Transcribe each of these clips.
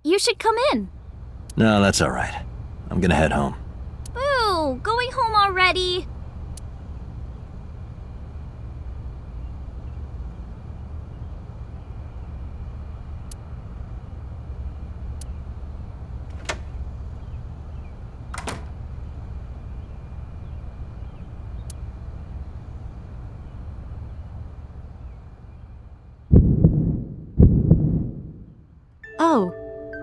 You should come in. No, that's all right. I'm gonna head home. Boo! Going home already? Oh,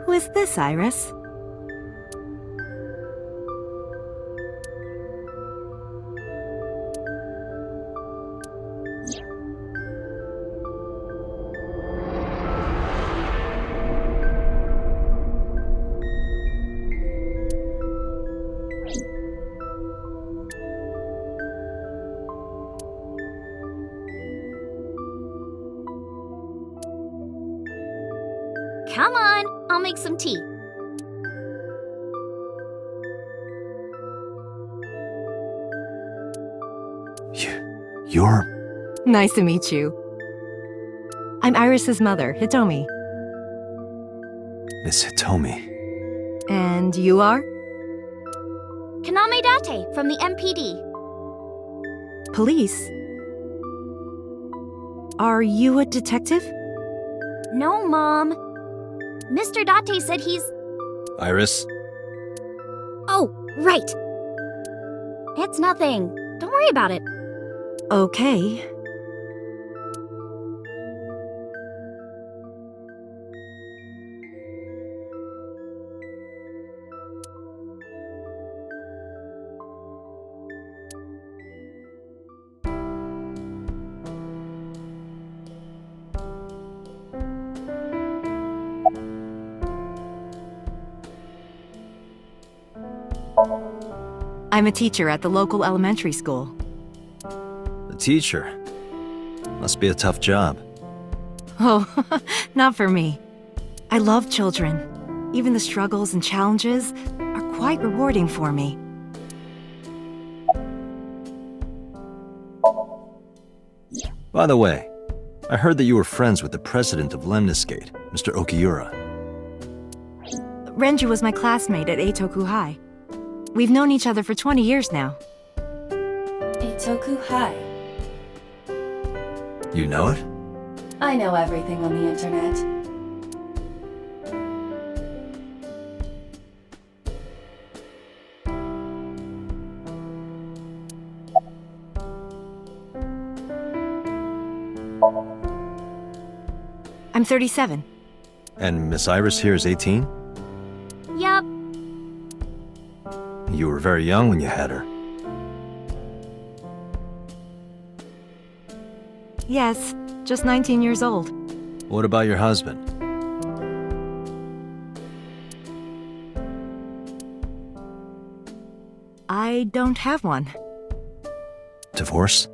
who is this, Iris? Come on, I'll make some tea. You're... Nice to meet you. I'm Iris's mother, Hitomi. Miss Hitomi. And you are? Kaname Date from the MPD. Police? Are you a detective? No, Mom. Mr. Date said he's... Iris? Oh, right. It's nothing. Don't worry about it. Okay. I'm a teacher at the local elementary school. The teacher? Must be a tough job. Oh, not for me. I love children. Even the struggles and challenges are quite rewarding for me. By the way, I heard that you were friends with the president of Lemniscate, Mr. Okiura. Renju was my classmate at Eitoku High. We've known each other for 20 years now. Eitoku High. You know it? I know everything on the internet. I'm 37. And Miss Iris here is 18? Yup. You were very young when you had her. Yes, just 19 years old. What about your husband? I don't have one. Divorce?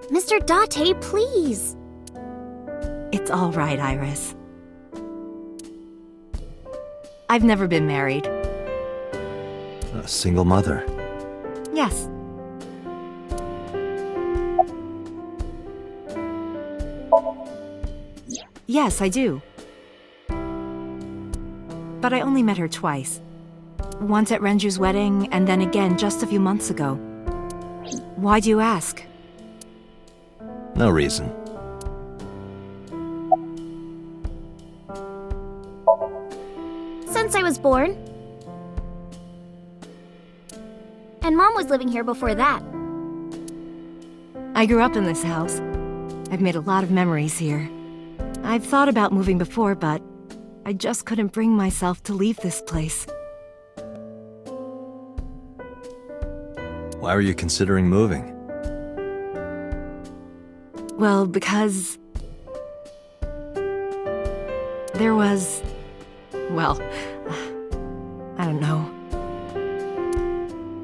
Mr. Date, please. It's all right, Iris. I've never been married. A single mother? Yes. Yes, I do. But I only met her twice. Once at Renju's wedding, and then again just a few months ago. Why do you ask? No reason. Since I was born. And Mom was living here before that. I grew up in this house. I've made a lot of memories here. I've thought about moving before, but I just couldn't bring myself to leave this place. Why were you considering moving? Well, because... there was... well, I don't know.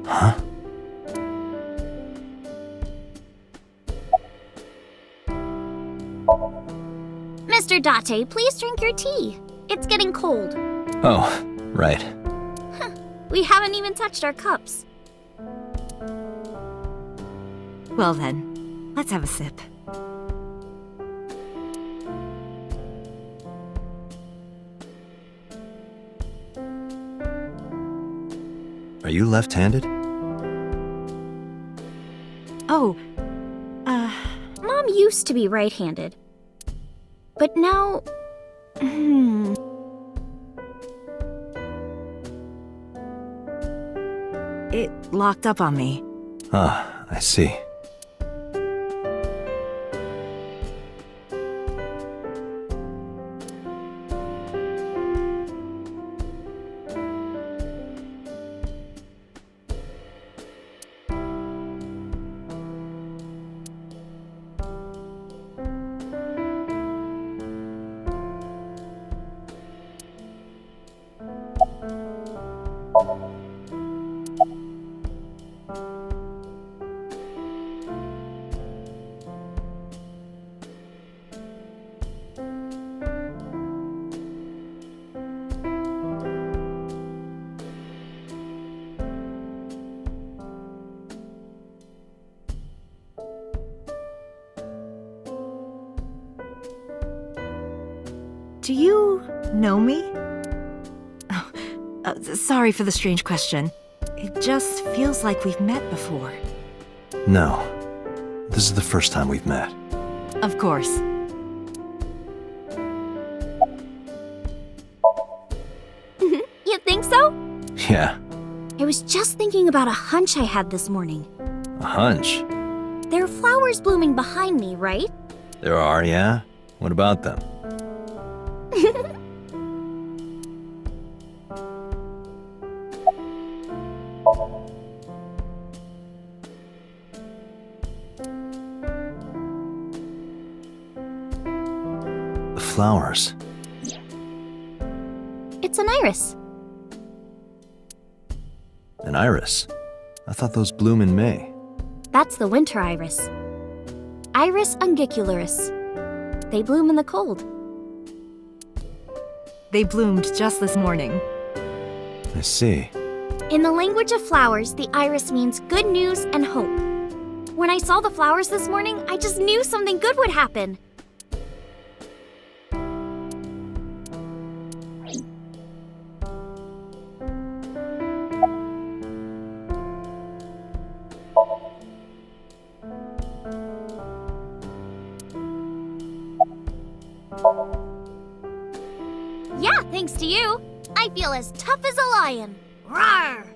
Huh? Mr. Date, please drink your tea. It's getting cold. Oh, right. We haven't even touched our cups. Well then, let's have a sip. Are you left-handed? Oh, Mom used to be right-handed. But now... it locked up on me. Ah, I see. Do you know me? Oh, sorry for the strange question. It just feels like we've met before. No. This is the first time we've met. Of course. You think so? Yeah, I was just thinking about a hunch I had this morning. a hunch. There are flowers blooming behind me, right? There are, yeah? What about them? The flowers. It's an iris. An iris. I thought those bloom in May. That's the winter iris. Iris ungicularis. They bloom in the cold. They bloomed just this morning. I see. In the language of flowers, the iris means good news and hope. When I saw the flowers this morning, I just knew something good would happen. Yeah, thanks to you. I feel as tough as a lion. Rawr!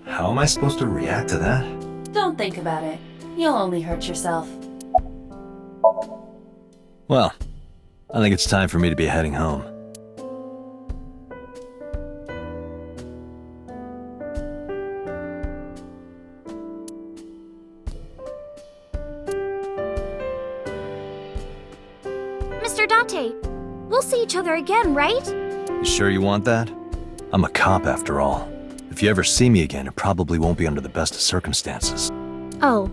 How am I supposed to react to that? Don't think about it. You'll only hurt yourself. Well, I think it's time for me to be heading home. Mr. Date, we'll see each other again, right? You sure you want that? I'm a cop after all. If you ever see me again, it probably won't be under the best of circumstances. Oh,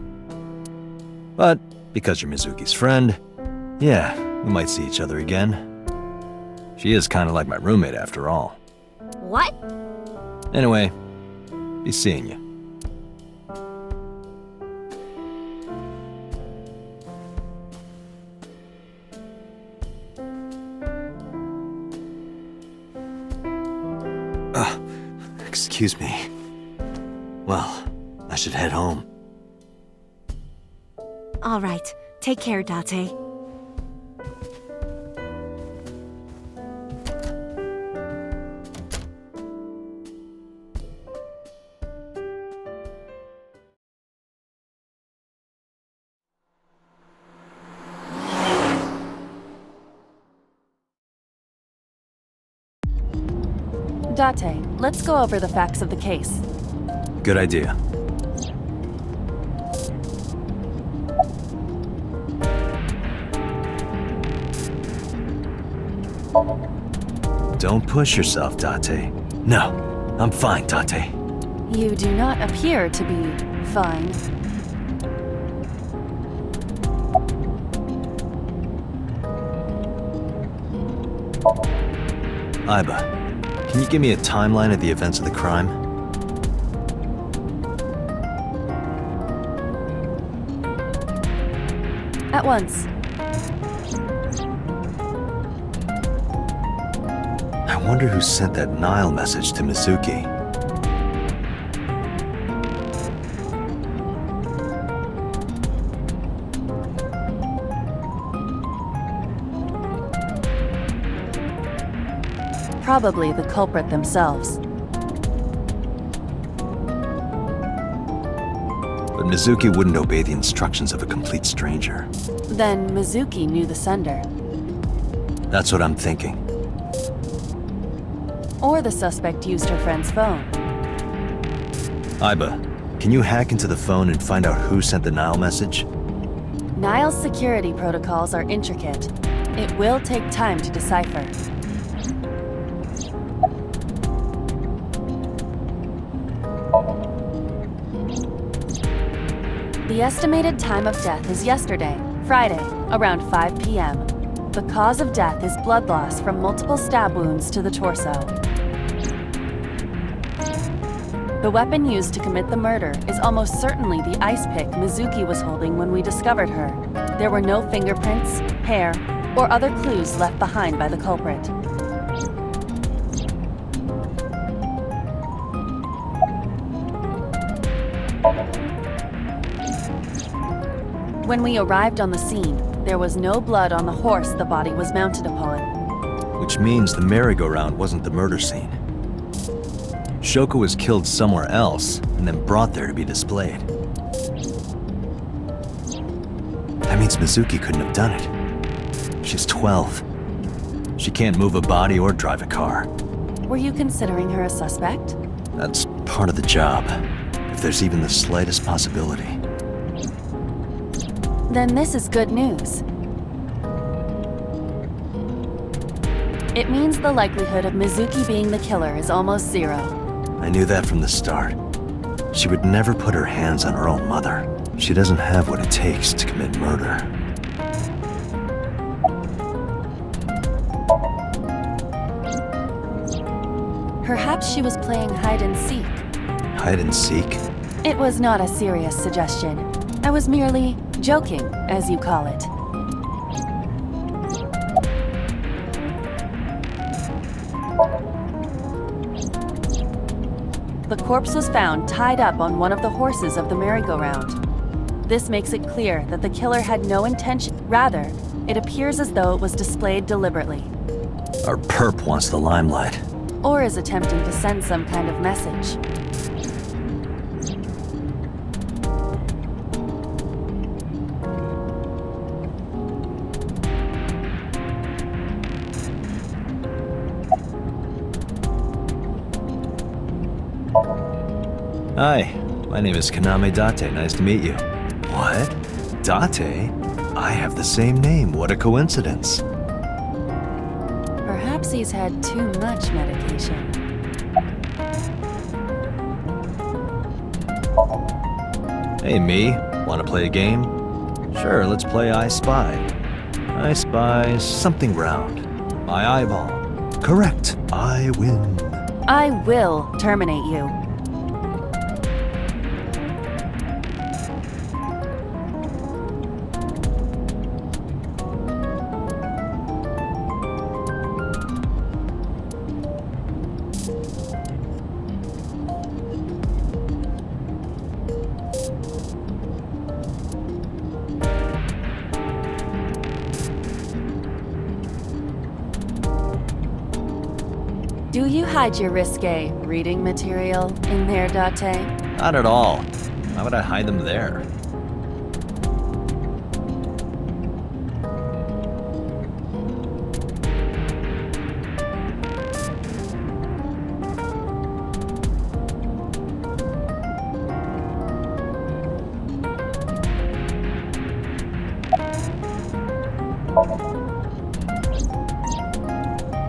But because you're Mizuki's friend, yeah, we might see each other again. She is kind of like my roommate after all. what? Anyway, be seeing you. Excuse me. Well, I should head home. All right. Take care, Date. Date, let's go over the facts of the case. Good idea. Don't push yourself, Date. No, I'm fine, Date. You do not appear to be fine. Aiba, can you give me a timeline of the events of the crime? At once. I wonder who sent that Nile message to Mizuki. Probably the culprit themselves. But Mizuki wouldn't obey the instructions of a complete stranger. Then Mizuki knew the sender. That's what I'm thinking. Or the suspect used her friend's phone. Aiba, can you hack into the phone and find out who sent the Nile message? Nile's security protocols are intricate. It will take time to decipher. The estimated time of death is yesterday, Friday, around 5 p.m. The cause of death is blood loss from multiple stab wounds to the torso. The weapon used to commit the murder is almost certainly the ice pick Mizuki was holding when we discovered her. There were no fingerprints, hair, or other clues left behind by the culprit. When we arrived on the scene, there was no blood on the horse the body was mounted upon. Which means the merry-go-round wasn't the murder scene. Shoko was killed somewhere else and then brought there to be displayed. That means Mizuki couldn't have done it. She's 12. She can't move a body or drive a car. Were you considering her a suspect? That's part of the job, if there's even the slightest possibility. Then this is good news. It means the likelihood of Mizuki being the killer is almost zero. I knew that from the start. She would never put her hands on her own mother. She doesn't have what it takes to commit murder. Perhaps she was playing hide and seek. Hide and seek? It was not a serious suggestion. I was merely joking, as you call it. The corpse was found tied up on one of the horses of the merry-go-round. This makes it clear that the killer had no intention. Rather, it appears as though it was displayed deliberately. Our perp wants the limelight. Or is attempting to send some kind of message. Hi, my name is Kaname Date. Nice to meet you. What? Date? I have the same name. What a coincidence. Perhaps he's had too much medication. Hey, me. Want to play a game? Sure, let's play I Spy. I spy something round. My eyeball. Correct. I win. I will terminate you. Do you hide your risque reading material in there, Date? Not at all. Why would I hide them there?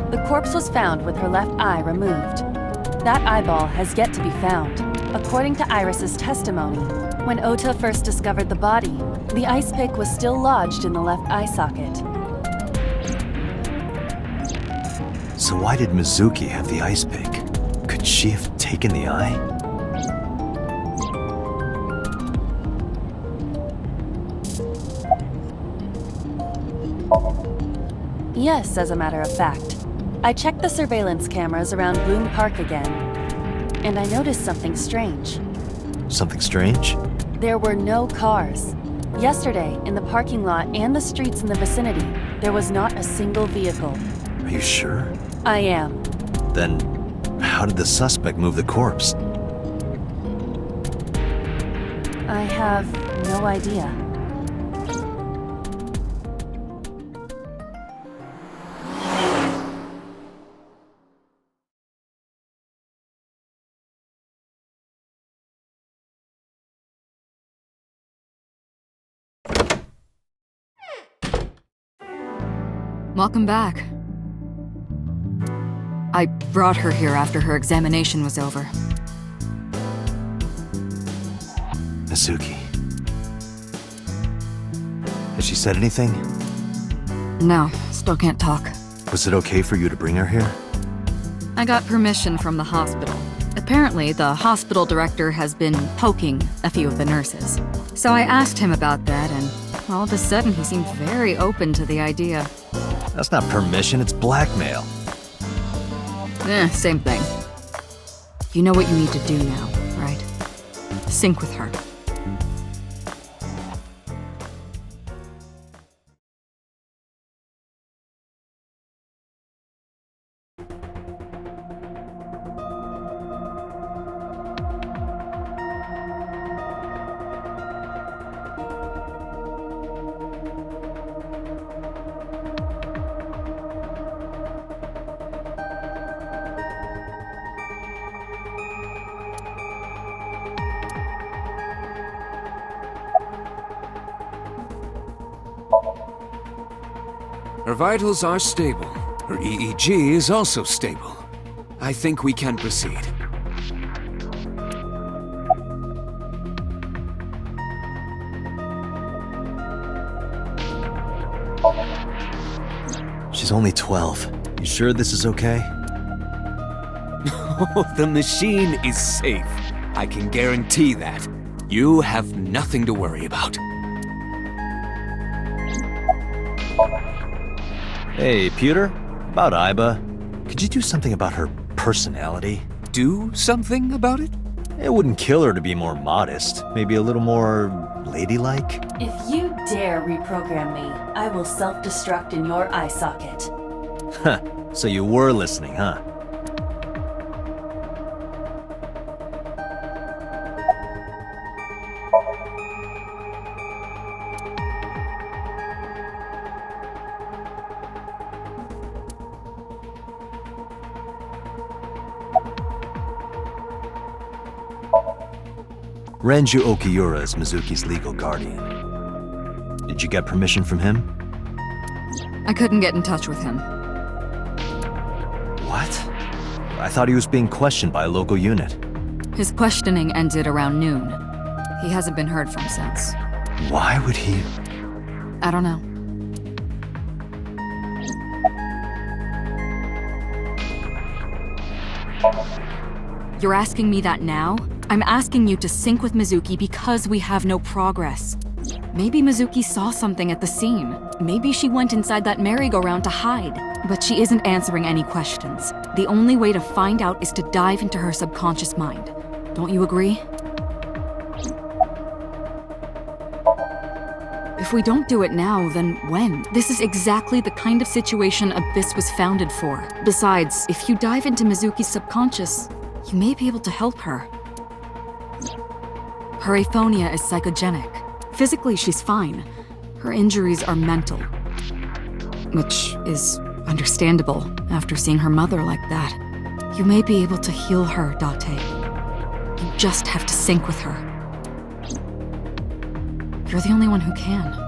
The corpse was found with her left eye removed. That eyeball has yet to be found. According to Iris's testimony, when Ota first discovered the body, the ice pick was still lodged in the left eye socket. So why did Mizuki have the ice pick? Could she have taken the eye? Yes, as a matter of fact. I checked the surveillance cameras around Bloom Park again, and I noticed something strange. Something strange? There were no cars. Yesterday, in the parking lot and the streets in the vicinity, there was not a single vehicle. Are you sure? I am. Then, how did the suspect move the corpse? I have no idea. Welcome back. I brought her here after her examination was over. Mizuki. Has she said anything? No, still can't talk. Was it okay for you to bring her here? I got permission from the hospital. Apparently, the hospital director has been poking a few of the nurses. So I asked him about that, and all of a sudden he seemed very open to the idea. That's not permission, it's blackmail. Same thing. You know what you need to do now, right? Sync with her. Her vitals are stable. Her EEG is also stable. I think we can proceed. She's only 12. You sure this is okay? Oh, the machine is safe. I can guarantee that. You have nothing to worry about. Hey, Pewter? About Iba. Could you do something about her personality? Do something about it? It wouldn't kill her to be more modest. Maybe a little more ladylike? If you dare reprogram me, I will self-destruct in your eye socket. Huh. So you were listening, huh? Renju Okiura is Mizuki's legal guardian. Did you get permission from him? I couldn't get in touch with him. What? I thought he was being questioned by a local unit. His questioning ended around noon. He hasn't been heard from since. Why would he? I don't know. You're asking me that now? I'm asking you to sync with Mizuki because we have no progress. Maybe Mizuki saw something at the scene. Maybe she went inside that merry-go-round to hide. But she isn't answering any questions. The only way to find out is to dive into her subconscious mind. Don't you agree? If we don't do it now, then when? This is exactly the kind of situation Abyss was founded for. Besides, if you dive into Mizuki's subconscious, you may be able to help her. Her aphonia is psychogenic. Physically, she's fine. Her injuries are mental. Which is understandable after seeing her mother like that. You may be able to heal her, Date. You just have to sync with her. You're the only one who can.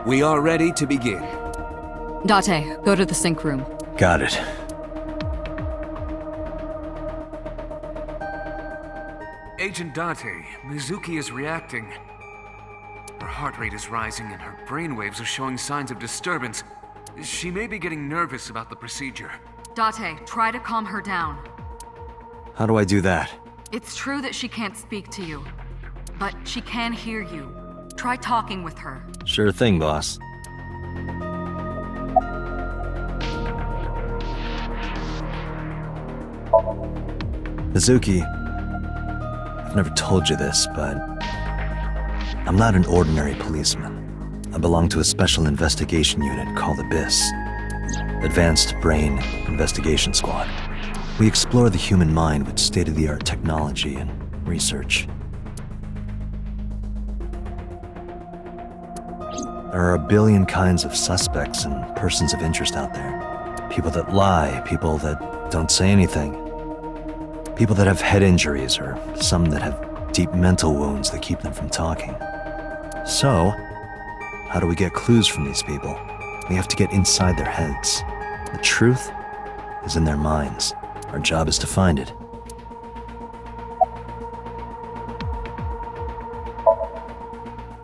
We are ready to begin. Date, go to the sync room. Got it. Agent Date, Mizuki is reacting. Her heart rate is rising and her brainwaves are showing signs of disturbance. She may be getting nervous about the procedure. Date, try to calm her down. How do I do that? It's true that she can't speak to you, but she can hear you. Try talking with her. Sure thing, boss. Mizuki, I've never told you this, but I'm not an ordinary policeman. I belong to a special investigation unit called Abyss. Advanced Brain Investigation Squad. We explore the human mind with state-of-the-art technology and research. There are a billion kinds of suspects and persons of interest out there. People that lie, people that don't say anything. People that have head injuries, or some that have deep mental wounds that keep them from talking. So, how do we get clues from these people? We have to get inside their heads. The truth is in their minds. Our job is to find it.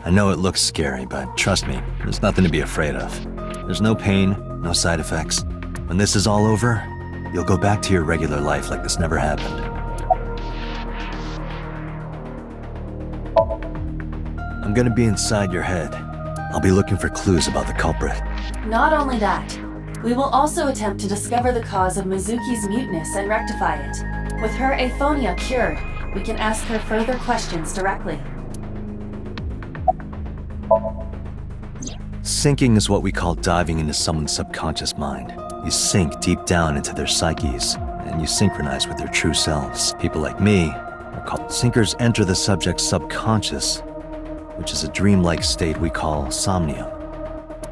I know it looks scary, but trust me, there's nothing to be afraid of. There's no pain, no side effects. When this is all over, you'll go back to your regular life like this never happened. I'm gonna be inside your head. I'll be looking for clues about the culprit. Not only that, we will also attempt to discover the cause of Mizuki's muteness and rectify it. With her aphonia cured, we can ask her further questions directly. Sinking is what we call diving into someone's subconscious mind. You sink deep down into their psyches, and you synchronize with their true selves. People like me are called sinkers. Enter the subject's subconscious, which is a dreamlike state we call Somnium.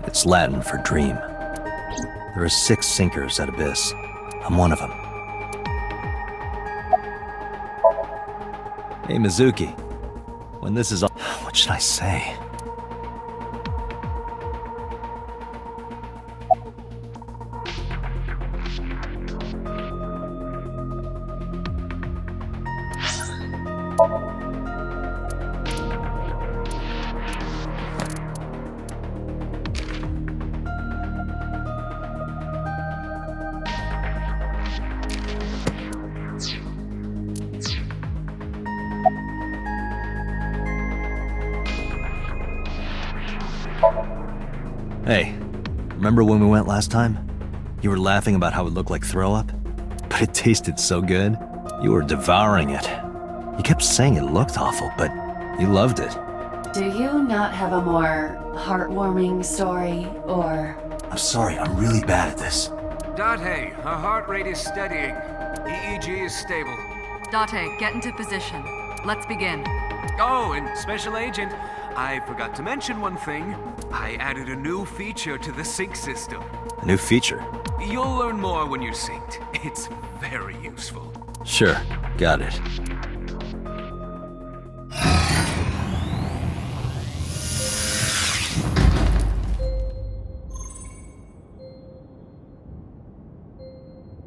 It's Latin for dream. There are 6 sinkers at Abyss. I'm one of them. Hey, Mizuki. When this is all... What should I say? Hey, remember when we went last time? You were laughing about how it looked like throw up? But it tasted so good. You were devouring it. You kept saying it looked awful, but you loved it. Do you not have a more heartwarming story, or... I'm sorry, I'm really bad at this. Date, her heart rate is steadying. EEG is stable. Date, get into position. Let's begin. Oh, and Special Agent, I forgot to mention one thing. I added a new feature to the sync system. A new feature? You'll learn more when you're synced. It's very useful. Sure, got it.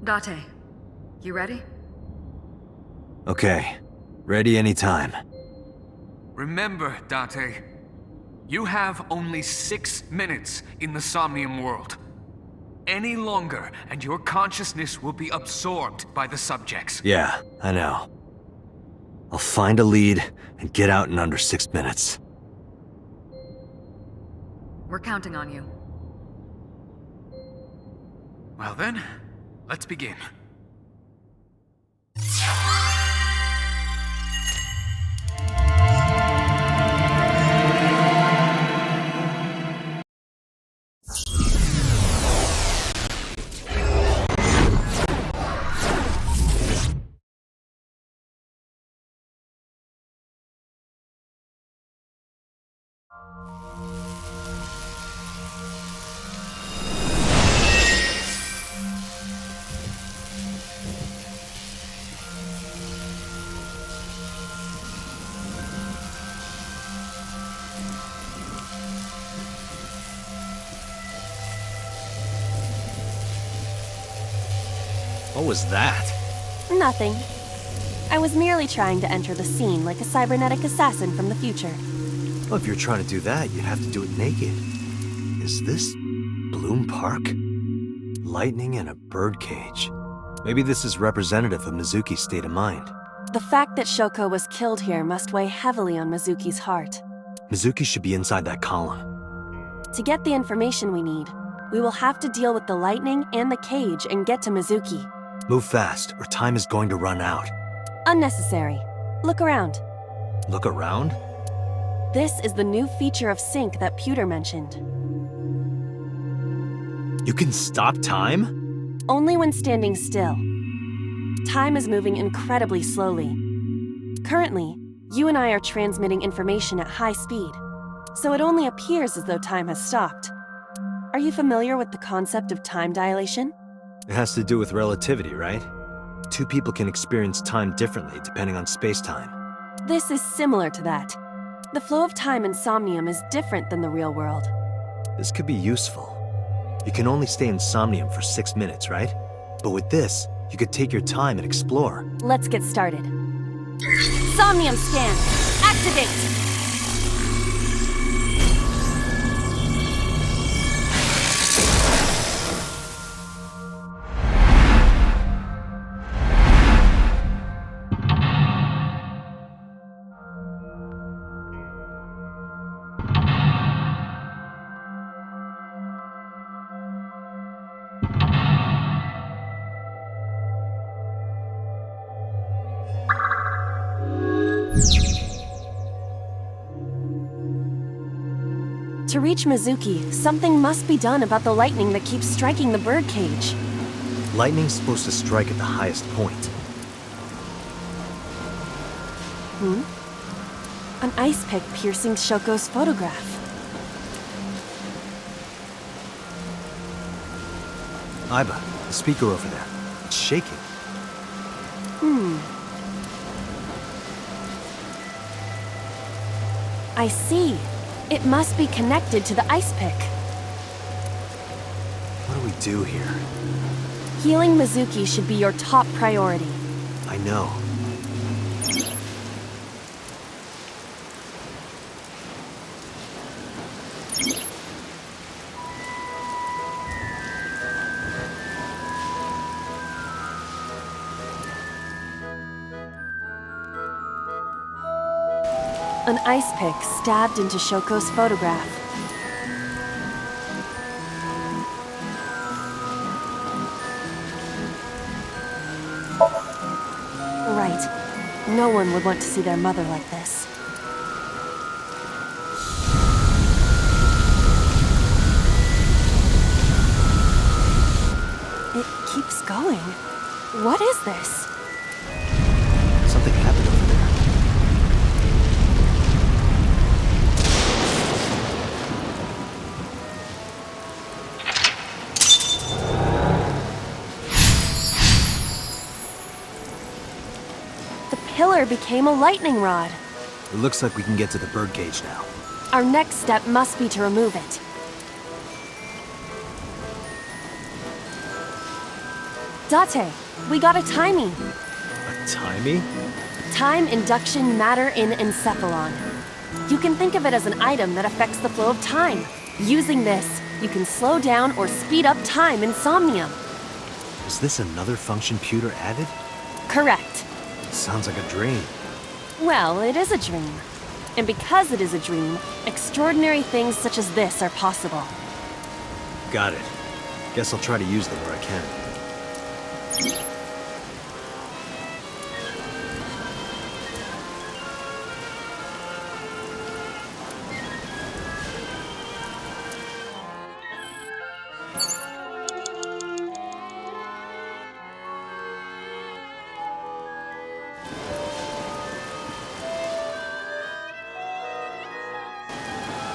Date, you ready? Okay, ready anytime. Remember, Date, you have only 6 minutes in the Somnium world. Any longer, and your consciousness will be absorbed by the subjects. Yeah, I know. I'll find a lead and get out in under 6 minutes. We're counting on you. Well then, let's begin. What was that? Nothing. I was merely trying to enter the scene like a cybernetic assassin from the future. Well, if you're trying to do that, you'd have to do it naked. Is this Bloom Park? Lightning in a birdcage. Maybe this is representative of Mizuki's state of mind. The fact that Shoko was killed here must weigh heavily on Mizuki's heart. Mizuki should be inside that column. To get the information we need, we will have to deal with the lightning and the cage and get to Mizuki. Move fast, or time is going to run out. Unnecessary. Look around. Look around? This is the new feature of Sync that Pewter mentioned. You can stop time? Only when standing still. Time is moving incredibly slowly. Currently, you and I are transmitting information at high speed, so it only appears as though time has stopped. Are you familiar with the concept of time dilation? It has to do with relativity, right? Two people can experience time differently depending on space-time. This is similar to that. The flow of time in Somnium is different than the real world. This could be useful. You can only stay in Somnium for 6 minutes, right? But with this, you could take your time and explore. Let's get started. Somnium scan! Activate! To reach Mizuki, something must be done about the lightning that keeps striking the birdcage. Lightning's supposed to strike at the highest point. An ice pick piercing Shoko's photograph. Aiba, the speaker over there. It's shaking. I see. It must be connected to the ice pick. What do we do here? Healing Mizuki should be your top priority. I know. An ice pick stabbed into Shoko's photograph. Right. No one would want to see their mother like this. It keeps going. What is this? Something happened over there. The pillar became a lightning rod. It looks like we can get to the birdcage now. Our next step must be to remove it. Date, we got a timing. A timey? Time induction matter in encephalon. You can think of it as an item that affects the flow of time. Using this, you can slow down or speed up time in Somnium. Is this another function Pewter added? Correct. Sounds like a dream. Well, it is a dream. And because it is a dream, extraordinary things such as this are possible. Got it. Guess I'll try to use them where I can.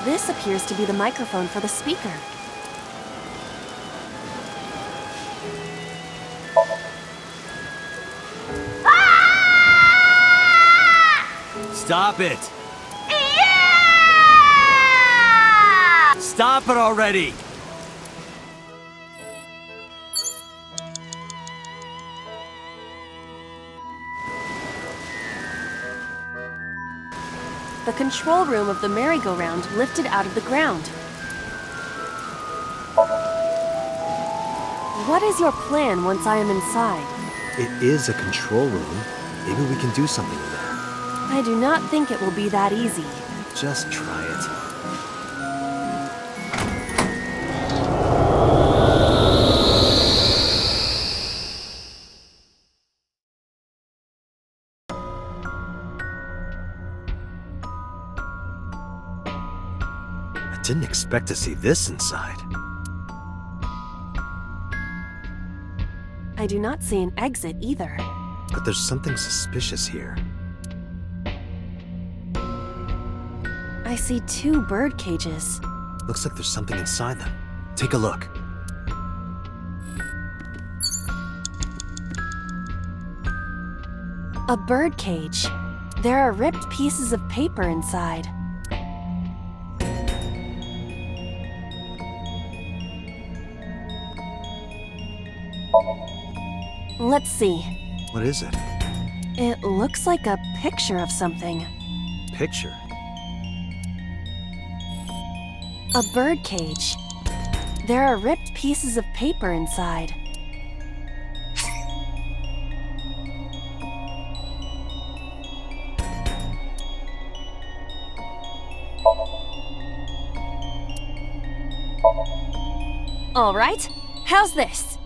This appears to be the microphone for the speaker. Stop it! Stop it already! The control room of the merry-go-round lifted out of the ground. What is your plan once I am inside? It is a control room. Maybe we can do something in there. I do not think it will be that easy. Just try it. I didn't expect to see this inside. I do not see an exit either. But there's something suspicious here. I see 2 bird cages. Looks like there's something inside them. Take a look. A bird cage. There are ripped pieces of paper inside. Let's see. What is it? It looks like a picture of something. Picture? A bird cage. There are ripped pieces of paper inside. All right, how's this?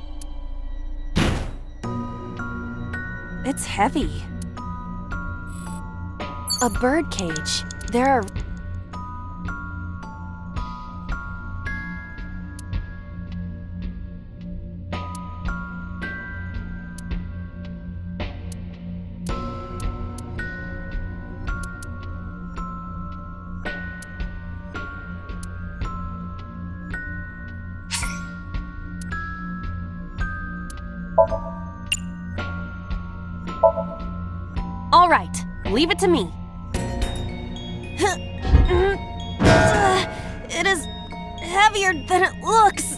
It's heavy. A bird cage. There are... All right, leave it to me. It is heavier than it looks.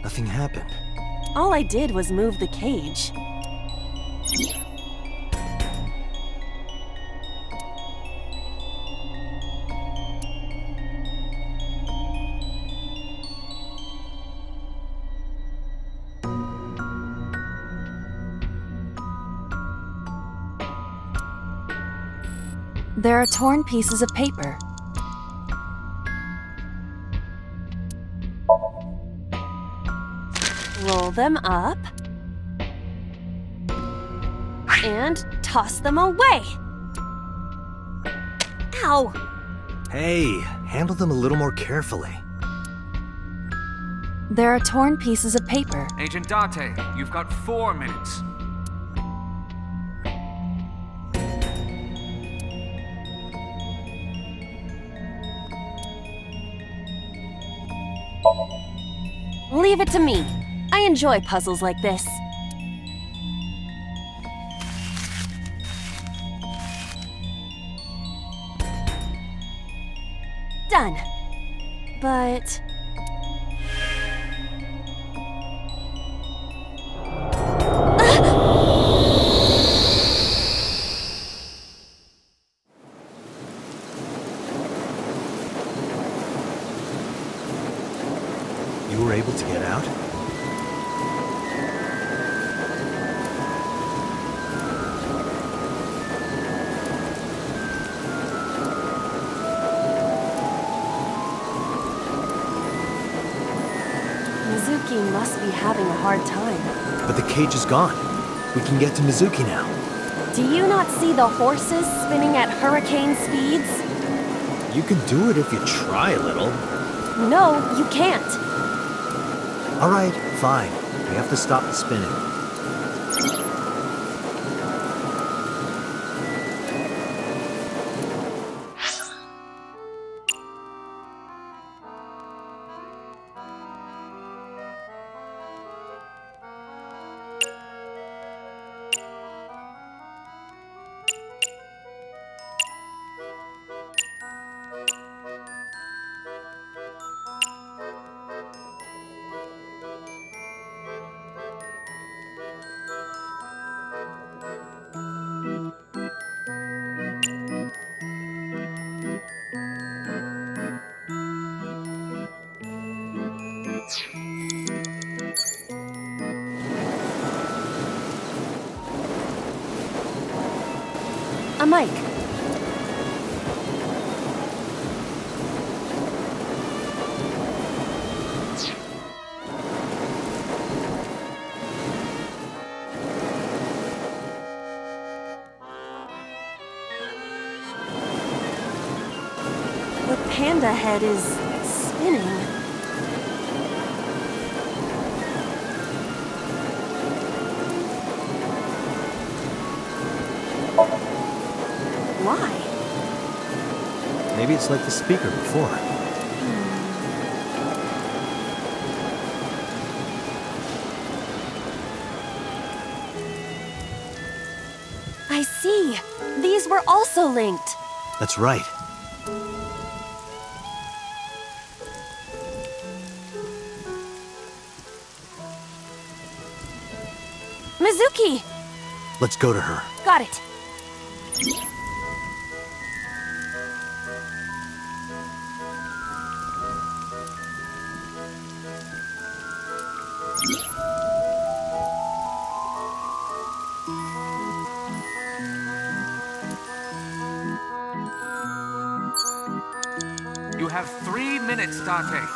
Nothing happened. All I did was move the cage. There are torn pieces of paper. Roll them up and toss them away. Ow! Hey, handle them a little more carefully. There are torn pieces of paper. Agent Date, you've got 4 minutes. Leave it to me. I enjoy puzzles like this. Done. But... You were able to get out? Mizuki must be having a hard time. But the cage is gone. We can get to Mizuki now. Do you not see the horses spinning at hurricane speeds? You can do it if you try a little. No, you can't. All right, fine. We have to stop the spinning. A mic. The panda head is spinning. Why? Maybe it's like the speaker before. I see. These were also linked. That's right. Mizuki! Let's go to her. Got it. You have 3 minutes, Date.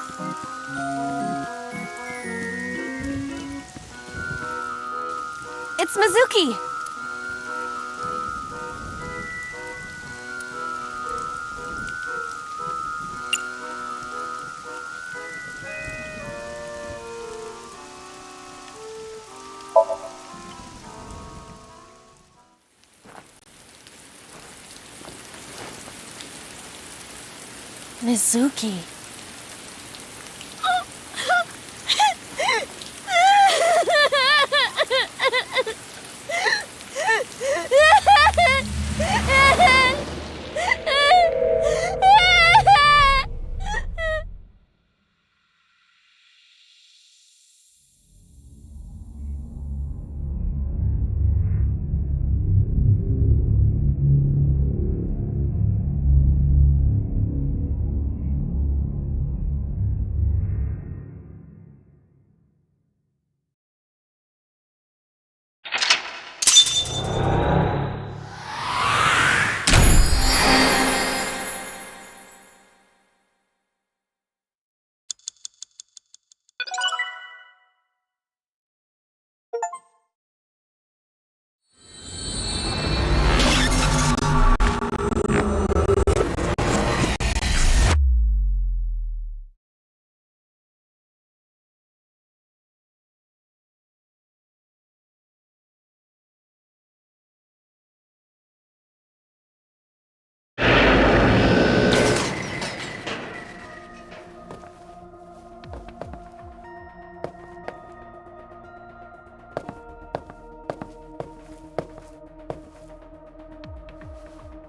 It's Mizuki! Mizuki.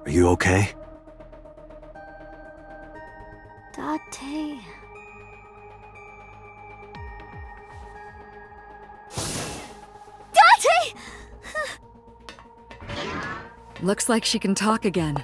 Are you okay? Date. Date! Looks like she can talk again.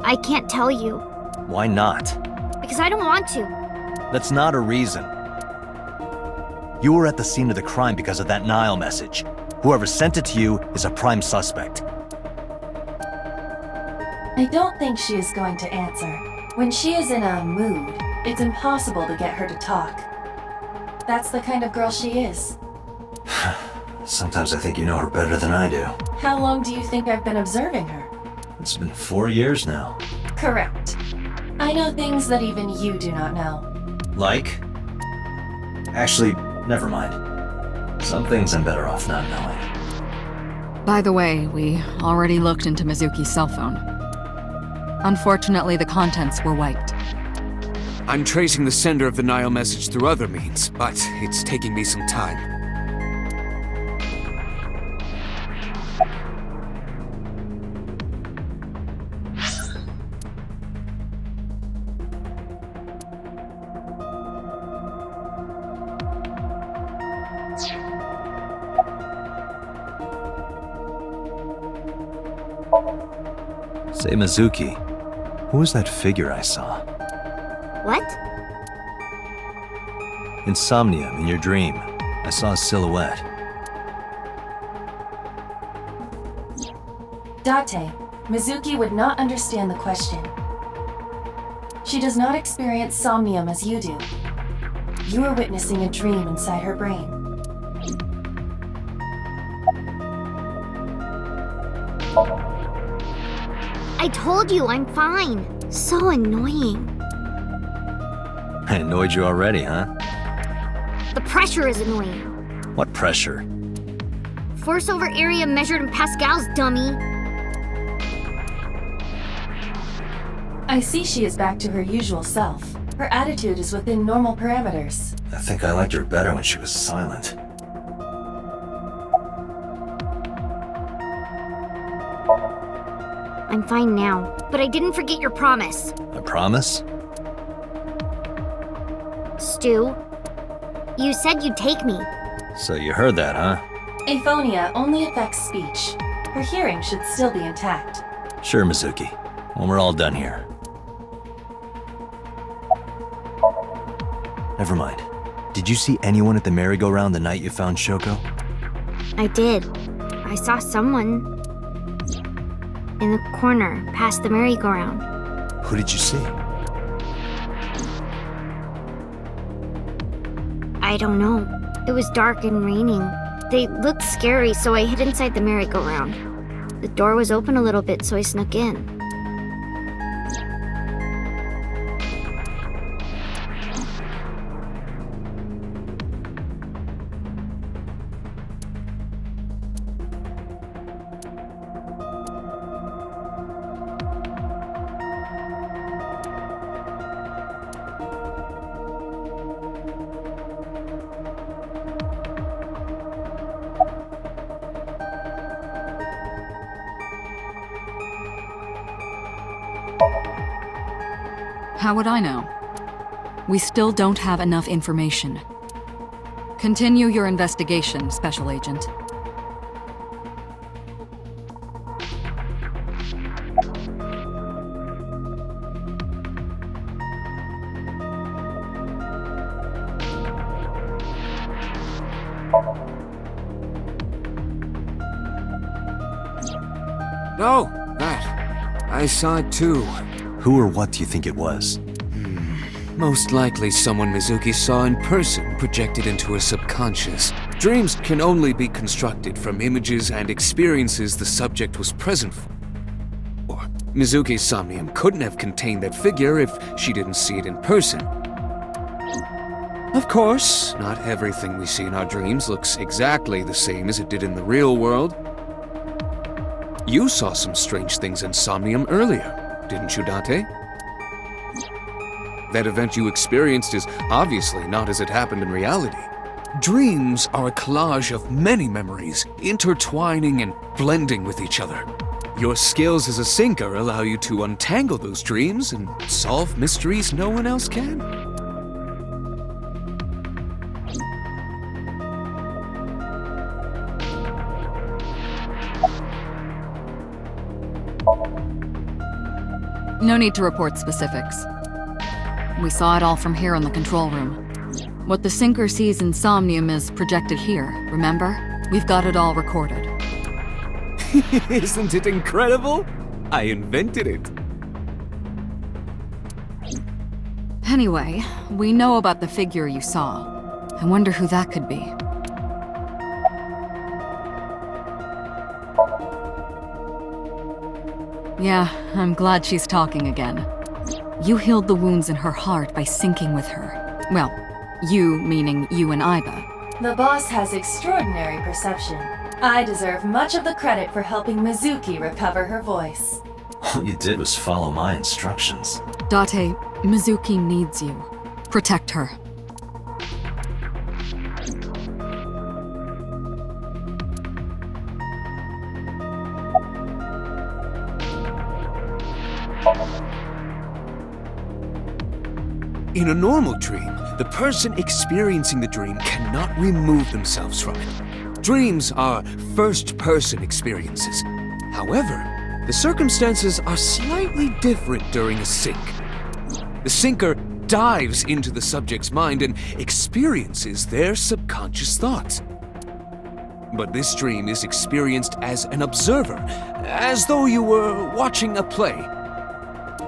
I can't tell you, Why not? because I don't want to. That's not a reason. You were at the scene of the crime because of that Nile message. Whoever sent it to you is a prime suspect. I don't think she is going to answer. When she is in a mood, it's impossible to get her to talk. That's the kind of girl she is. Sometimes I think you know her better than I do. How long do you think I've been observing her? It's been 4 years now. Correct. I know things that even you do not know. Like? Actually, never mind. Some things I'm better off not knowing. By the way, we already looked into Mizuki's cell phone. Unfortunately, the contents were wiped. I'm tracing the sender of the Nile message through other means, but it's taking me some time. Say, Mizuki, who was that figure I saw? What? In Somnium, in your dream, I saw a silhouette. Date, Mizuki would not understand the question. She does not experience somnium as you do. You are witnessing a dream inside her brain. I told you I'm fine. So annoying. I annoyed you already, huh? The pressure is annoying. What pressure? Force over area measured in pascals, dummy. I see she is back to her usual self. Her attitude is within normal parameters. I think I liked her better when she was silent. I'm fine now, but I didn't forget your promise. A promise? Stu, you said you'd take me. So you heard that, huh? Aphonia only affects speech. Her hearing should still be intact. Sure, Mizuki. When we're all done here. Never mind. Did you see anyone at the merry-go-round the night you found Shoko? I did. I saw someone in the corner past the merry-go-round. Who did you see? I don't know. It was dark and raining. They looked scary, so I hid inside the merry-go-round. The door was open a little bit, so I snuck in. How would I know? We still don't have enough information. Continue your investigation, Special Agent. No, that. I saw it too. Who or what do you think it was? Most likely someone Mizuki saw in person projected into her subconscious. Dreams can only be constructed from images and experiences the subject was present for. Mizuki's Somnium couldn't have contained that figure if she didn't see it in person. Of course, not everything we see in our dreams looks exactly the same as it did in the real world. You saw some strange things in Somnium earlier, didn't you, Date? That event you experienced is obviously not as it happened in reality. Dreams are a collage of many memories, intertwining and blending with each other. Your skills as a sinker allow you to untangle those dreams and solve mysteries no one else can. No need to report specifics. We saw it all from here in the control room. What the sinker sees in Somnium is projected here, remember? We've got it all recorded. Isn't it incredible? I invented it. Anyway, we know about the figure you saw. I wonder who that could be. Yeah, I'm glad she's talking again. You healed the wounds in her heart by syncing with her. Well, you meaning you and Iba. The boss has extraordinary perception. I deserve much of the credit for helping Mizuki recover her voice. All you did was follow my instructions. Date, Mizuki needs you. Protect her. In a normal dream, the person experiencing the dream cannot remove themselves from it. Dreams are first-person experiences. However, the circumstances are slightly different during a sync. The syncer dives into the subject's mind and experiences their subconscious thoughts. But this dream is experienced as an observer, as though you were watching a play.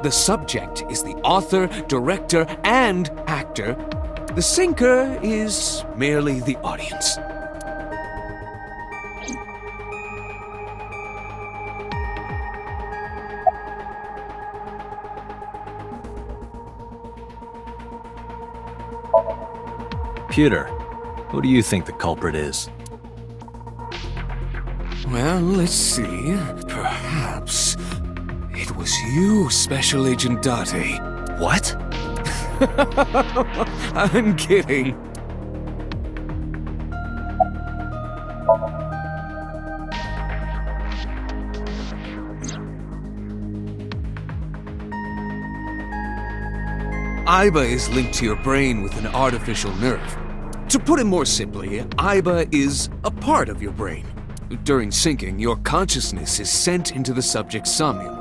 The subject is the author, director, and actor. The syncer is merely the audience. Pewter, who do you think the culprit is? Well, let's see. Perhaps it was you, Special Agent Date. What? I'm kidding. Aiba is linked to your brain with an artificial nerve. To put it more simply, Aiba is a part of your brain. During syncing, your consciousness is sent into the subject's somnium.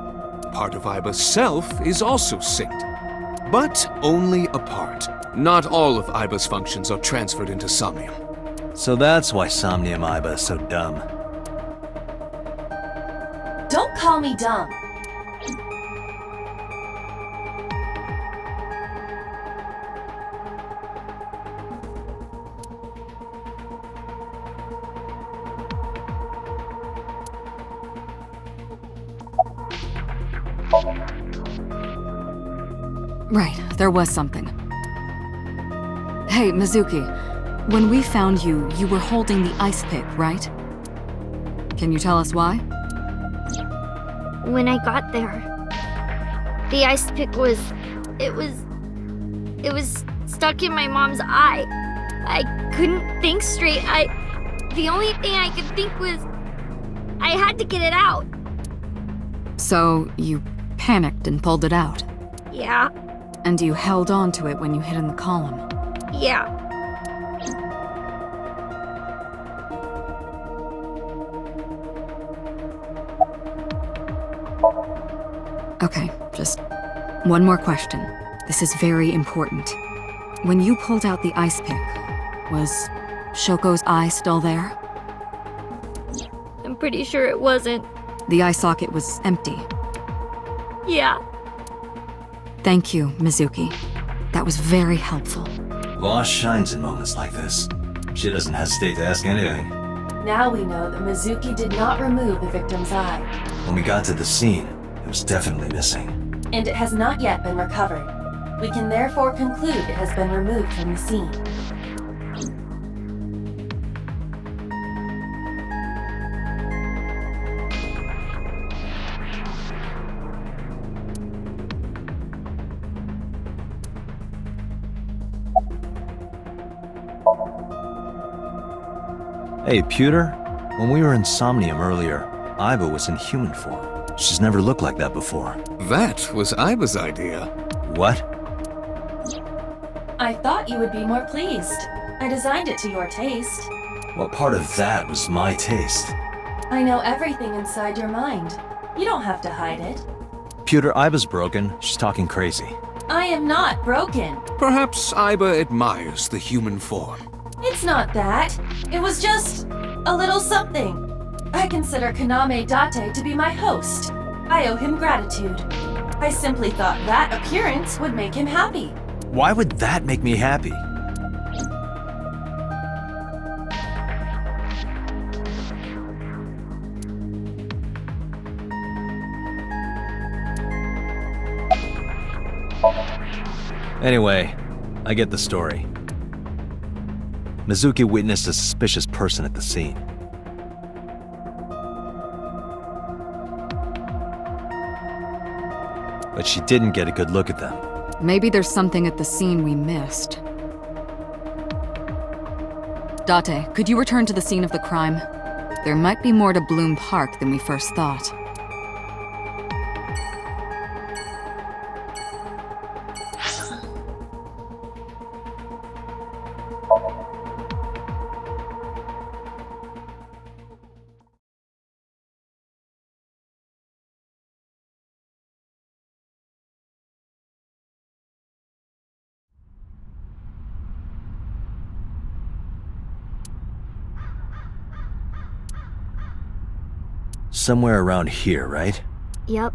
Part of Aiba's self is also synced, but only a part. Not all of Aiba's functions are transferred into Somnium. So that's why Somnium Aiba is so dumb. Don't call me dumb. Right, there was something. Hey, Mizuki. When we found you, you were holding the ice pick, right? Can you tell us why? When I got there, the ice pick was stuck in my mom's eye. I couldn't think straight. The only thing I could think was I had to get it out. So, you panicked and pulled it out. Yeah, And you held on to it when you hid in the column. yeah. Okay, just one more question. This is very important. When you pulled out the ice pick, was Shoko's eye still there? I'm pretty sure it wasn't. The eye socket was empty. Yeah. Thank you, Mizuki. That was very helpful. Voss shines in moments like this. She doesn't hesitate to ask anything. Now we know that Mizuki did not remove the victim's eye, When we got to the scene, it was definitely missing. and it has not yet been recovered. We can therefore conclude it has been removed from the scene. Hey, Pewter, when we were in Somnium earlier, Aiba was in human form. She's never looked like that before. That was Aiba's idea. What? I thought you would be more pleased. I designed it to your taste. What part of that was my taste? I know everything inside your mind. You don't have to hide it. Pewter, Aiba's broken. She's talking crazy. I am not broken. Perhaps Aiba admires the human form. It's not that. It was just a little something. I consider Kaname Date to be my host. I owe him gratitude. I simply thought that appearance would make him happy. Why would that make me happy? Anyway, I get the story. Mizuki witnessed a suspicious person at the scene. But she didn't get a good look at them. Maybe there's something at the scene we missed. Date, could you return to the scene of the crime? There might be more to Bloom Park than we first thought. Somewhere around here, right? Yup.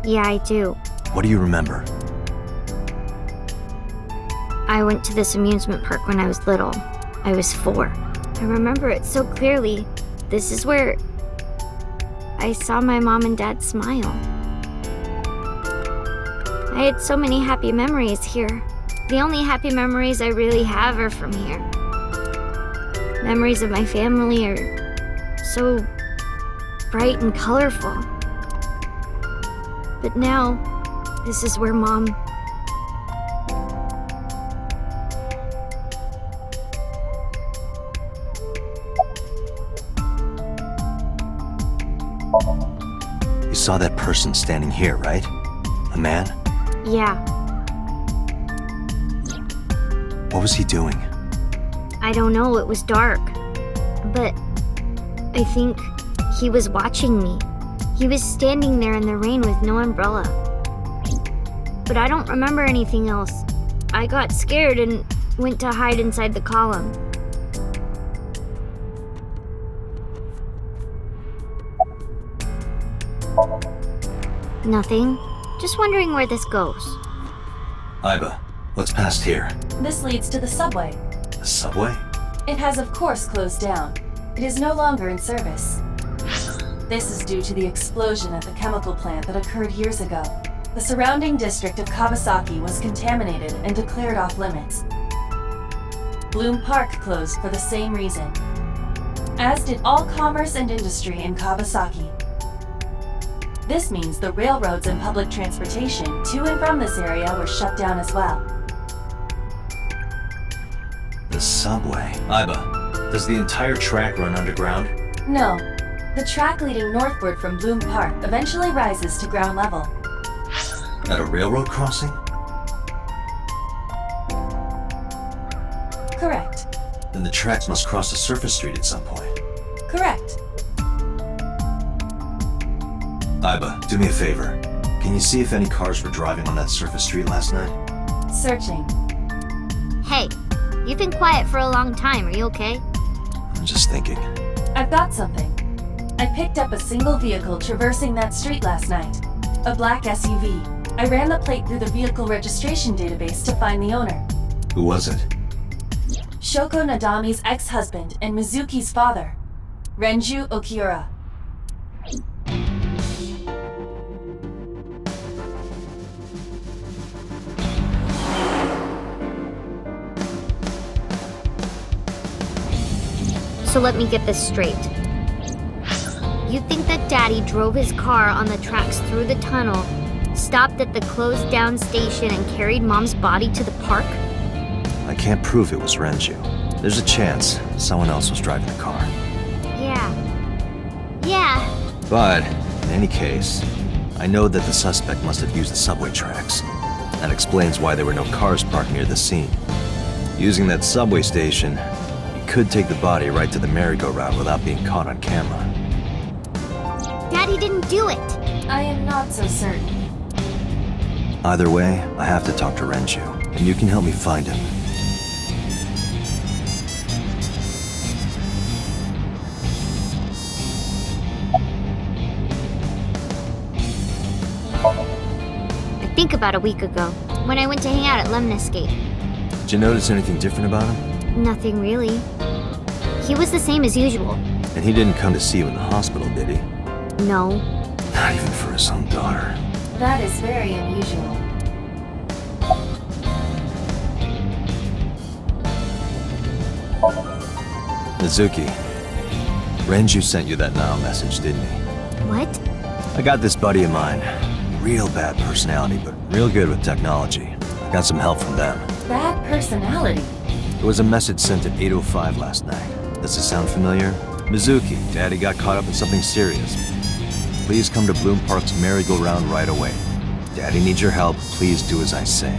Yeah, I do. What do you remember? I went to this amusement park when I was little. I was 4. I remember it so clearly. This is where I saw my mom and dad smile. I had so many happy memories here. The only happy memories I really have are from here. Memories of my family are so bright and colorful. But now, this is where Mom... You saw that person standing here, right? A man? Yeah, What was he doing? I don't know, it was dark. But I think he was watching me. He was standing there in the rain with no umbrella. But I don't remember anything else. I got scared and went to hide inside the column. Nothing. Just wondering where this goes. Iba, what's past here? This leads to the subway. The subway? It has of course closed down. It is no longer in service. This is due to the explosion at the chemical plant that occurred years ago. The surrounding district of Kawasaki was contaminated and declared off limits. Bloom Park closed for the same reason, as did all commerce and industry in Kawasaki. This means the railroads and public transportation to and from this area were shut down as well. The subway. Iba, does the entire track run underground? No, the track leading northward from Bloom Park eventually rises to ground level. At a railroad crossing? Correct. Then the tracks must cross a surface street at some point. Correct. Iba, do me a favor. Can you see if any cars were driving on that surface street last night? Searching. Hey, you've been quiet for a long time. Are you okay? I'm just thinking. I've got something. I picked up a single vehicle traversing that street last night. A black SUV. I ran the plate through the vehicle registration database to find the owner. Who was it? Shoko Nadami's ex-husband and Mizuki's father, Renju Okiura. So let me get this straight. You think that Daddy drove his car on the tracks through the tunnel, stopped at the closed down station, and carried Mom's body to the park? I can't prove it was Renju. There's a chance someone else was driving the car. Yeah. But, in any case, I know that the suspect must have used the subway tracks. That explains why there were no cars parked near the scene. Using that subway station, he could take the body right to the merry-go-round without being caught on camera. Daddy didn't do it. I am not so certain. Either way, I have to talk to Renju, and you can help me find him. I think about a week ago, when I went to hang out at Lemniscape. Did you notice anything different about him? Nothing really. He was the same as usual. And he didn't come to see you in the hospital, did he? No. Not even for his own daughter. That is very unusual. Mizuki, Renju sent you that now message, didn't he? What? I got this buddy of mine. Real bad personality, but real good with technology. I got some help from them. Bad personality. There was a message sent at 8:05 last night. Does this sound familiar? Mizuki, Daddy got caught up in something serious. Please come to Bloom Park's merry-go-round right away. Daddy needs your help. Please do as I say.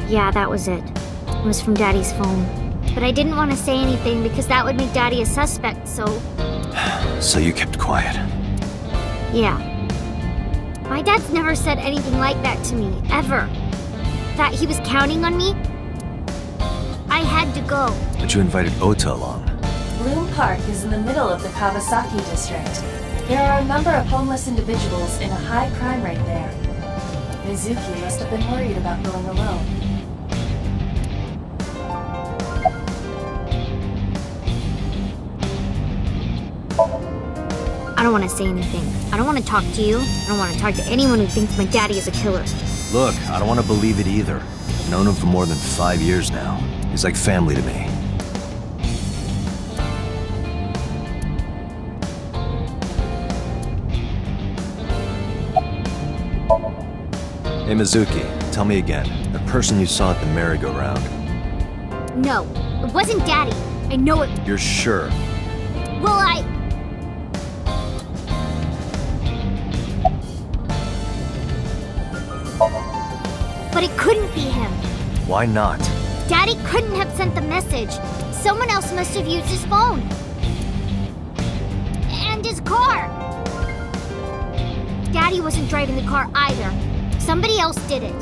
Yeah, that was it. It was from Daddy's phone. But I didn't want to say anything because that would make Daddy a suspect, so... So you kept quiet. Yeah. My dad's never said anything like that to me, ever. That he was counting on me? I had to go. But you invited Ota along. Bloom Park is in the middle of the Kawasaki district. There are a number of homeless individuals in a high crime rate there. Mizuki must have been worried about going alone. I don't want to say anything. I don't want to talk to you. I don't want to talk to anyone who thinks my daddy is a killer. Look, I don't want to believe it either. I've known him for more than 5 years now. He's like family to me. Hey Mizuki, tell me again. The person you saw at the merry-go-round. No, it wasn't Daddy. I know it. You're sure? Well, But it couldn't be him. Why not? Daddy couldn't have sent the message. Someone else must have used his phone. And his car. Daddy wasn't driving the car either. Somebody else did it.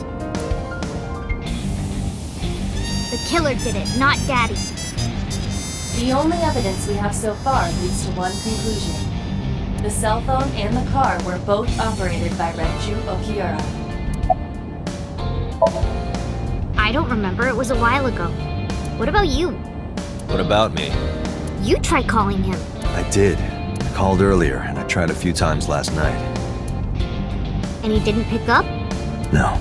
The killer did it, not Daddy. The only evidence we have so far leads to one conclusion. The cell phone and the car were both operated by Renju Okiura. I don't remember. It was a while ago. What about you? What about me? You tried calling him. I did. I called earlier, and I tried a few times last night. And he didn't pick up? No.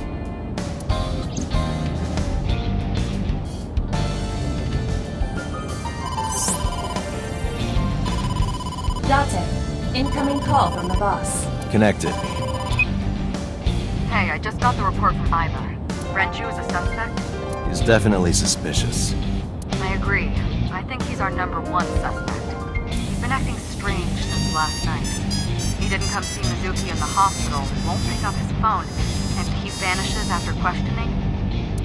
Date, incoming call from the boss. Connected. Hey, I just got the report from Iva. Renju is a suspect? He's definitely suspicious. I agree. I think he's our #1 suspect. He's been acting strange since last night. He didn't come see Mizuki in the hospital, won't pick up his phone, and he vanishes after questioning.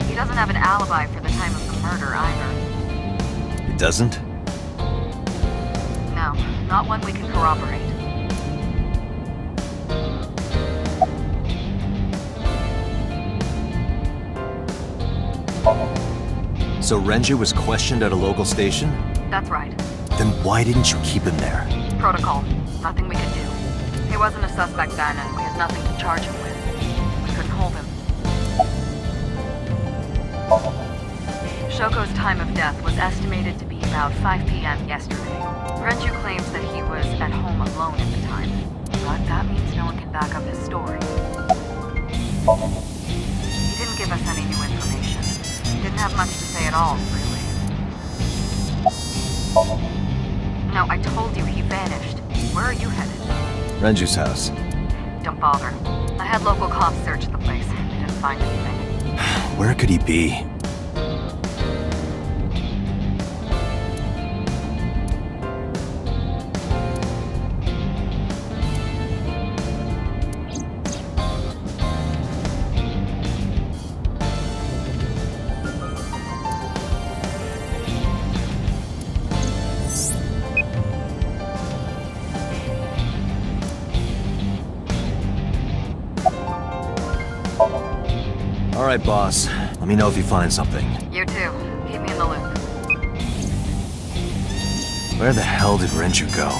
He doesn't have an alibi for the time of the murder either. He doesn't? No, not one we can corroborate. So Renju was questioned at a local station? That's right. Then why didn't you keep him there? Protocol. Nothing we could do. He wasn't a suspect then, and we had nothing to charge him with. We couldn't hold him. Shoko's time of death was estimated to be about 5 p.m. yesterday. Renju claims that he was at home alone at the time, but that means no one can back up his story. He didn't give us any new information. He didn't have much to say at all, really. No, I told you he vanished. Where are you headed? Renju's house. Don't bother. I had local cops search the place. They didn't find anything. Where could he be? All right, boss. Let me know if you find something. You too. Keep me in the loop. Where the hell did Renju go?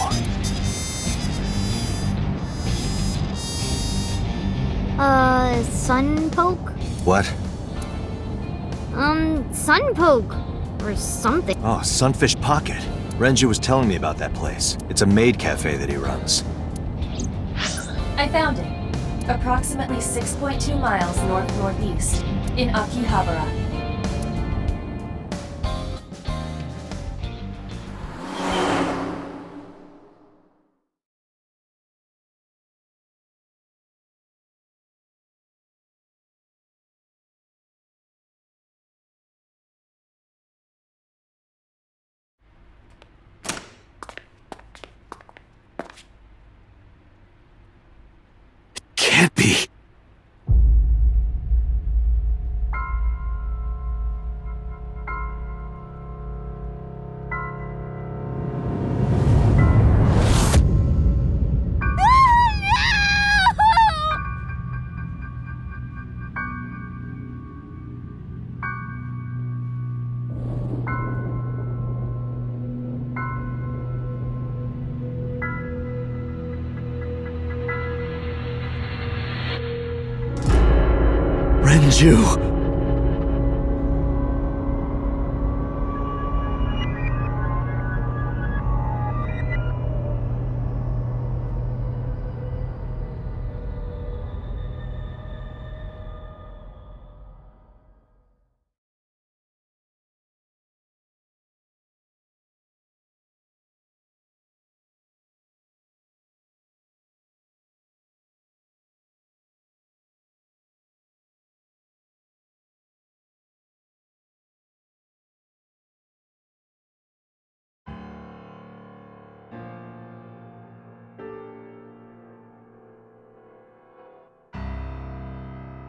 Sun poke? What? Sunpoke. Or something. Oh, Sunfish Pocket. Renju was telling me about that place. It's a maid cafe that he runs. I found it. Approximately 6.2 miles north-northeast, in Akihabara. Can't be. Renju!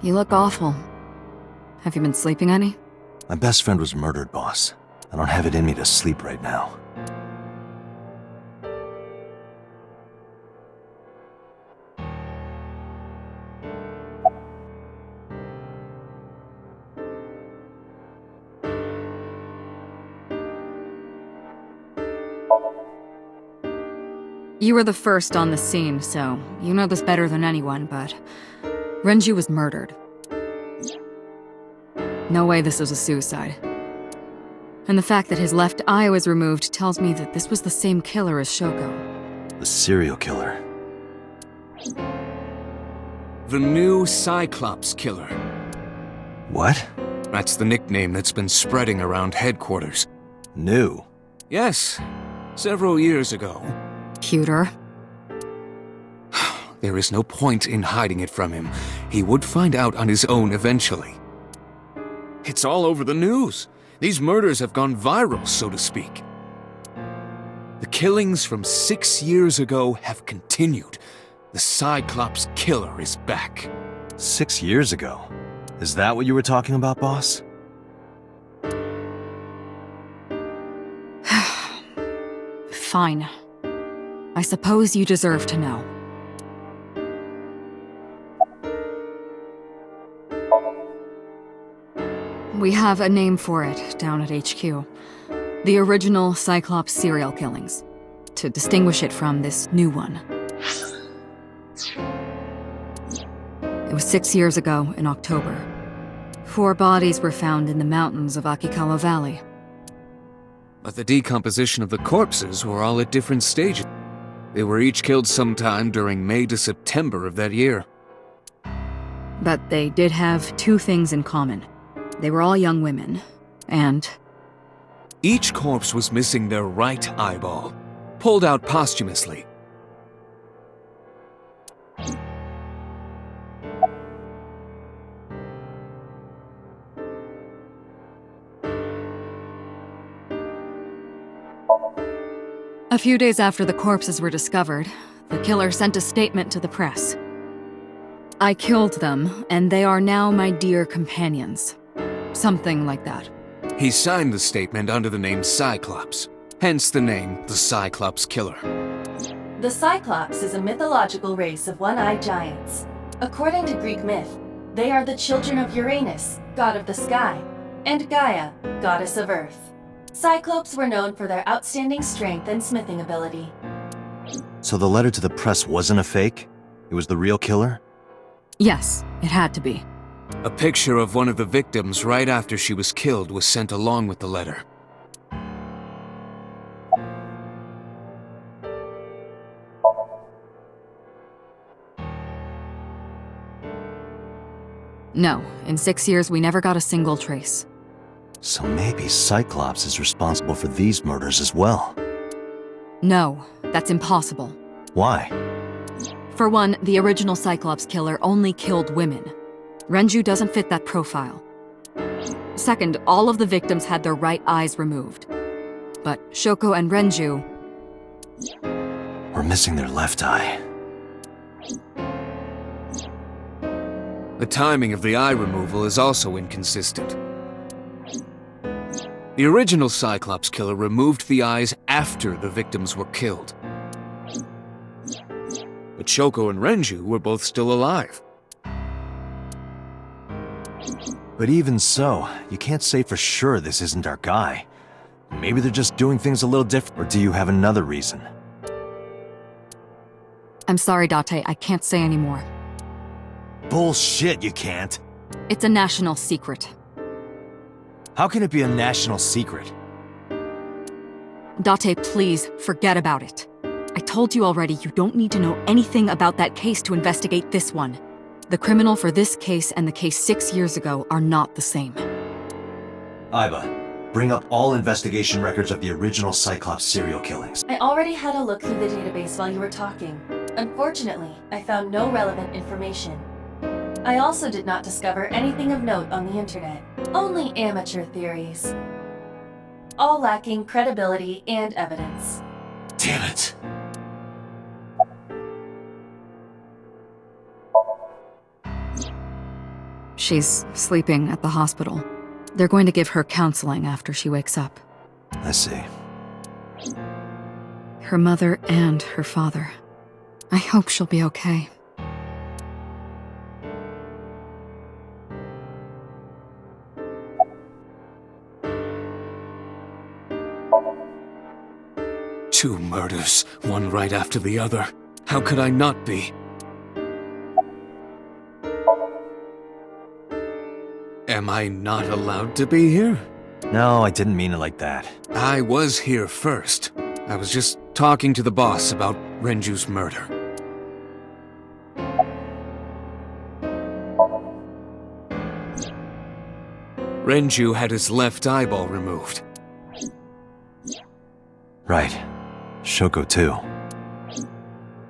You look awful. Have you been sleeping any? My best friend was murdered, boss. I don't have it in me to sleep right now. You were the first on the scene, so you know this better than anyone, but Renju was murdered. No way this was a suicide. And the fact that his left eye was removed tells me that this was the same killer as Shoko. The serial killer. The new Cyclops Killer. What? That's the nickname that's been spreading around headquarters. New. Yes, several years ago. Cuter. There is no point in hiding it from him. He would find out on his own eventually. It's all over the news. These murders have gone viral, so to speak. The killings from 6 years ago have continued. The Cyclops Killer is back. 6 years ago? Is that what you were talking about, boss? Fine. I suppose you deserve to know. We have a name for it down at HQ. The original Cyclops serial killings, to distinguish it from this new one. It was 6 years ago in October. 4 bodies were found in the mountains of Akikawa Valley. But the decomposition of the corpses were all at different stages. They were each killed sometime during May to September of that year. But they did have 2 things in common. They were all young women, and... Each corpse was missing their right eyeball, pulled out posthumously. A few days after the corpses were discovered, the killer sent a statement to the press. I killed them, and they are now my dear companions. Something like that. He signed the statement under the name Cyclops, hence the name the Cyclops Killer. The Cyclops is a mythological race of one-eyed giants. According to Greek myth, they are the children of Uranus, god of the sky, and Gaia, goddess of earth. Cyclopes were known for their outstanding strength and smithing ability. So the letter to the press wasn't a fake? It was the real killer? Yes, it had to be. A picture of one of the victims right after she was killed was sent along with the letter. No, in 6 years we never got a single trace. So maybe Cyclops is responsible for these murders as well. No, that's impossible. Why? For one, the original Cyclops killer only killed women. Renju doesn't fit that profile. Second, all of the victims had their right eyes removed. But Shoko and Renju... We're missing their left eye. The timing of the eye removal is also inconsistent. The original Cyclops killer removed the eyes after the victims were killed. But Shoko and Renju were both still alive. But even so, you can't say for sure this isn't our guy. Maybe they're just doing things a little different, or do you have another reason? I'm sorry, Date, I can't say anymore. Bullshit, you can't. It's a national secret. How can it be a national secret? Date, please, forget about it. I told you already you don't need to know anything about that case to investigate this one. The criminal for this case and the case 6 years ago are not the same. Iba, bring up all investigation records of the original Cyclops serial killings. I already had a look through the database while you were talking. Unfortunately, I found no relevant information. I also did not discover anything of note on the internet. Only amateur theories. All lacking credibility and evidence. Damn it. She's sleeping at the hospital. They're going to give her counseling after she wakes up. I see. Her mother and her father. I hope she'll be okay. Two murders, one right after the other. How could I not be? Am I not allowed to be here? No, I didn't mean it like that. I was here first. I was just talking to the boss about Renju's murder. Renju had his left eyeball removed. Right. Shoko too.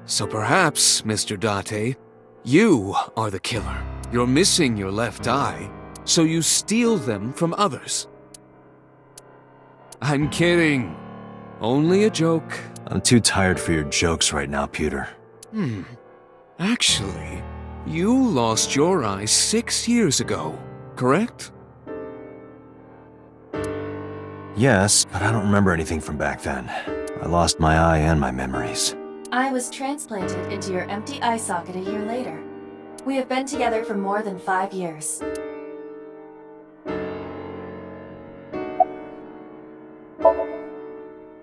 So perhaps, Mr. Date, you are the killer. You're missing your left eye, so you steal them from others. I'm kidding. Only a joke. I'm too tired for your jokes right now, Pewter. Actually, you lost your eye 6 years ago, correct? Yes, but I don't remember anything from back then. I lost my eye and my memories. I was transplanted into your empty eye socket a year later. We have been together for more than 5 years.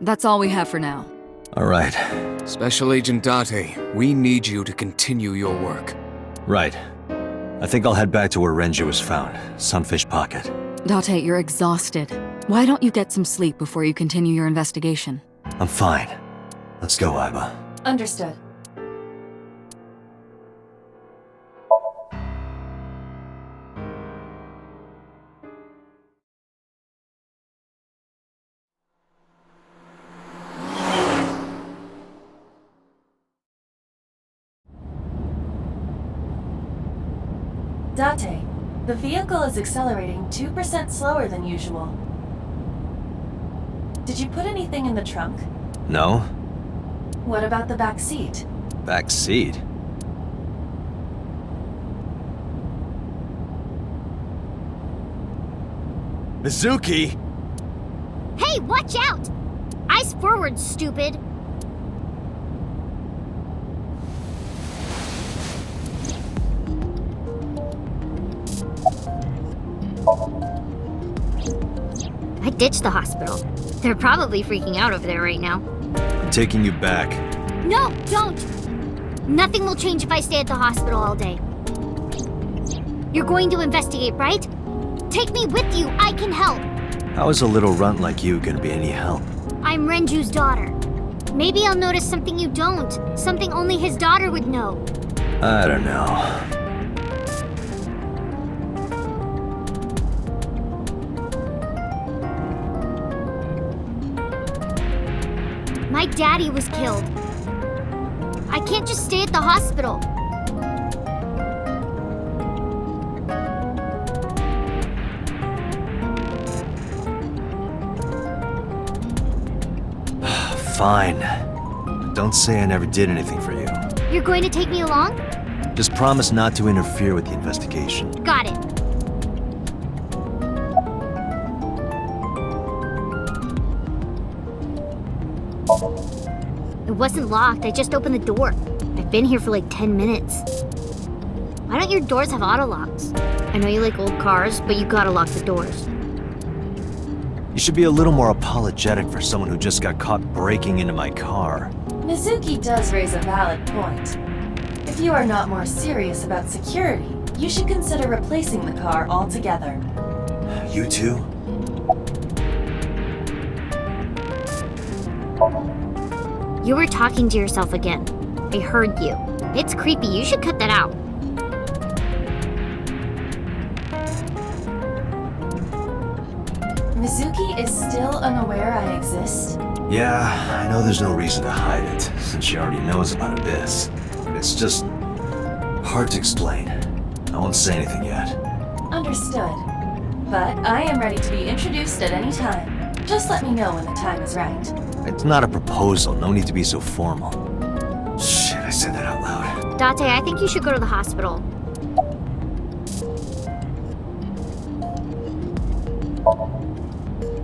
That's all we have for now. All right. Special Agent Date, we need you to continue your work. Right. I think I'll head back to where Renju was found, Sunfish Pocket. Date, you're exhausted. Why don't you get some sleep before you continue your investigation? I'm fine. Let's go, Iba. Understood. Date, the vehicle is accelerating 2% slower than usual. Did you put anything in the trunk? No? What about the back seat? Back seat? Mizuki! Hey, watch out! Eyes forward, stupid! I ditched the hospital. They're probably freaking out over there right now. I'm taking you back. No, don't! Nothing will change if I stay at the hospital all day. You're going to investigate, right? Take me with you, I can help. How is a little runt like you gonna be any help? I'm Renju's daughter. Maybe I'll notice something you don't. Something only his daughter would know. I don't know. My daddy was killed. I can't just stay at the hospital. Fine. Don't say I never did anything for you. You're going to take me along? Just promise not to interfere with the investigation. Got it. It wasn't locked, I just opened the door. I've been here for like 10 minutes. Why don't your doors have auto locks? I know you like old cars, but you gotta lock the doors. You should be a little more apologetic for someone who just got caught breaking into my car. Mizuki does raise a valid point. If you are not more serious about security, you should consider replacing the car altogether. You too? You were talking to yourself again. I heard you. It's creepy, you should cut that out. Mizuki is still unaware I exist? Yeah, I know there's no reason to hide it, since she already knows about Abyss. It's just hard to explain. I won't say anything yet. Understood. But I am ready to be introduced at any time. Just let me know when the time is right. It's not a proposal, no need to be so formal. Shit, I said that out loud. Date, I think you should go to the hospital.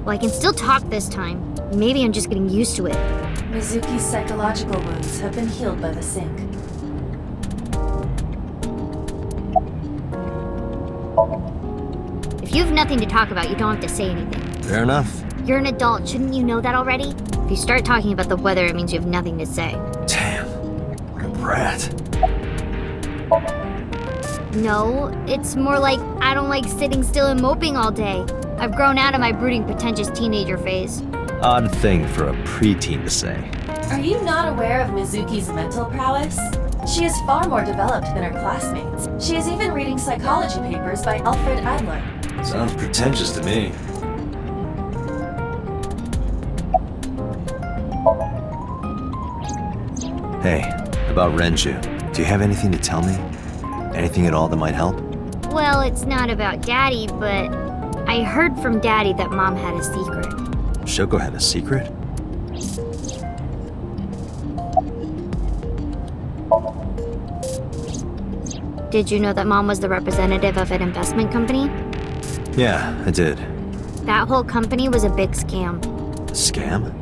Well, I can still talk this time. Maybe I'm just getting used to it. Mizuki's psychological wounds have been healed by the sink. If you have nothing to talk about, you don't have to say anything. Fair enough. You're an adult, shouldn't you know that already? If you start talking about the weather, it means you have nothing to say. Damn, what a brat. No, it's more like I don't like sitting still and moping all day. I've grown out of my brooding, pretentious teenager phase. Odd thing for a preteen to say. Are you not aware of Mizuki's mental prowess? She is far more developed than her classmates. She is even reading psychology papers by Alfred Adler. Sounds pretentious to me. Hey, about Renju. Do you have anything to tell me? Anything at all that might help? Well, it's not about Daddy, but I heard from Daddy that Mom had a secret. Shoko had a secret? Did you know that Mom was the representative of an investment company? Yeah, I did. That whole company was a big scam. A scam?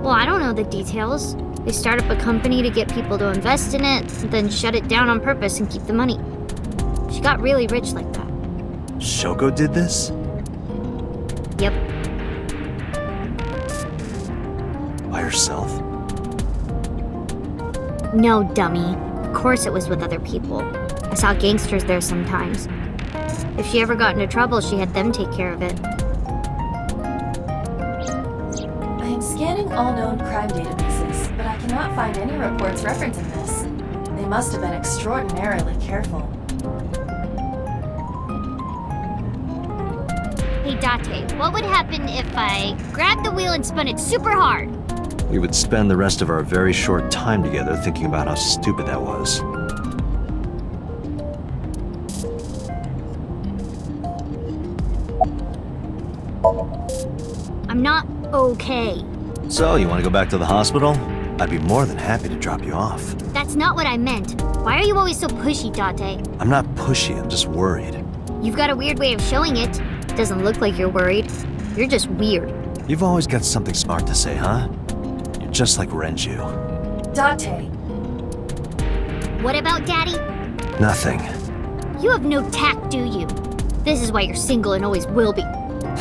Well, I don't know the details. They start up a company to get people to invest in it, then shut it down on purpose and keep the money. She got really rich like that. Shoko did this? Yep. By herself? No, dummy. Of course it was with other people. I saw gangsters there sometimes. If she ever got into trouble, she had them take care of it. I am scanning all known crime databases, but I cannot find any reports referencing this. They must have been extraordinarily careful. Hey, Date, what would happen if I grabbed the wheel and spun it super hard? We would spend the rest of our very short time together thinking about how stupid that was. I'm not okay. So, you want to go back to the hospital? I'd be more than happy to drop you off. That's not what I meant. Why are you always so pushy, Date? I'm not pushy, I'm just worried. You've got a weird way of showing it. Doesn't look like you're worried. You're just weird. You've always got something smart to say, huh? You're just like Renju. Date, What about Daddy? Nothing. You have no tact, do you? This is why you're single and always will be.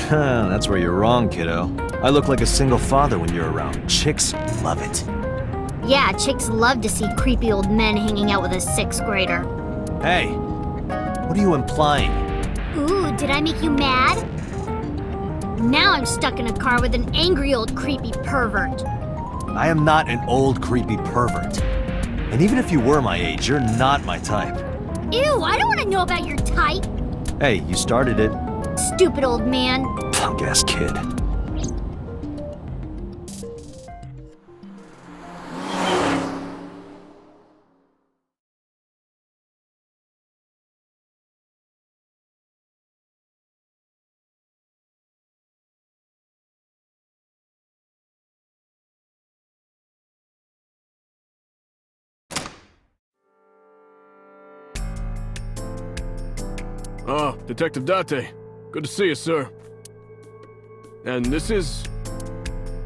That's where you're wrong, kiddo. I look like a single father when you're around. Chicks love it. Yeah, chicks love to see creepy old men hanging out with a 6th grader. Hey, What are you implying? Ooh, did I make you mad? Now I'm stuck in a car with an angry old creepy pervert. I am not an old, creepy pervert. And even if you were my age, you're not my type. Ew, I don't want to know about your type. Hey, you started it. Stupid old man. Punk-ass kid. Ah, Detective Date. Good to see you, sir. And this is...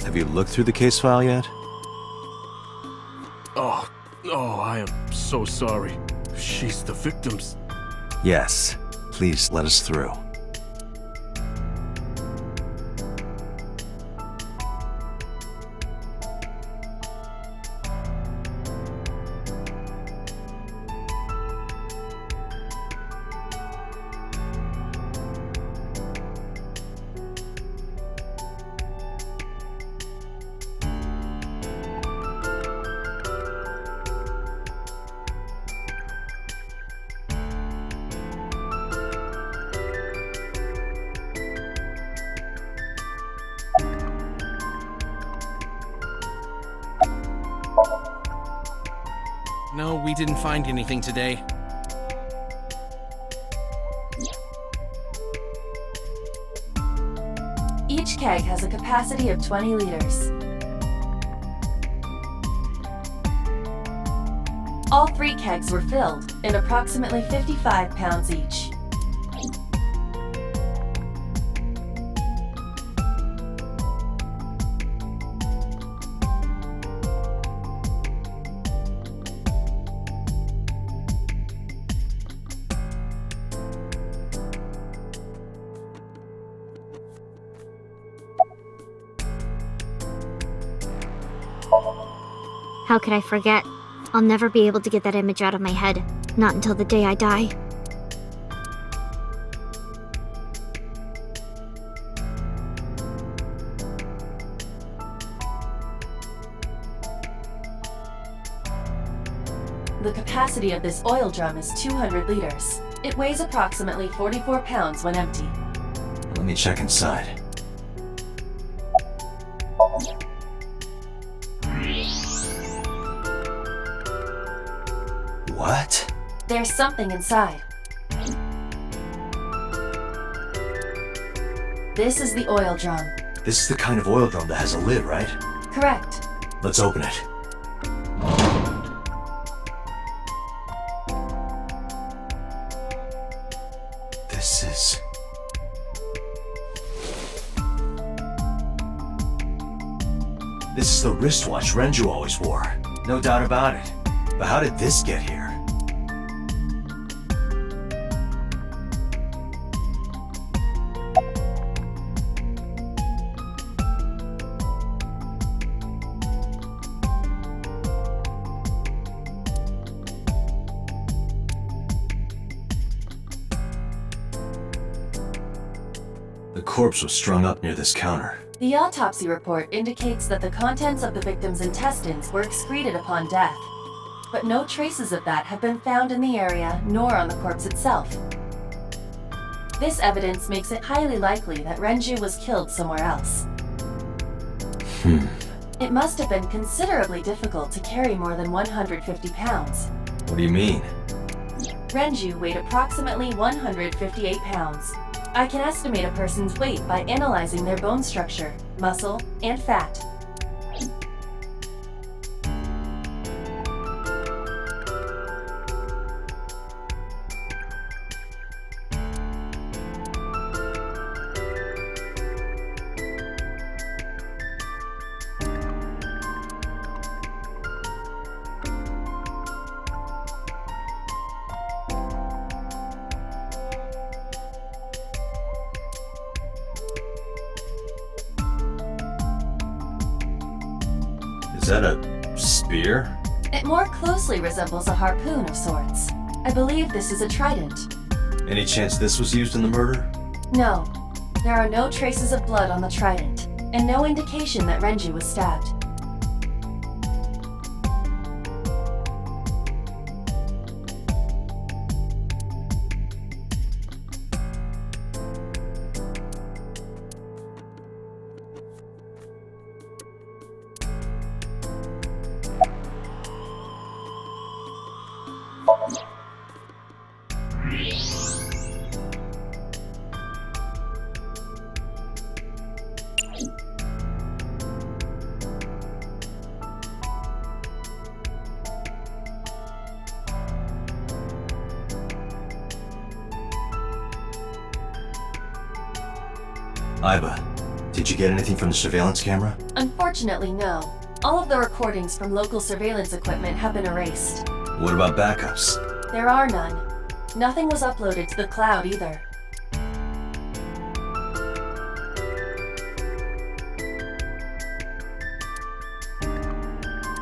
Have you looked through the case file yet? Oh, I am so sorry. She's the victim's... Yes. Please let us through. No, we didn't find anything today. Each keg has a capacity of 20 liters. All 3 kegs were filled, in approximately 55 pounds each. How could I forget? I'll never be able to get that image out of my head. Not until the day I die. The capacity of this oil drum is 200 liters. It weighs approximately 44 pounds when empty. Let me check inside. What? There's something inside. This is the oil drum. This is the kind of oil drum that has a lid, right? Correct. Let's open it. This is... This is the wristwatch Renju always wore. No doubt about it. But how did this get here? The corpse was strung up near this counter. The autopsy report indicates that the contents of the victim's intestines were excreted upon death, but no traces of that have been found in the area nor on the corpse itself. This evidence makes it highly likely that Renju was killed somewhere else. It must have been considerably difficult to carry more than 150 pounds. What do you mean? Renju weighed approximately 158 pounds. I can estimate a person's weight by analyzing their bone structure, muscle, and fat. Is that a spear? It more closely resembles a harpoon of sorts. I believe this is a trident. Any chance this was used in the murder? No. There are no traces of blood on the trident, and no indication that Renju was stabbed. Iba, did you get anything from the surveillance camera? Unfortunately, no. All of the recordings from local surveillance equipment have been erased. What about backups? There are none. Nothing was uploaded to the cloud either.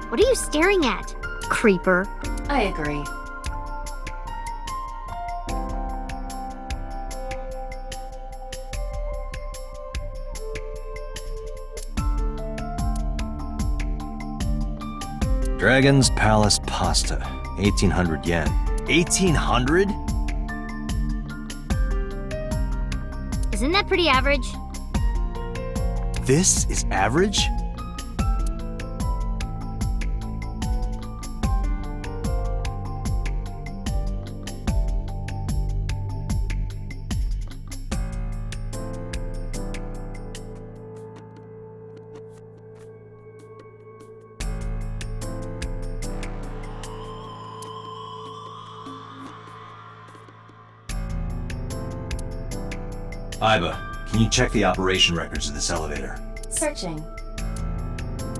What are you staring at, creeper? I agree. Dragon's Palace Pasta, 1800 yen. 1800? Isn't that pretty average? This is average? Iba, can you check the operation records of this elevator? Searching.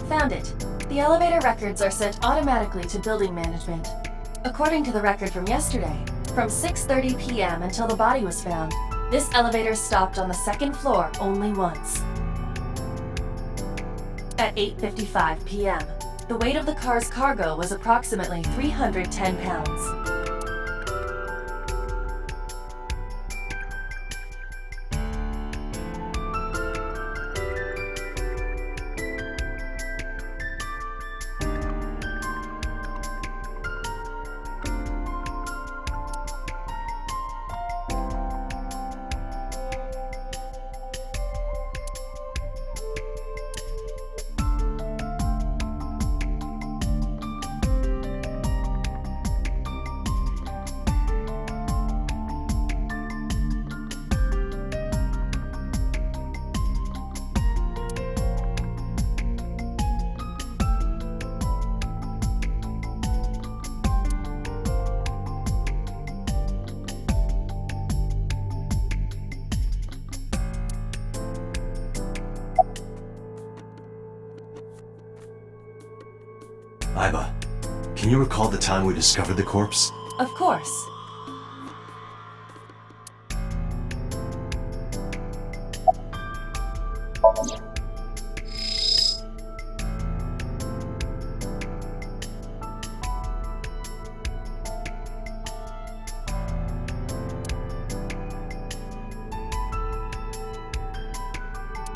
Found it. The elevator records are sent automatically to building management. According to the record from yesterday, from 6:30 p.m. until the body was found, this elevator stopped on the second floor only once. At 8:55 p.m., the weight of the car's cargo was approximately 310 pounds. Iba, can you recall the time we discovered the corpse? Of course.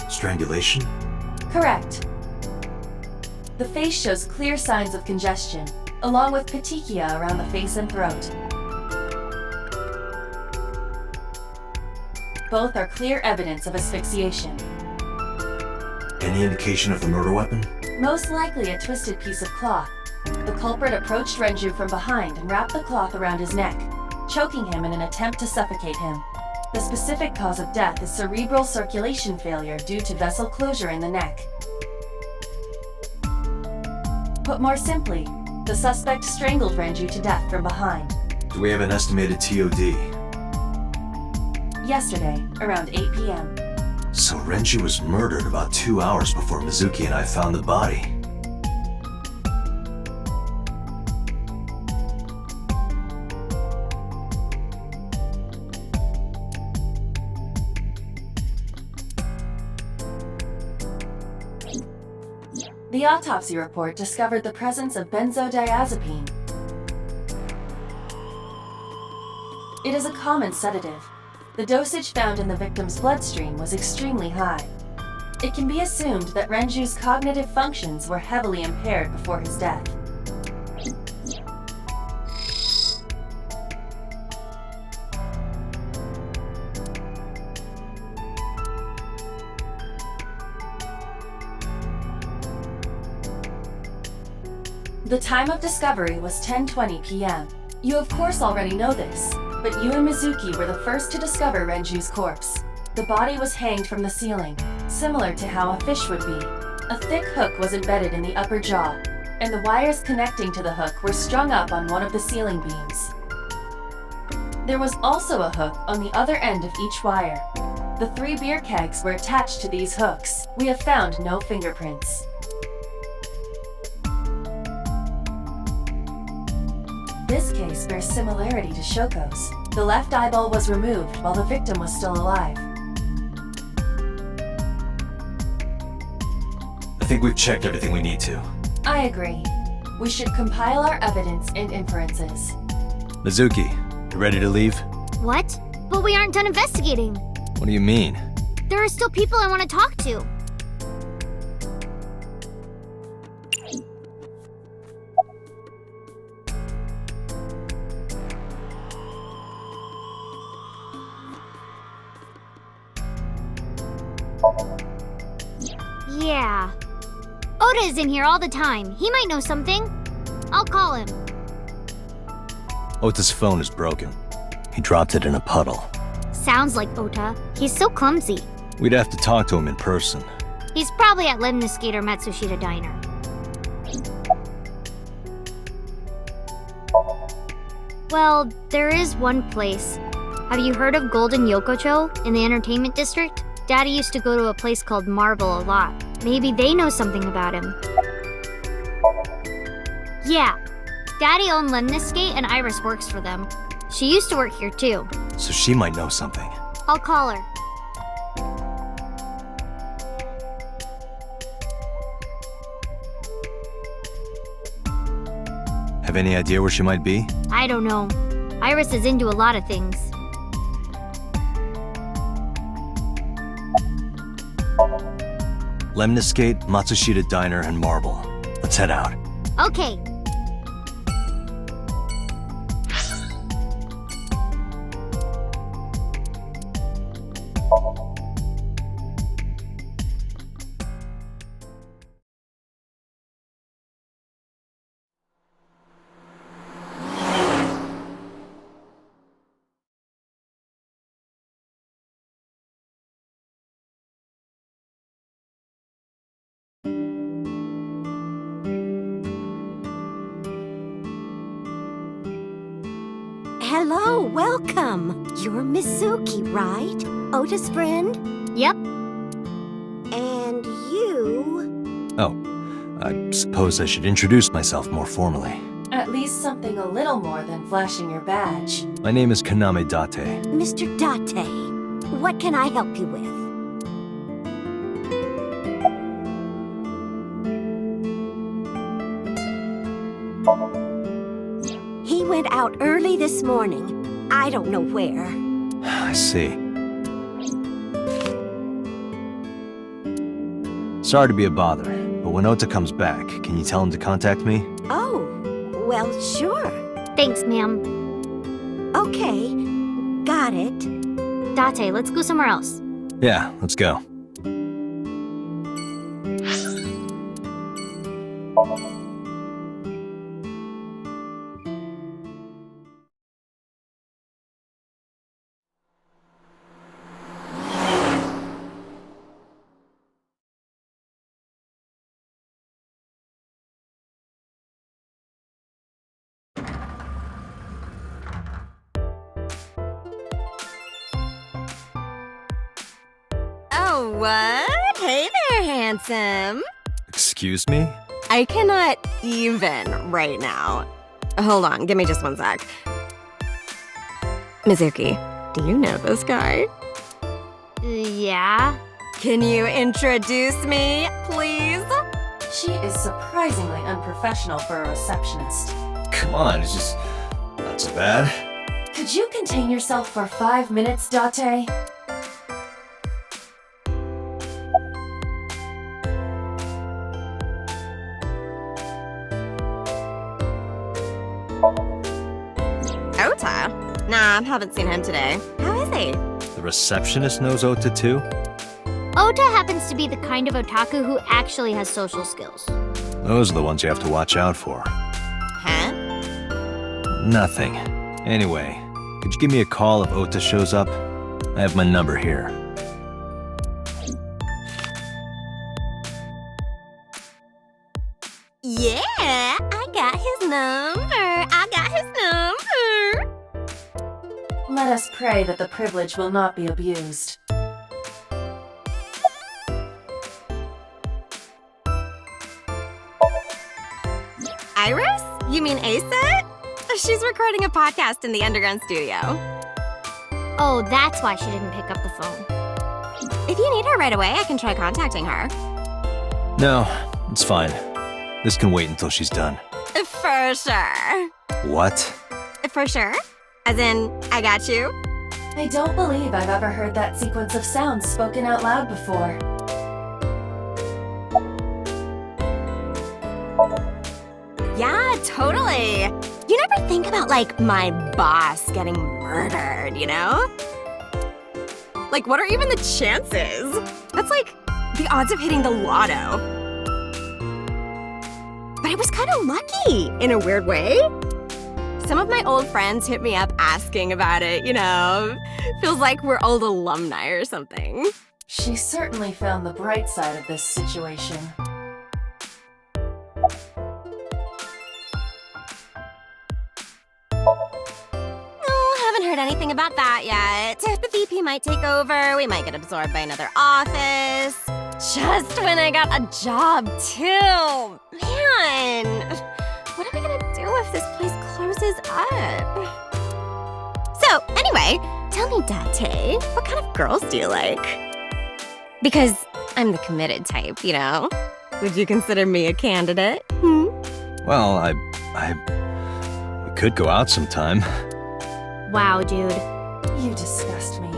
Strangulation? Correct. The face shows clear signs of congestion, along with petechia around the face and throat. Both are clear evidence of asphyxiation. Any indication of the murder weapon? Most likely a twisted piece of cloth. The culprit approached Renju from behind and wrapped the cloth around his neck, choking him in an attempt to suffocate him. The specific cause of death is cerebral circulation failure due to vessel closure in the neck. Put more simply, the suspect strangled Renju to death from behind. Do we have an estimated TOD? Yesterday, around 8 p.m. So Renju was murdered about 2 hours before Mizuki and I found the body. The autopsy report discovered the presence of benzodiazepine. It is a common sedative. The dosage found in the victim's bloodstream was extremely high. It can be assumed that Renju's cognitive functions were heavily impaired before his death. The time of discovery was 10:20 p.m. You of course already know this, but you and Mizuki were the first to discover Renju's corpse. The body was hanged from the ceiling, similar to how a fish would be. A thick hook was embedded in the upper jaw, and the wires connecting to the hook were strung up on one of the ceiling beams. There was also a hook on the other end of each wire. The 3 beer kegs were attached to these hooks. We have found no fingerprints. This case bears similarity to Shoko's. The left eyeball was removed while the victim was still alive. I think we've checked everything we need to. I agree. We should compile our evidence and inferences. Mizuki, you ready to leave? What? But we aren't done investigating. What do you mean? There are still people I want to talk to. Yeah. Oda is in here all the time. He might know something. I'll call him. Ota's phone is broken. He dropped it in a puddle. Sounds like Ota. He's so clumsy. We'd have to talk to him in person. He's probably at Lemniscate or Matsushita Diner. Well, there is one place. Have you heard of Golden Yokocho in the entertainment district? Daddy used to go to a place called Marble a lot. Maybe they know something about him. Yeah. Daddy owned Lemniscate and Iris works for them. She used to work here too. So she might know something. I'll call her. Have any idea where she might be? I don't know. Iris is into a lot of things. Lemniscate, Matsushita Diner, and Marble. Let's head out. Okay. Hello, welcome. You're Mizuki, right? Ota's friend? Yep. And you... Oh, I suppose I should introduce myself more formally. At least something a little more than flashing your badge. My name is Kaname Date. Mr. Date, what can I help you with? He went out early this morning. I don't know where. I see. Sorry to be a bother, but when Ota comes back, can you tell him to contact me? Oh, well, sure. Thanks, ma'am. Okay, got it. Date, let's go somewhere else. Yeah, let's go. Oh, what? Hey there, handsome. Excuse me? I cannot even right now. Hold on, give me just one sec. Mizuki, do you know this guy? Yeah? Can you introduce me, please? She is surprisingly unprofessional for a receptionist. Come on, it's just not so bad. Could you contain yourself for 5 minutes, Date? Ota? Nah, haven't seen him today. How is he? The receptionist knows Ota too? Ota happens to be the kind of otaku who actually has social skills. Those are the ones you have to watch out for. Huh? Nothing. Anyway, could you give me a call if Ota shows up? I have my number here. Yeah, I got his number. Let us pray that the privilege will not be abused. Iris? You mean Asa? She's recording a podcast in the underground studio. Oh, that's why she didn't pick up the phone. If you need her right away, I can try contacting her. No, it's fine. This can wait until she's done. For sure. What? For sure? As in, I got you? I don't believe I've ever heard that sequence of sounds spoken out loud before. Yeah, totally. You never think about, like, my boss getting murdered, you know? Like, what are even the chances? That's like the odds of hitting the lotto. But I was kind of lucky, in a weird way. Some of my old friends hit me up asking about it, you know? Feels like we're old alumni or something. She certainly found the bright side of this situation. Oh, haven't heard anything about that yet. The VP might take over, we might get absorbed by another office. Just when I got a job, too. Man, what am I gonna do if this place closes up? So, anyway, tell me, Date, what kind of girls do you like? Because I'm the committed type, you know? Would you consider me a candidate? Well, we could go out sometime. Wow, dude. You disgust me.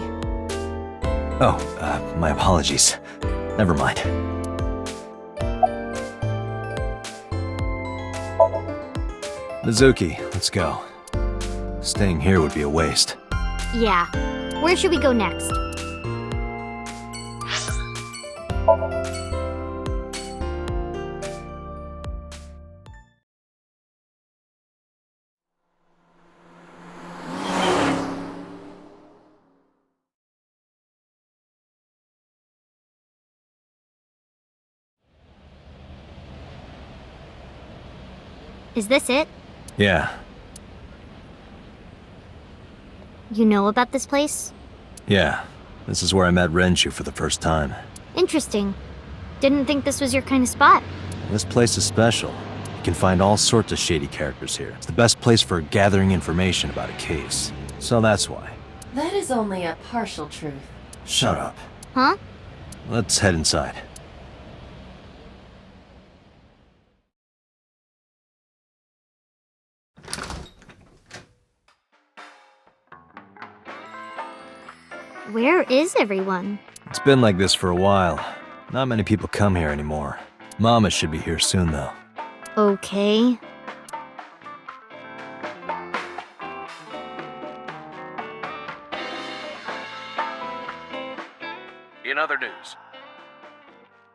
Oh, my apologies. Never mind. Mizuki, let's go. Staying here would be a waste. Yeah. Where should we go next? Is this it? Yeah. You know about this place? Yeah. This is where I met Renshu for the first time. Interesting. Didn't think this was your kind of spot. This place is special. You can find all sorts of shady characters here. It's the best place for gathering information about a case. So that's why. That is only a partial truth. Shut up. Huh? Let's head inside. Where is everyone? It's been like this for a while. Not many people come here anymore. Mama should be here soon, though. Okay. In other news,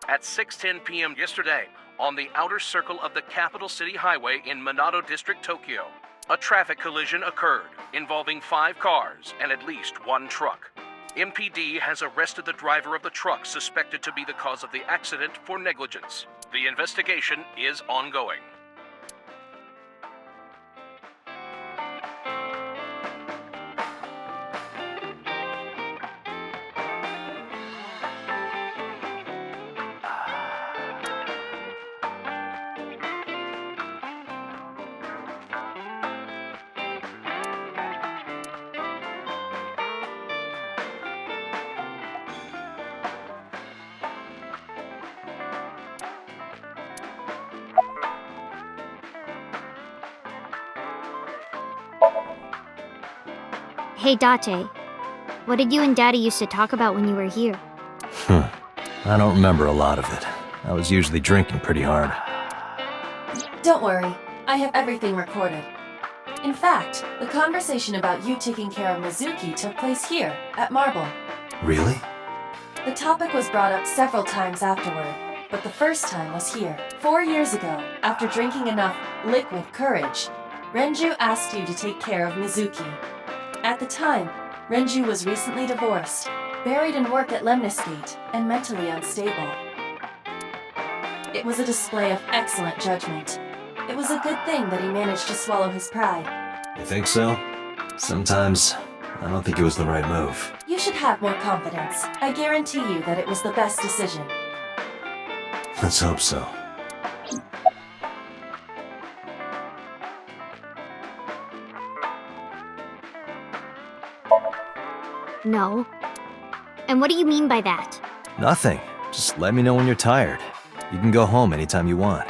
at 6:10 p.m. yesterday, on the outer circle of the Capital City Highway in Minato District, Tokyo, a traffic collision occurred involving 5 cars and at least 1 truck. MPD has arrested the driver of the truck suspected to be the cause of the accident for negligence. The investigation is ongoing. Hey, Date. What did you and Daddy used to talk about when you were here? I don't remember a lot of it. I was usually drinking pretty hard. Don't worry, I have everything recorded. In fact, the conversation about you taking care of Mizuki took place here, at Marble. Really? The topic was brought up several times afterward, but the first time was here. 4 years ago, after drinking enough liquid courage, Renju asked you to take care of Mizuki. At the time, Renju was recently divorced, buried in work at Lemniscate, and mentally unstable. It was a display of excellent judgment. It was a good thing that he managed to swallow his pride. You think so? Sometimes, I don't think it was the right move. You should have more confidence. I guarantee you that it was the best decision. Let's hope so. No. And what do you mean by that? Nothing. Just let me know when you're tired. You can go home anytime you want.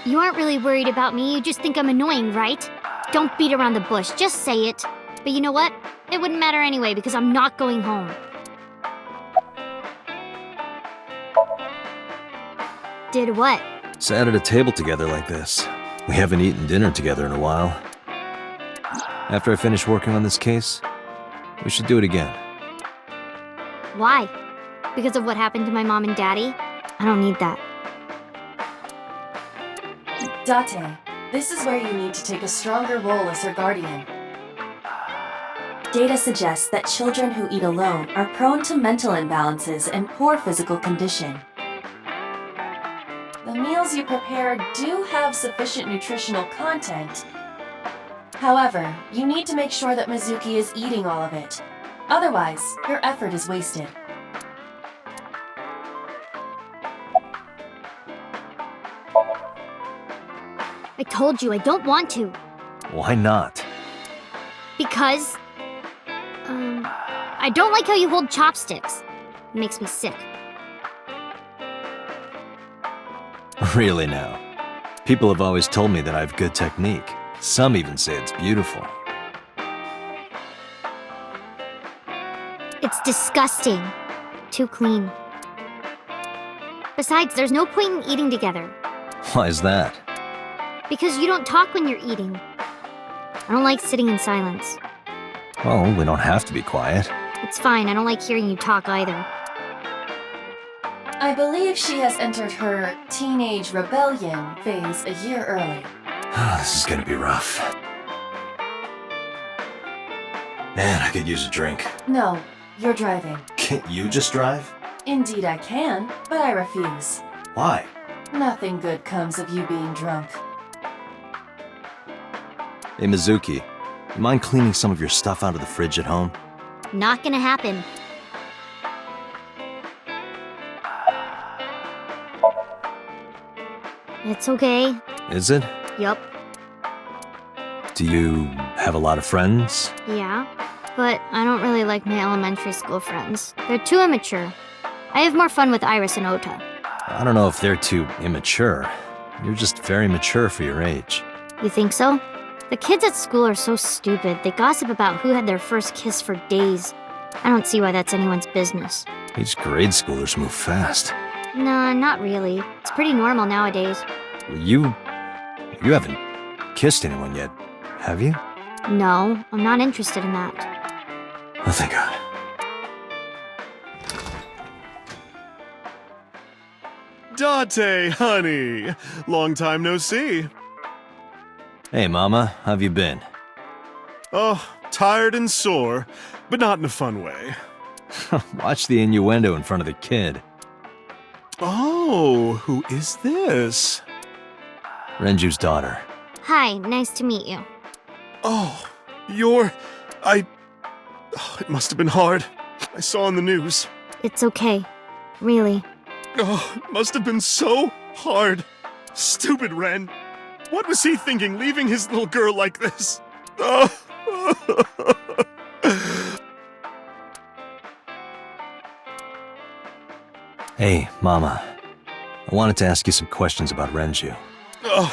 You aren't really worried about me, you just think I'm annoying, right? Don't beat around the bush, just say it. But you know what? It wouldn't matter anyway because I'm not going home. Did what? Sat at a table together like this. We haven't eaten dinner together in a while. After I finish working on this case, we should do it again. Why? Because of what happened to my mom and daddy? I don't need that. Date, this is where you need to take a stronger role as her guardian. Data suggests that children who eat alone are prone to mental imbalances and poor physical condition. The meals you prepare do have sufficient nutritional content. However, you need to make sure that Mizuki is eating all of it. Otherwise, your effort is wasted. I told you I don't want to. Why not? Because... I don't like how you hold chopsticks. It makes me sick. Really now. People have always told me that I have good technique. Some even say it's beautiful. It's disgusting. Too clean. Besides, there's no point in eating together. Why is that? Because you don't talk when you're eating. I don't like sitting in silence. Well, we don't have to be quiet. It's fine, I don't like hearing you talk either. I believe she has entered her teenage rebellion phase a year early. This is gonna be rough. Man, I could use a drink. No, you're driving. Can't you just drive? Indeed I can, but I refuse. Why? Nothing good comes of you being drunk. Hey, Mizuki, you mind cleaning some of your stuff out of the fridge at home? Not gonna happen. It's okay. Is it? Yup. Do you have a lot of friends? Yeah. But I don't really like my elementary school friends. They're too immature. I have more fun with Iris and Ota. I don't know if they're too immature. You're just very mature for your age. You think so? The kids at school are so stupid. They gossip about who had their first kiss for days. I don't see why that's anyone's business. These grade schoolers move fast. Nah, not really. It's pretty normal nowadays. You haven't kissed anyone yet, have you? No, I'm not interested in that. Oh, thank God. Date, honey! Long time no see. Hey, Mama, how've you been? Oh, tired and sore, but not in a fun way. Watch the innuendo in front of the kid. Oh, who is this? Renju's daughter. Hi, nice to meet you. Oh, it must have been hard. I saw on the news. It's okay. Really. Oh, it must have been so hard. Stupid Ren. What was he thinking, leaving his little girl like this? Hey, Mama. I wanted to ask you some questions about Renju. Oh,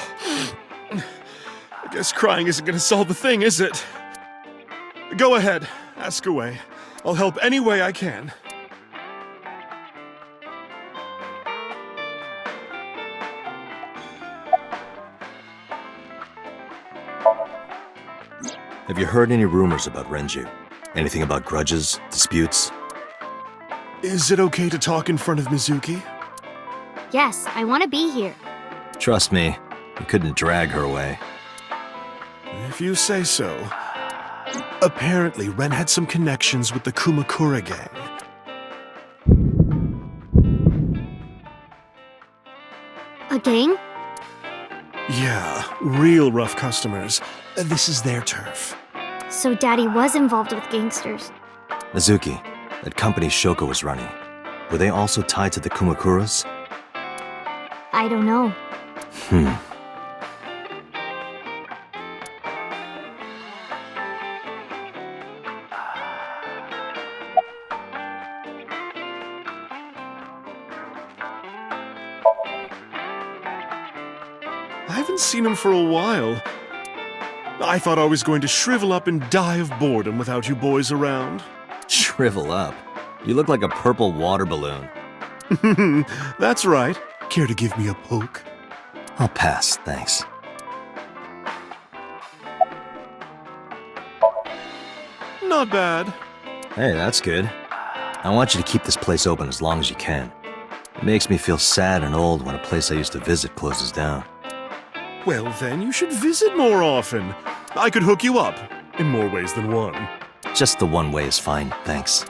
I guess crying isn't gonna solve the thing, is it? Go ahead, ask away. I'll help any way I can. Have you heard any rumors about Renju? Anything about grudges, disputes? Is it okay to talk in front of Mizuki? Yes, I want to be here. Trust me, you couldn't drag her away. If you say so. Apparently, Ren had some connections with the Kumakura gang. A gang? Yeah, real rough customers. This is their turf. So Daddy was involved with gangsters. Mizuki, that company Shoko was running, were they also tied to the Kumakuras? I don't know. I haven't seen him for a while. I thought I was going to shrivel up and die of boredom without you boys around. Shrivel up. You look like a purple water balloon. That's right. Care to give me a poke? I'll pass, thanks. Not bad. Hey, that's good. I want you to keep this place open as long as you can. It makes me feel sad and old when a place I used to visit closes down. Well, then you should visit more often. I could hook you up, in more ways than one. Just the one way is fine, thanks.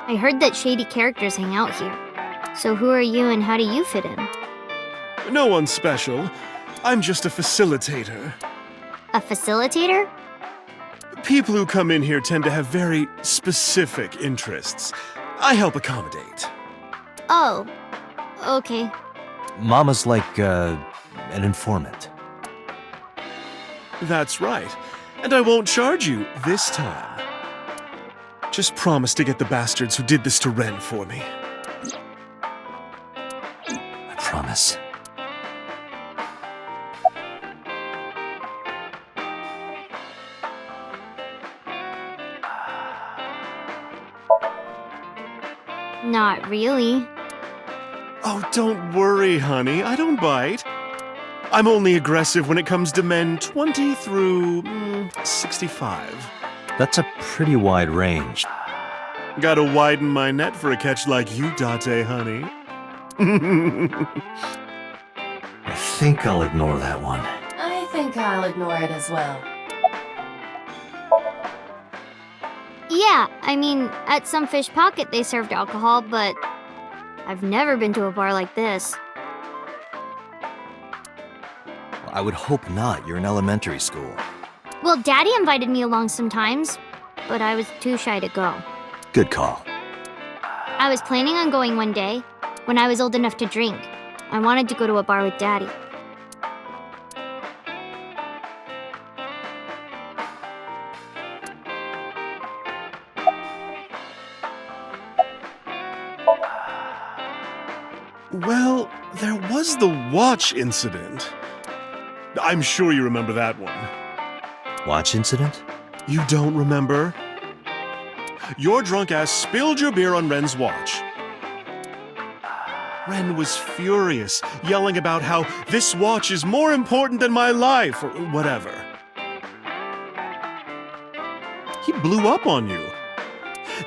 I heard that shady characters hang out here. So who are you and how do you fit in? No one special. I'm just a facilitator. A facilitator? People who come in here tend to have very specific interests. I help accommodate. Oh, okay. Mama's like, an informant. That's right. And I won't charge you this time. Just promise to get the bastards who did this to Ren for me. I promise. Not really. Oh, don't worry, honey. I don't bite. I'm only aggressive when it comes to men 20 through 65. That's a pretty wide range. Gotta widen my net for a catch like you, Date, honey. I think I'll ignore that one. I think I'll ignore it as well. Yeah, I mean, at some fish pocket they served alcohol, but I've never been to a bar like this. Well, I would hope not. You're in elementary school. Well, Daddy invited me along sometimes, but I was too shy to go. Good call. I was planning on going one day, when I was old enough to drink. I wanted to go to a bar with Daddy. Well, there was the watch incident. I'm sure you remember that one. Watch incident? You don't remember? Your drunk ass spilled your beer on Ren's watch. Ren was furious, yelling about how this watch is more important than my life, or whatever. He blew up on you.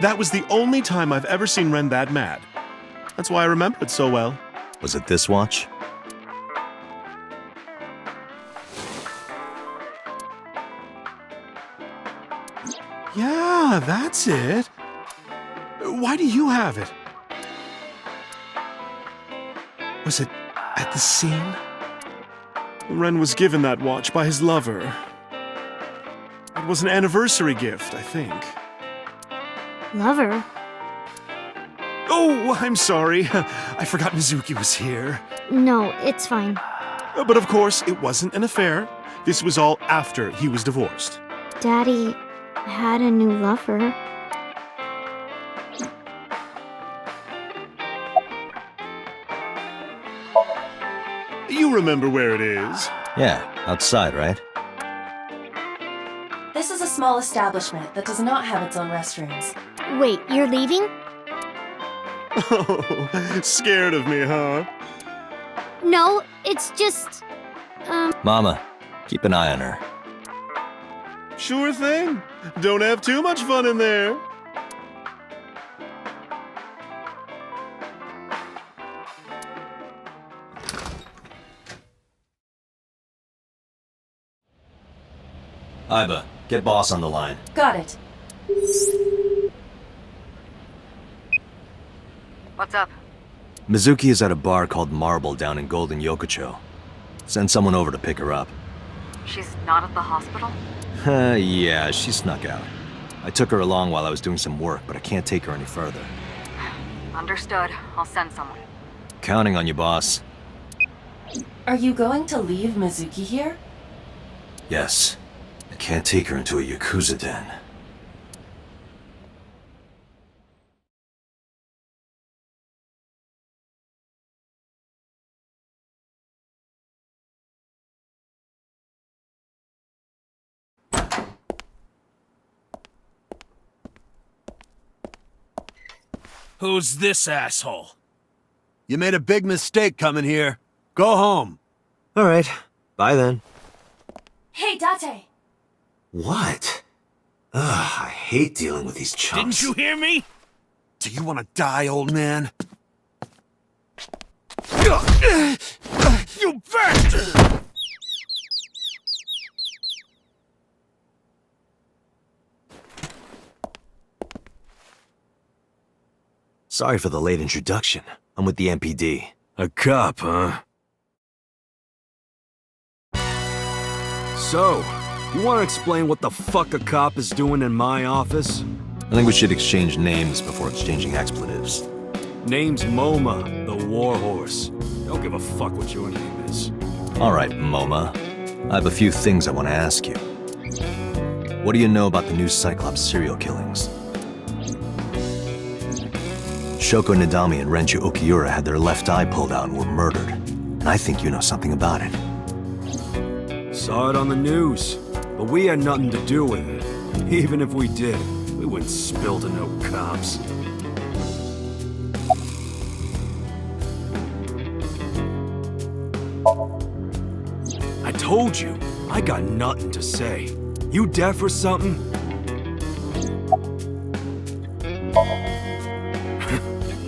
That was the only time I've ever seen Ren that mad. That's why I remember it so well. Was it this watch? Yeah, that's it. Why do you have it? Was it at the scene? Ren was given that watch by his lover. It was an anniversary gift, I think. Lover? Oh, I'm sorry. I forgot Mizuki was here. No, it's fine. But of course, it wasn't an affair. This was all after he was divorced. Daddy had a new lover. You remember where it is? Yeah, outside, right? This is a small establishment that does not have its own restrooms. Wait, you're leaving? Oh, scared of me, huh? No, it's just... Mama, keep an eye on her. Sure thing. Don't have too much fun in there. Iba, get boss on the line. Got it. What's up? Mizuki is at a bar called Marble down in Golden Yokocho. Send someone over to pick her up. She's not at the hospital? Yeah, she snuck out. I took her along while I was doing some work, but I can't take her any further. Understood. I'll send someone. Counting on you, boss. Are you going to leave Mizuki here? Yes. I can't take her into a Yakuza den. Who's this asshole? You made a big mistake coming here. Go home. All right. Bye then. Hey, Date! What? Ugh, I hate dealing with these chumps. Didn't you hear me? Do you want to die, old man? You bet! Sorry for the late introduction. I'm with the MPD. A cop, huh? So, you want to explain what the fuck a cop is doing in my office? I think we should exchange names before exchanging expletives. Name's MoMA, the warhorse. Don't give a fuck what your name is. All right, Moma. I have a few things I want to ask you. What do you know about the new Cyclops serial killings? Shoko Nadami and Renju Okiura had their left eye pulled out and were murdered. And I think you know something about it. Saw it on the news, but we had nothing to do with it. Even if we did, we wouldn't spill to no cops. I told you, I got nothing to say. You deaf or something?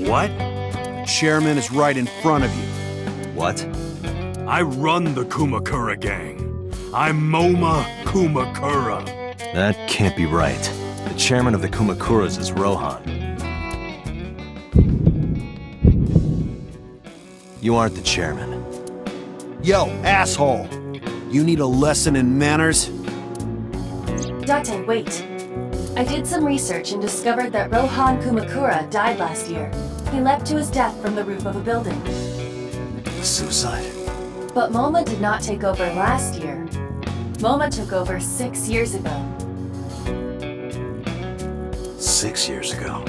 What? The chairman is right in front of you. What? I run the Kumakura gang. I'm MoMA Kumakura. That can't be right. The chairman of the Kumakuras is Rohan. You aren't the chairman. Yo, asshole! You need a lesson in manners? Date, wait. I did some research and discovered that Rohan Kumakura died last year. He leapt to his death from the roof of a building. Suicide? But MoMA did not take over last year. MoMA took over 6 years ago. 6 years ago.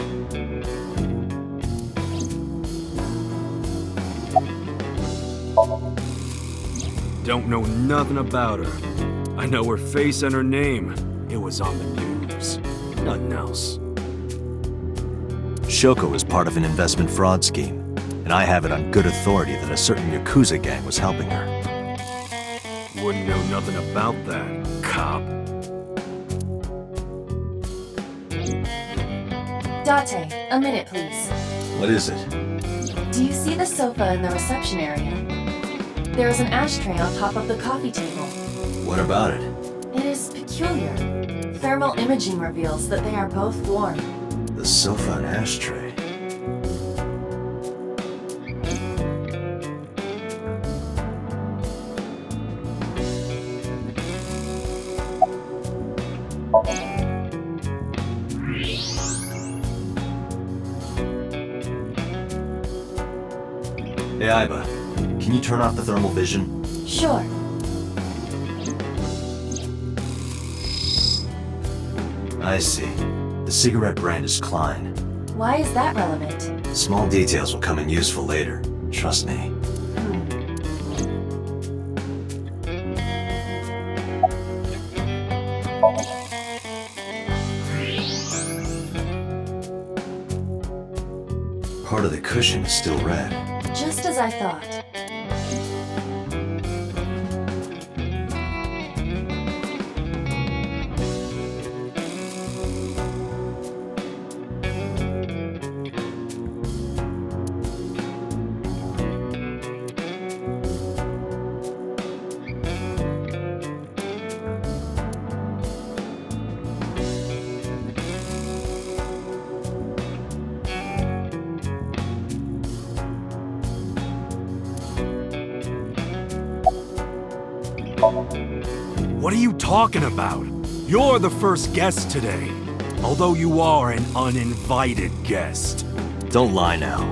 Don't know nothing about her. I know her face and her name. It was on the news. Nothing else. Shoko was part of an investment fraud scheme, and I have it on good authority that a certain Yakuza gang was helping her. Wouldn't know nothing about that, cop. Date, a minute please. What is it? Do you see the sofa in the reception area? There is an ashtray on top of the coffee table. What about it? It is peculiar. Thermal imaging reveals that they are both warm. The sofa and ashtray. Hey, Iba, can you turn off the thermal vision? Sure. I see. The cigarette brand is Klein. Why is that relevant? Small details will come in useful later. Trust me. Part of the cushion is still red. Just as I thought. What are you talking about? You're the first guest today. Although you are an uninvited guest. Don't lie now.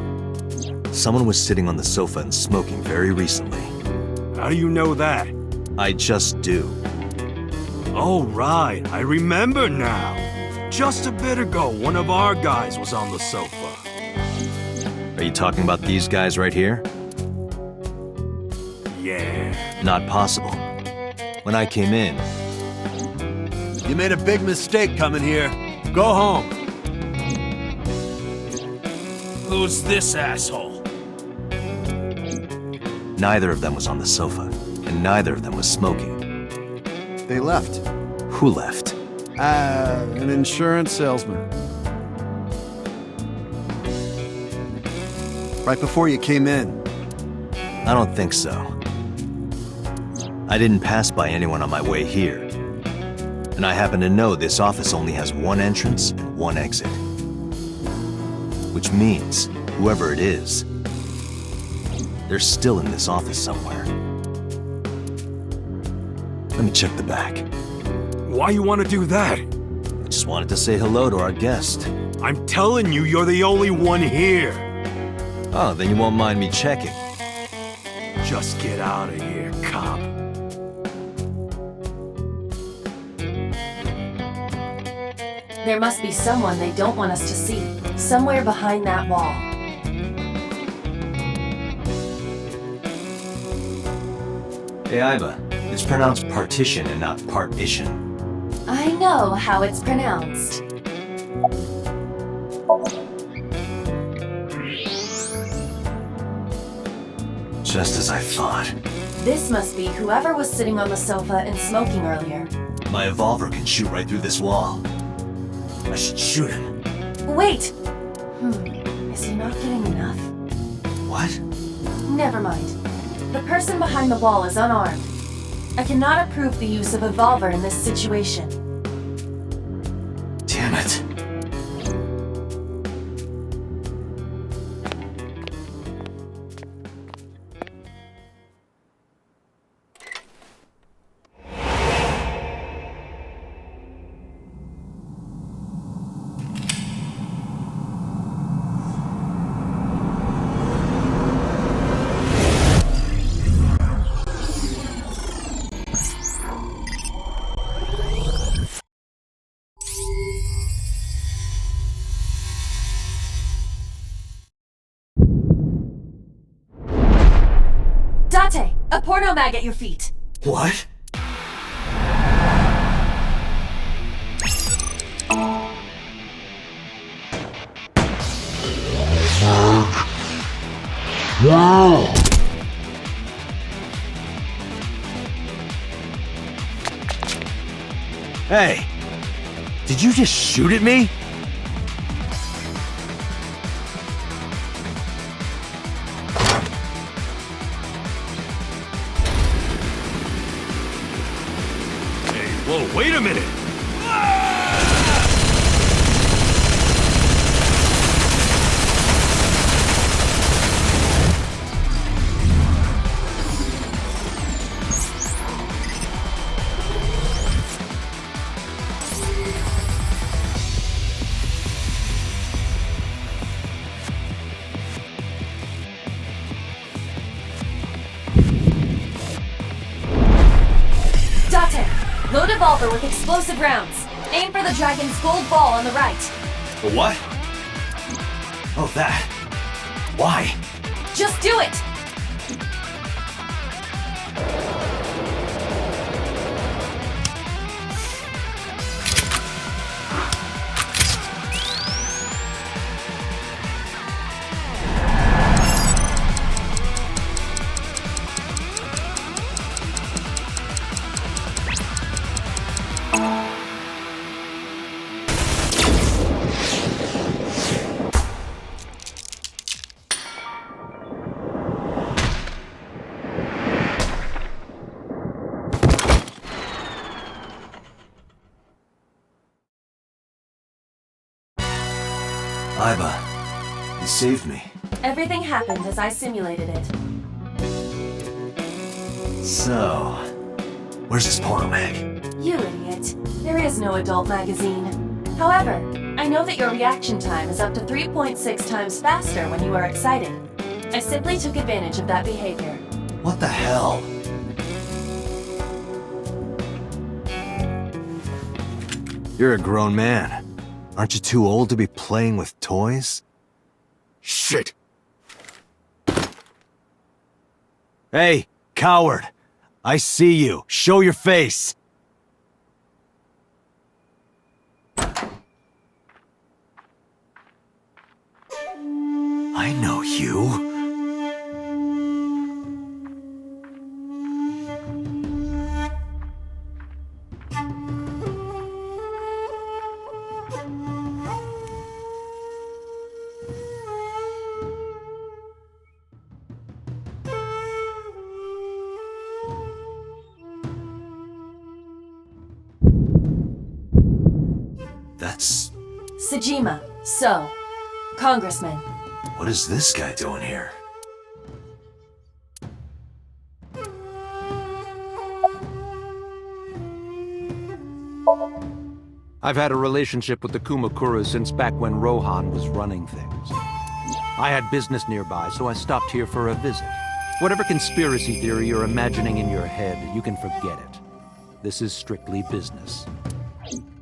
Someone was sitting on the sofa and smoking very recently. How do you know that? I just do. Oh, right. I remember now. Just a bit ago, one of our guys was on the sofa. Are you talking about these guys right here? Yeah. Not possible. When I came in... You made a big mistake coming here. Go home. Who's this asshole? Neither of them was on the sofa, and neither of them was smoking. They left. Who left? An insurance salesman. Right before you came in. I don't think so. I didn't pass by anyone on my way here. And I happen to know this office only has one entrance and one exit. Which means, whoever it is, they're still in this office somewhere. Let me check the back. Why you want to do that? I just wanted to say hello to our guest. I'm telling you, you're the only one here. Oh, then you won't mind me checking. Just get out of here, cop. There must be someone they don't want us to see. Somewhere behind that wall. Hey, Iba. It's pronounced partition and not partition. I know how it's pronounced. Just as I thought. This must be whoever was sitting on the sofa and smoking earlier. My revolver can shoot right through this wall. I should shoot him. Wait! Is he not getting enough? What? Never mind. The person behind the wall is unarmed. I cannot approve the use of a revolver in this situation. Damn it. Date! A porno mag at your feet! What? Hey! Did you just shoot at me? Whoa, wait a minute! revolver with explosive rounds. Aim for the dragon's gold ball on the right. The what? Oh, that. Why? Just do it! Iba, you saved me. Everything happened as I simulated it. So, where's this porno mag? You idiot. There is no adult magazine. However, I know that your reaction time is up to 3.6 times faster when you are excited. I simply took advantage of that behavior. What the hell? You're a grown man. Aren't you too old to be playing with toys? Shit! Hey, coward! I see you. Show your face! I know you. That's... Sejima, so, Congressman. What is this guy doing here? I've had a relationship with the Kumakuras since back when Rohan was running things. I had business nearby, so I stopped here for a visit. Whatever conspiracy theory you're imagining in your head, you can forget it. This is strictly business.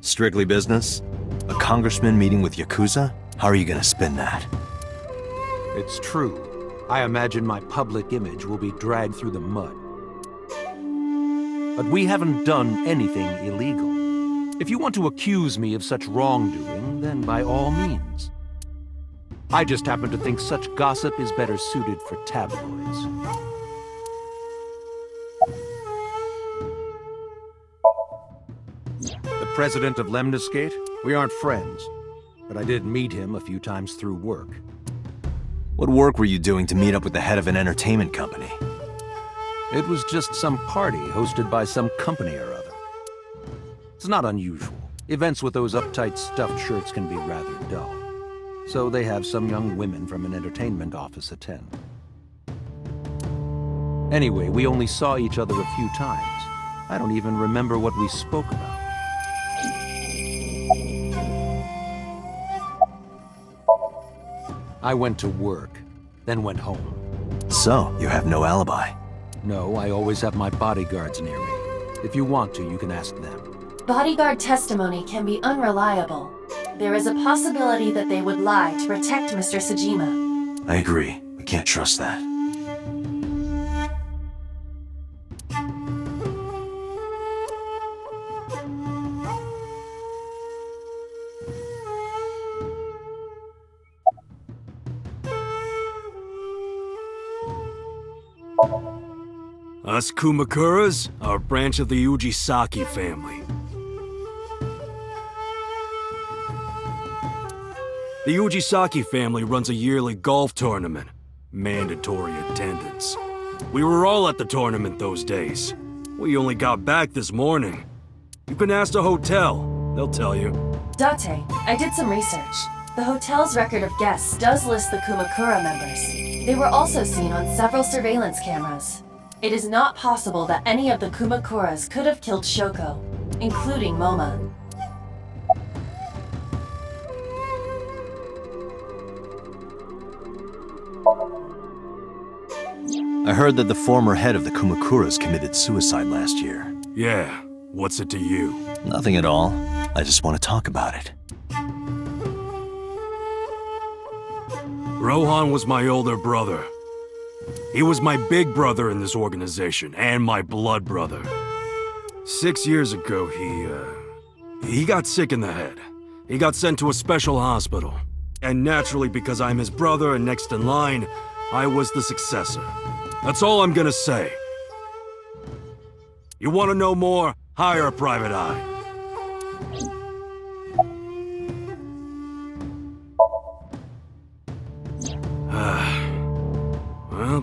Strictly business? A congressman meeting with Yakuza? How are you gonna spin that? It's true. I imagine my public image will be dragged through the mud. But we haven't done anything illegal. If you want to accuse me of such wrongdoing, then by all means. I just happen to think such gossip is better suited for tabloids. The president of Lemniscate? We aren't friends, but I did meet him a few times through work. What work were you doing to meet up with the head of an entertainment company? It was just some party hosted by some company or other. It's not unusual. Events with those uptight stuffed shirts can be rather dull. So they have some young women from an entertainment office attend. Anyway, we only saw each other a few times. I don't even remember what we spoke about. I went to work, then went home. So, you have no alibi? No, I always have my bodyguards near me. If you want to, you can ask them. Bodyguard testimony can be unreliable. There is a possibility that they would lie to protect Mr. Sejima. I agree. We can't trust that. Us Kumakuras are a branch of the Ujisaki family. The Ujisaki family runs a yearly golf tournament. Mandatory attendance. We were all at the tournament those days. We only got back this morning. You can ask the hotel. They'll tell you. Date, I did some research. The hotel's record of guests does list the Kumakura members. They were also seen on several surveillance cameras. It is not possible that any of the Kumakuras could have killed Shoko, including Moma. I heard that the former head of the Kumakuras committed suicide last year. Yeah, What's it to you? Nothing at all. I just want to talk about it. Rohan was my older brother. He was my big brother in this organization, and my blood brother. 6 years ago, he got sick in the head. He got sent to a special hospital. And naturally, because I'm his brother and next in line, I was the successor. That's all I'm gonna say. You wanna know more? Hire a private eye.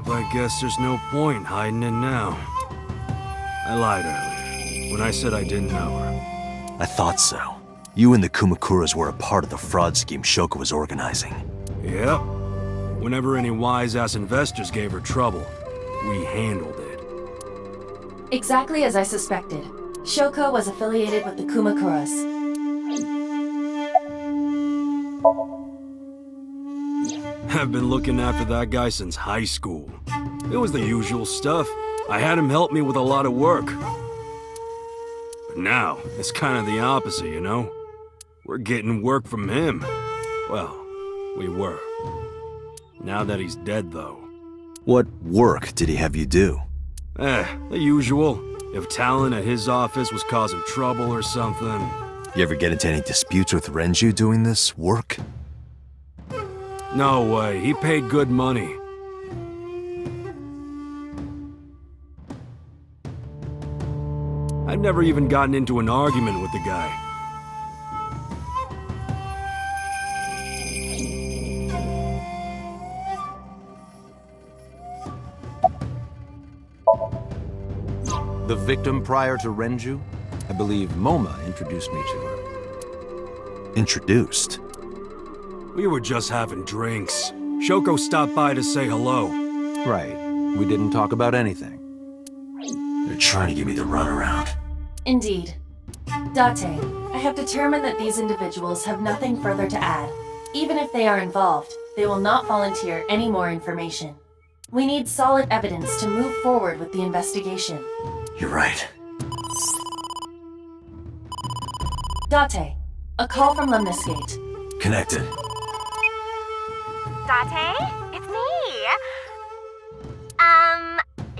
Well, I guess there's no point hiding it now. I lied earlier, when I said I didn't know her. I thought so. You and the Kumakuras were a part of the fraud scheme Shoko was organizing. Yep. Whenever any wise-ass investors gave her trouble, we handled it. Exactly as I suspected. Shoko was affiliated with the Kumakuras. I've been looking after that guy since high school. It was the usual stuff. I had him help me with a lot of work. But now, it's kind of the opposite, you know? We're getting work from him. Well, we were. Now that he's dead, though. What work did he have you do? The usual. If talent at his office was causing trouble or something. You ever get into any disputes with Renju doing this work? No way, he paid good money. I've never even gotten into an argument with the guy. The victim prior to Renju? I believe Moma introduced me to her. Introduced? We were just having drinks. Shoko stopped by to say hello. Right. We didn't talk about anything. They're trying to give me the runaround. Indeed. Date, I have determined that these individuals have nothing further to add. Even if they are involved, they will not volunteer any more information. We need solid evidence to move forward with the investigation. You're right. Date, a call from Lemniscate. Connected. Date? It's me!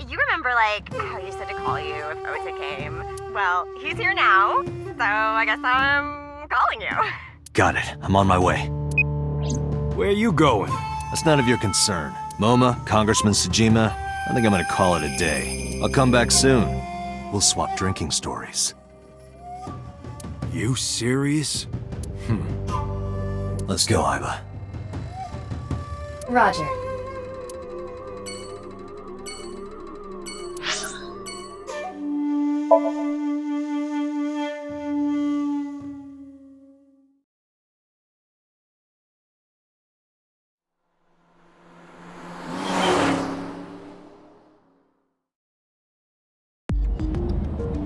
You remember, like, how you said to call you if Ota came? Well, he's here now, so I guess I'm calling you. Got it. I'm on my way. Where are you going? That's none of your concern. Moma, Congressman Tsujima, I think I'm gonna call it a day. I'll come back soon. We'll swap drinking stories. You serious? Let's go, Aiba. Roger.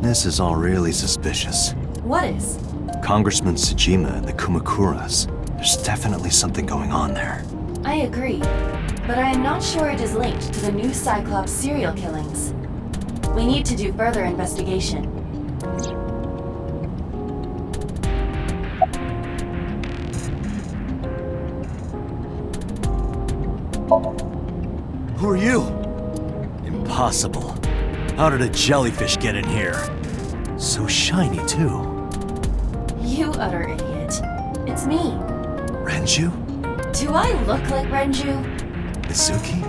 This is all really suspicious. What is? Congressman Tsujima and the Kumakuras. There's definitely something going on there. I agree, but I am not sure it is linked to the new Cyclops serial killings. We need to do further investigation. Who are you? Impossible. How did a jellyfish get in here? So shiny, too. You utter idiot. It's me. Renju? Do I look like Renju? Mizuki?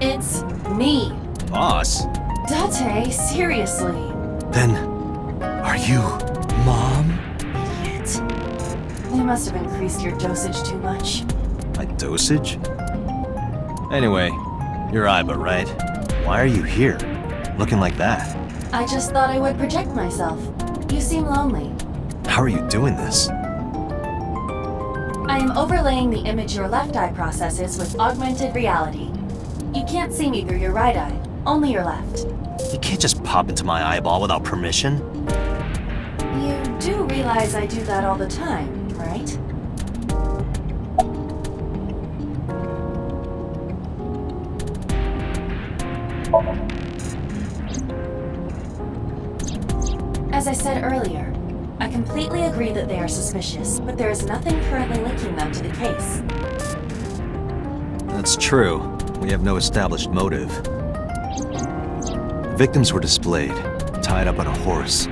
It's me. Boss? Date, seriously. Then, are you Mom? Idiot. They must have increased your dosage too much. My dosage? Anyway, you're Aiba, right? Why are you here? Looking like that? I just thought I would protect myself. You seem lonely. How are you doing this? I am overlaying the image your left eye processes with augmented reality. You can't see me through your right eye, only your left. You can't just pop into my eyeball without permission. You do realize I do that all the time, right? As I said earlier, I completely agree that they are suspicious, but there is nothing currently linking them to the case. That's true. We have no established motive. The victims were displayed, tied up on a horse,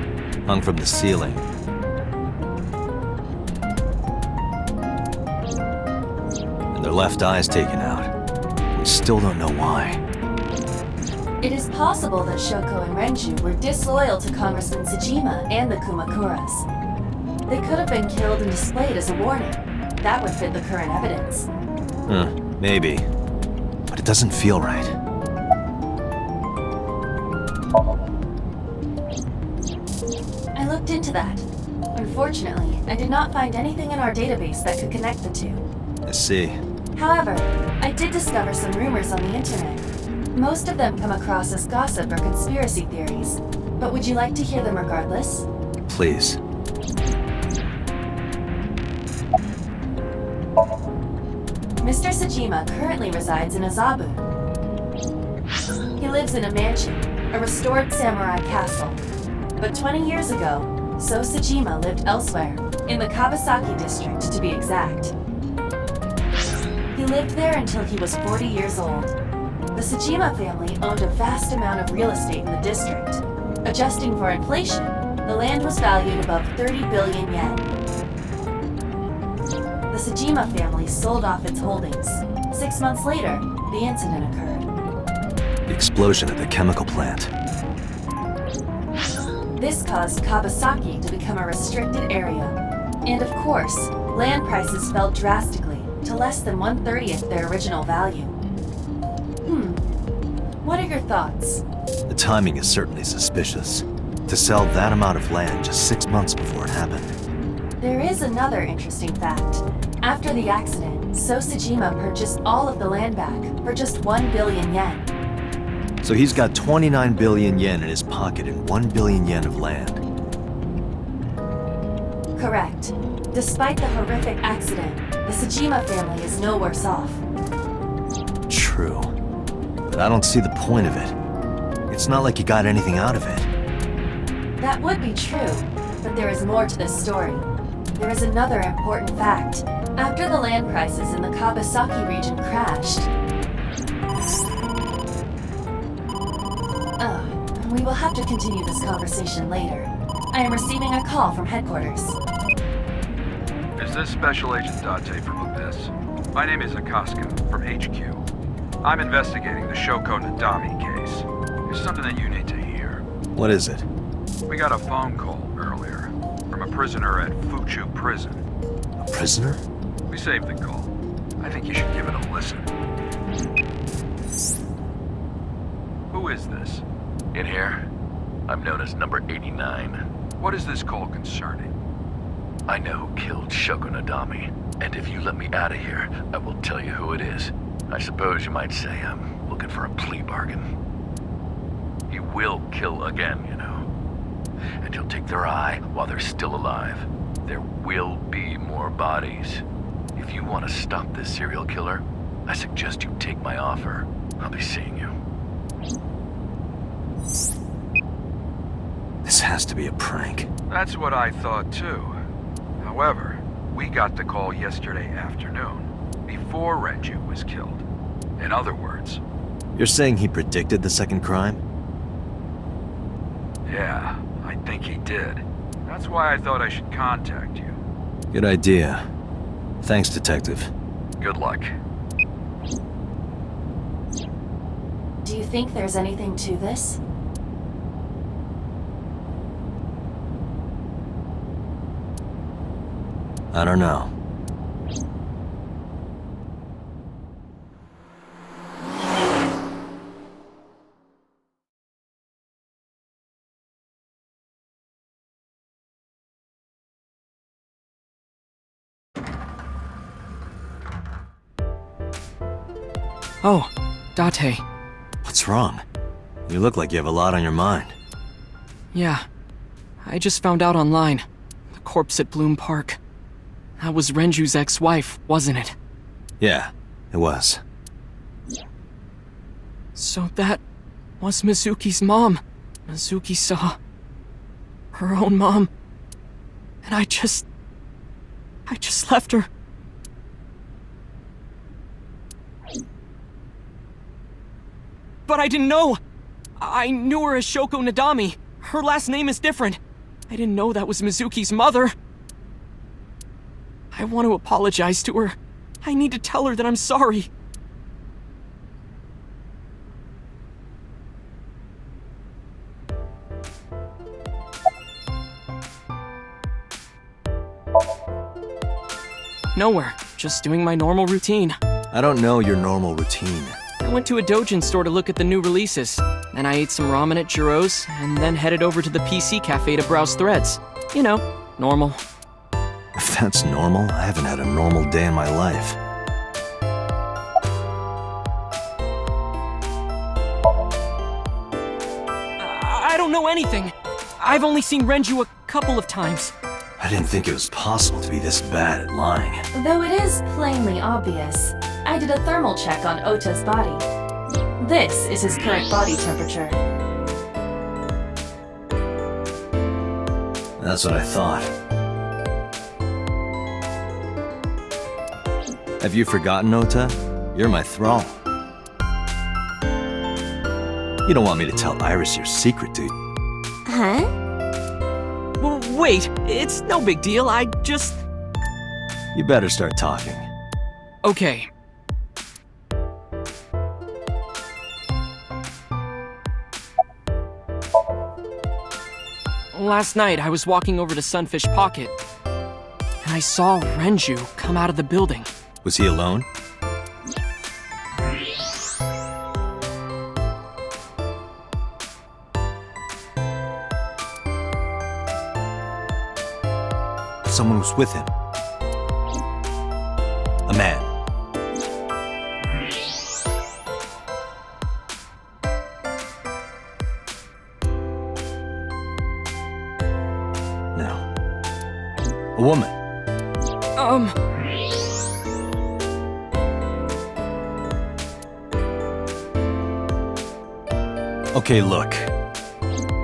hung from the ceiling. And their left eyes taken out. We still don't know why. It is possible that Shoko and Renju were disloyal to Congressman Tsujima and the Kumakuras. They could have been killed and displayed as a warning. That would fit the current evidence. Maybe. But it doesn't feel right. I looked into that. Unfortunately, I did not find anything in our database that could connect the two. I see. However, I did discover some rumors on the internet. Most of them come across as gossip or conspiracy theories. But would you like to hear them regardless? Please. Mr. Tsujima currently resides in Azabu. He lives in a mansion, a restored samurai castle. But 20 years ago, So Tsujima lived elsewhere, in the Kawasaki district to be exact. He lived there until he was 40 years old. The Tsujima family owned a vast amount of real estate in the district. Adjusting for inflation, the land was valued above 30 billion yen. The Tsujima family sold off its holdings. 6 months later, the incident occurred. The explosion at the chemical plant. This caused Kawasaki to become a restricted area. And of course, land prices fell drastically to less than 1/30th their original value. What are your thoughts? The timing is certainly suspicious. To sell that amount of land just 6 months before it happened. There is another interesting fact. After the accident, So Tsujima purchased all of the land back for just 1 billion yen. So he's got 29 billion yen in his pocket and 1 billion yen of land. Correct. Despite the horrific accident, the Tsujima family is no worse off. True. But I don't see the point of it. It's not like you got anything out of it. That would be true, but there is more to this story. There is another important fact. After the land prices in the Kawasaki region crashed... we will have to continue this conversation later. I am receiving a call from headquarters. Is this Special Agent Date from Abyss? My name is Akaska, from HQ. I'm investigating the Shoko Nadami case. There's something that you need to hear. What is it? We got a phone call earlier from a prisoner at Fuchu Prison. A prisoner? We saved the call. I think you should give it a listen. Who is this? In here, I'm known as number 89. What is this call concerning? I know who killed Shoko Nadami, and if you let me out of here, I will tell you who it is. I suppose you might say I'm looking for a plea bargain. He will kill again, you know. And he'll take their eye while they're still alive. There will be more bodies. If you want to stop this serial killer, I suggest you take my offer. I'll be seeing you. This has to be a prank. That's what I thought too. However, we got the call yesterday afternoon, before Renju was killed. In other words... You're saying he predicted the second crime? Yeah, I think he did. That's why I thought I should contact you. Good idea. Thanks, Detective. Good luck. Do you think there's anything to this? I don't know. Oh, Date. What's wrong? You look like you have a lot on your mind. Yeah. I just found out online. The corpse at Bloom Park. That was Renju's ex-wife, wasn't it? Yeah, it was. So that was Mizuki's mom. Mizuki saw... her own mom. And I just left her. But I didn't know. I knew her as Shoko Nadami. Her last name is different. I didn't know that was Mizuki's mother. I want to apologize to her. I need to tell her that I'm sorry. Nowhere. Just doing my normal routine. I don't know your normal routine. I went to a doujin store to look at the new releases. Then I ate some ramen at Jiro's, and then headed over to the PC cafe to browse threads. You know, normal. If that's normal, I haven't had a normal day in my life. I don't know anything. I've only seen Renju a couple of times. I didn't think it was possible to be this bad at lying. Though it is plainly obvious, I did a thermal check on Ota's body. This is his current body temperature. That's what I thought. Have you forgotten, Ota? You're my thrall. You don't want me to tell Iris your secret, do you? Huh? Wait, it's no big deal, I just... You better start talking. Okay. Last night, I was walking over to Sunfish Pocket, and I saw Renju come out of the building. Was he alone? Someone was with him. A man. No. A woman. Okay, look.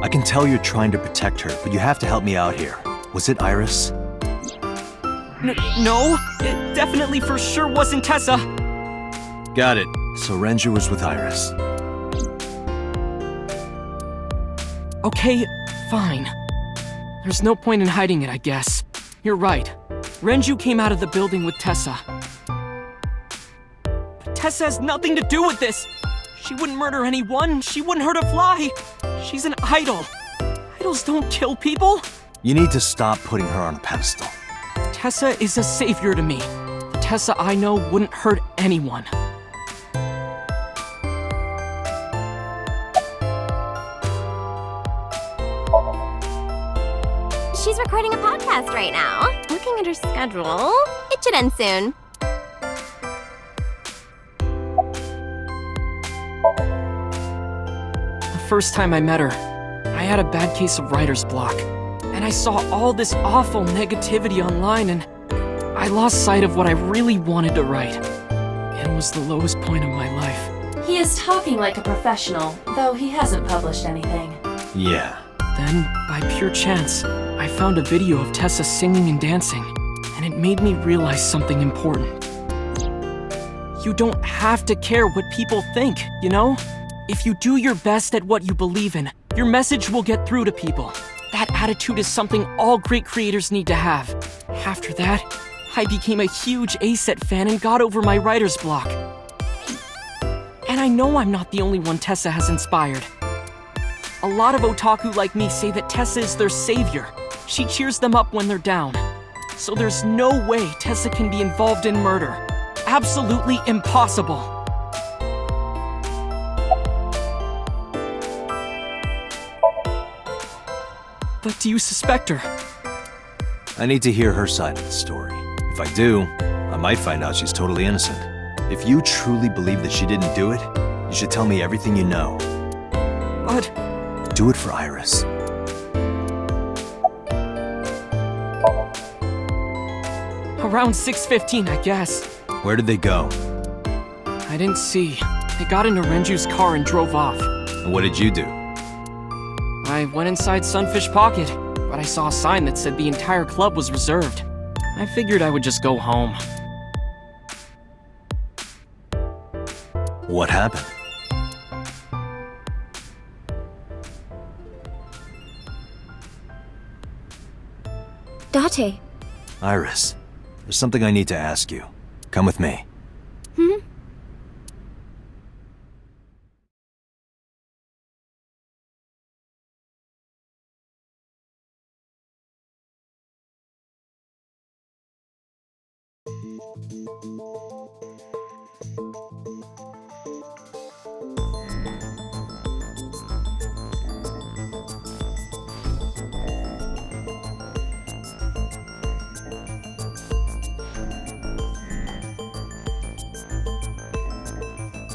I can tell you're trying to protect her, but you have to help me out here. Was it Iris? No, it definitely for sure wasn't Tessa. Got it. So Renju was with Iris. Okay, fine. There's no point in hiding it, I guess. You're right. Renju came out of the building with Tessa. But Tessa has nothing to do with this. She wouldn't murder anyone. She wouldn't hurt a fly. She's an idol. Idols don't kill people. You need to stop putting her on a pedestal. Tessa is a savior to me. The Tessa I know wouldn't hurt anyone. She's recording a podcast right now. Looking at her schedule, it should end soon. The first time I met her, I had a bad case of writer's block. And I saw all this awful negativity online, and I lost sight of what I really wanted to write. It was the lowest point of my life. He is talking like a professional, though he hasn't published anything. Yeah. Then, by pure chance, I found a video of Tessa singing and dancing, and it made me realize something important. You don't have to care what people think, you know? If you do your best at what you believe in, your message will get through to people. That attitude is something all great creators need to have. After that, I became a huge A-Set fan and got over my writer's block. And I know I'm not the only one Tessa has inspired. A lot of otaku like me say that Tessa is their savior. She cheers them up when they're down. So there's no way Tessa can be involved in murder. Absolutely impossible. But do you suspect her? I need to hear her side of the story. If I do, I might find out she's totally innocent. If you truly believe that she didn't do it, you should tell me everything you know. But... Do it for Iris. Around 6:15, I guess. Where did they go? I didn't see. They got into Renju's car and drove off. And what did you do? I went inside Sunfish Pocket. but I saw a sign that said the entire club was reserved. I figured I would just go home. What happened? Date. Iris, there's something I need to ask you. Come with me.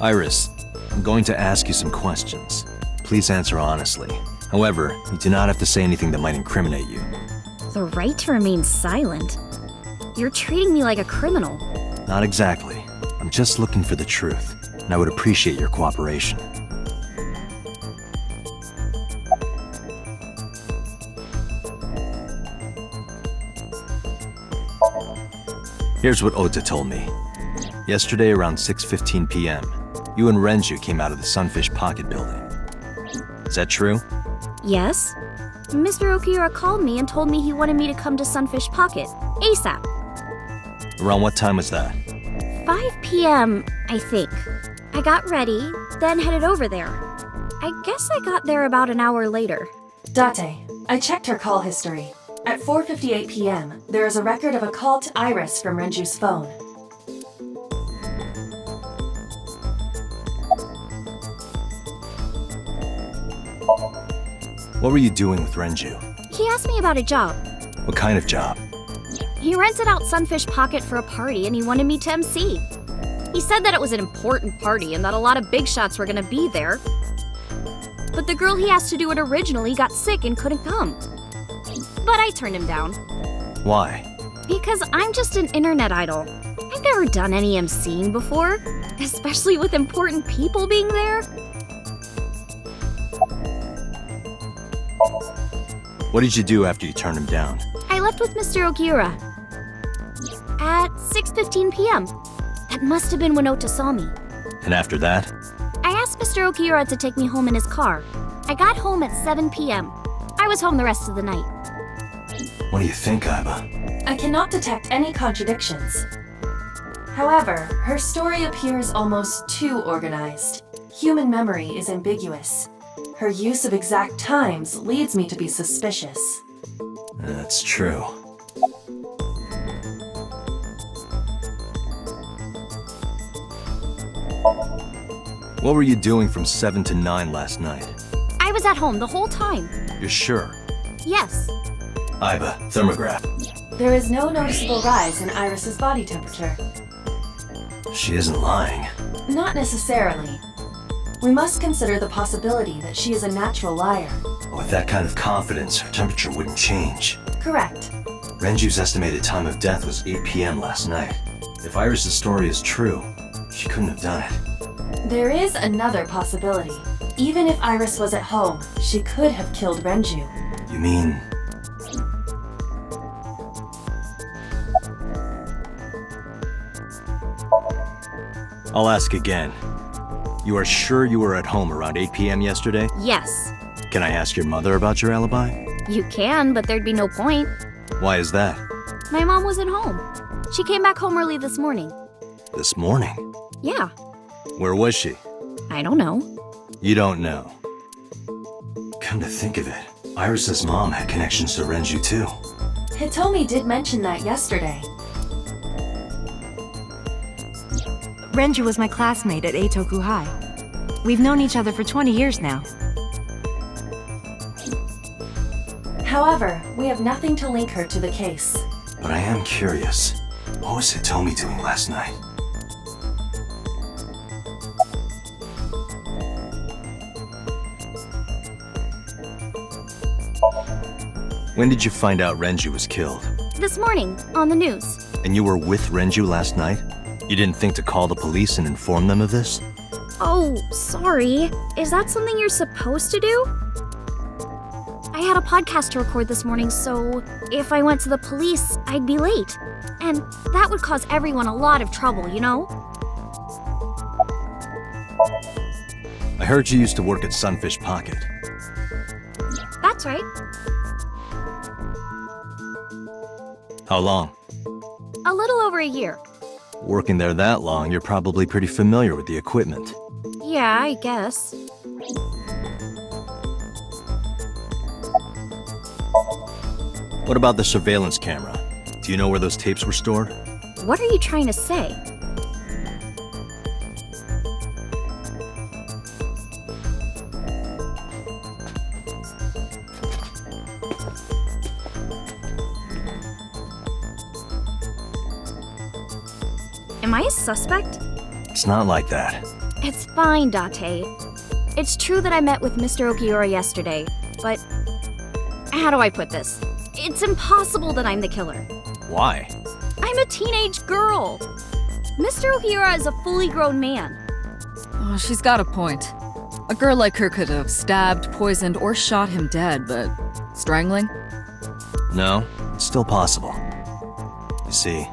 Iris, I'm going to ask you some questions. Please answer honestly. However, you do not have to say anything that might incriminate you. The right to remain silent? You're treating me like a criminal. Not exactly. I'm just looking for the truth, and I would appreciate your cooperation. Here's what Ota told me. Yesterday around 6:15 p.m., you and Renju came out of the Sunfish Pocket building. Is that true? Yes. Mr. Okiura called me and told me he wanted me to come to Sunfish Pocket, ASAP. Around what time was that? 5 p.m., I think. I got ready, then headed over there. I guess I got there about an hour later. Date, I checked her call history. At 4:58 p.m., there is a record of a call to Iris from Renju's phone. What were you doing with Renju? He asked me about a job. What kind of job? He rented out Sunfish Pocket for a party and he wanted me to MC. He said that it was an important party and that a lot of big shots were gonna be there. But the girl he asked to do it originally got sick and couldn't come. But I turned him down. Why? Because I'm just an internet idol. I've never done any MCing before, especially with important people being there. What did you do after you turned him down? I left with Mr. Okiura at 6:15 p.m. That must have been when Ota saw me. And after that? I asked Mr. Okiura to take me home in his car. I got home at 7 p.m. I was home the rest of the night. What do you think, Aiba? I cannot detect any contradictions. However, her story appears almost too organized. Human memory is ambiguous. Her use of exact times leads me to be suspicious. That's true. What were you doing from 7 to 9 last night? I was at home the whole time. You're sure? Yes. Aiba, thermograph. There is no noticeable rise in Iris's body temperature. She isn't lying. Not necessarily. We must consider the possibility that she is a natural liar. With that kind of confidence, her temperature wouldn't change. Correct. Renju's estimated time of death was 8 p.m. last night. If Iris' story is true, she couldn't have done it. There is another possibility. Even if Iris was at home, she could have killed Renju. You mean... I'll ask again. You are sure you were at home around 8 p.m. yesterday? Yes. Can I ask your mother about your alibi? You can, but there'd be no point. Why is that? My mom wasn't home. She came back home early this morning. This morning? Yeah. Where was she? I don't know. You don't know. Come to think of it, Iris' mom had connections to Renju too. Hitomi did mention that yesterday. Renju was my classmate at Eitoku High. We've known each other for 20 years now. However, we have nothing to link her to the case. But I am curious. What was Hitomi doing last night? When did you find out Renju was killed? This morning, on the news. And you were with Renju last night? You didn't think to call the police and inform them of this? Oh, sorry. Is that something you're supposed to do? I had a podcast to record this morning, so if I went to the police, I'd be late. And that would cause everyone a lot of trouble, you know? I heard you used to work at Sunfish Pocket. That's right. How long? A little over a year. Working there that long, you're probably pretty familiar with the equipment. Yeah, I guess. What about the surveillance camera? Do you know where those tapes were stored? What are you trying to say? Am I a suspect? It's not like that. It's fine, Date. It's true that I met with Mr. Okiura yesterday, but how do I put this? It's impossible that I'm the killer. Why? I'm a teenage girl. Mr. Okiura is a fully grown man. Oh, she's got a point. A girl like her could have stabbed, poisoned, or shot him dead, but strangling? No, it's still possible. You see,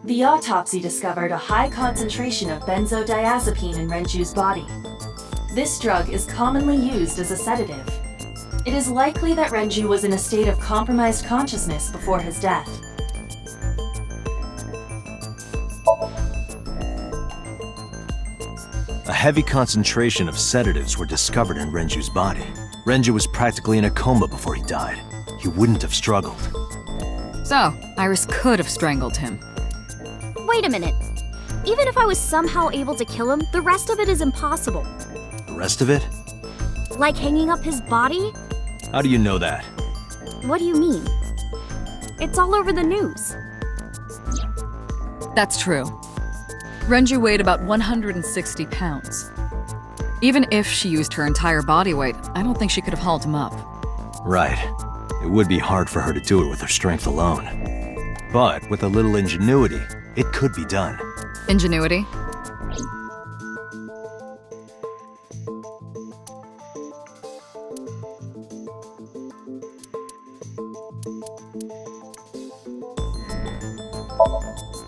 The autopsy discovered a high concentration of benzodiazepine in Renju's body. This drug is commonly used as a sedative. It is likely that Renju was in a state of compromised consciousness before his death. a heavy concentration of sedatives were discovered in Renju's body. Renju was practically in a coma before he died. He wouldn't have struggled. So, Iris could have strangled him. Wait a minute. Even if I was somehow able to kill him, the rest of it is impossible. The rest of it? Like hanging up his body? How do you know that? What do you mean? It's all over the news. That's true. Renju weighed about 160 pounds. Even if she used her entire body weight, I don't think she could have hauled him up. Right. It would be hard for her to do it with her strength alone. But with a little ingenuity, it could be done. Ingenuity?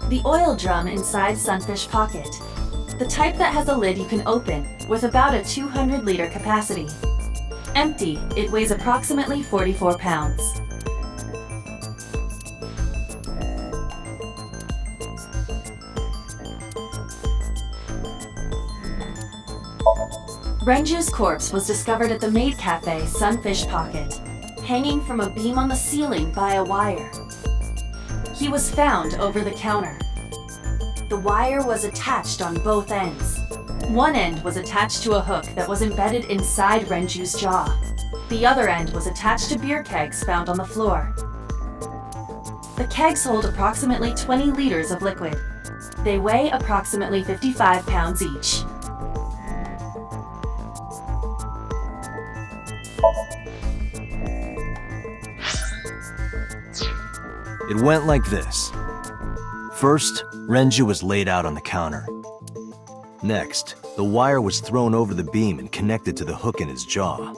The oil drum inside Sunfish Pocket. The type that has a lid you can open, with about a 200-liter capacity. Empty, it weighs approximately 44 pounds. Renju's corpse was discovered at the maid cafe Sunfish Pocket, hanging from a beam on the ceiling by a wire. He was found over the counter. The wire was attached on both ends. One end was attached to a hook that was embedded inside Renju's jaw. The other end was attached to beer kegs found on the floor. The kegs hold approximately 20 liters of liquid. They weigh approximately 55 pounds each. It went like this. First, Renju was laid out on the counter. Next, the wire was thrown over the beam and connected to the hook in his jaw.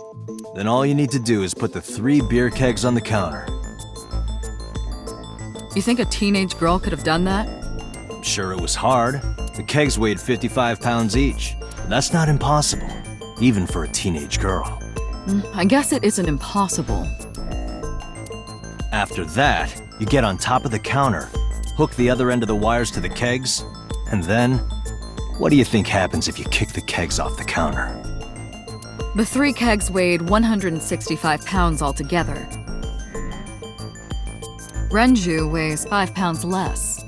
Then all you need to do is put the 3 beer kegs on the counter. You think a teenage girl could have done that? I'm sure it was hard. The kegs weighed 55 pounds each. But that's not impossible, even for a teenage girl. I guess it isn't impossible. After that, you get on top of the counter, hook the other end of the wires to the kegs, and then, what do you think happens if you kick the kegs off the counter? The 3 kegs weighed 165 pounds altogether. Renju weighs 5 pounds less.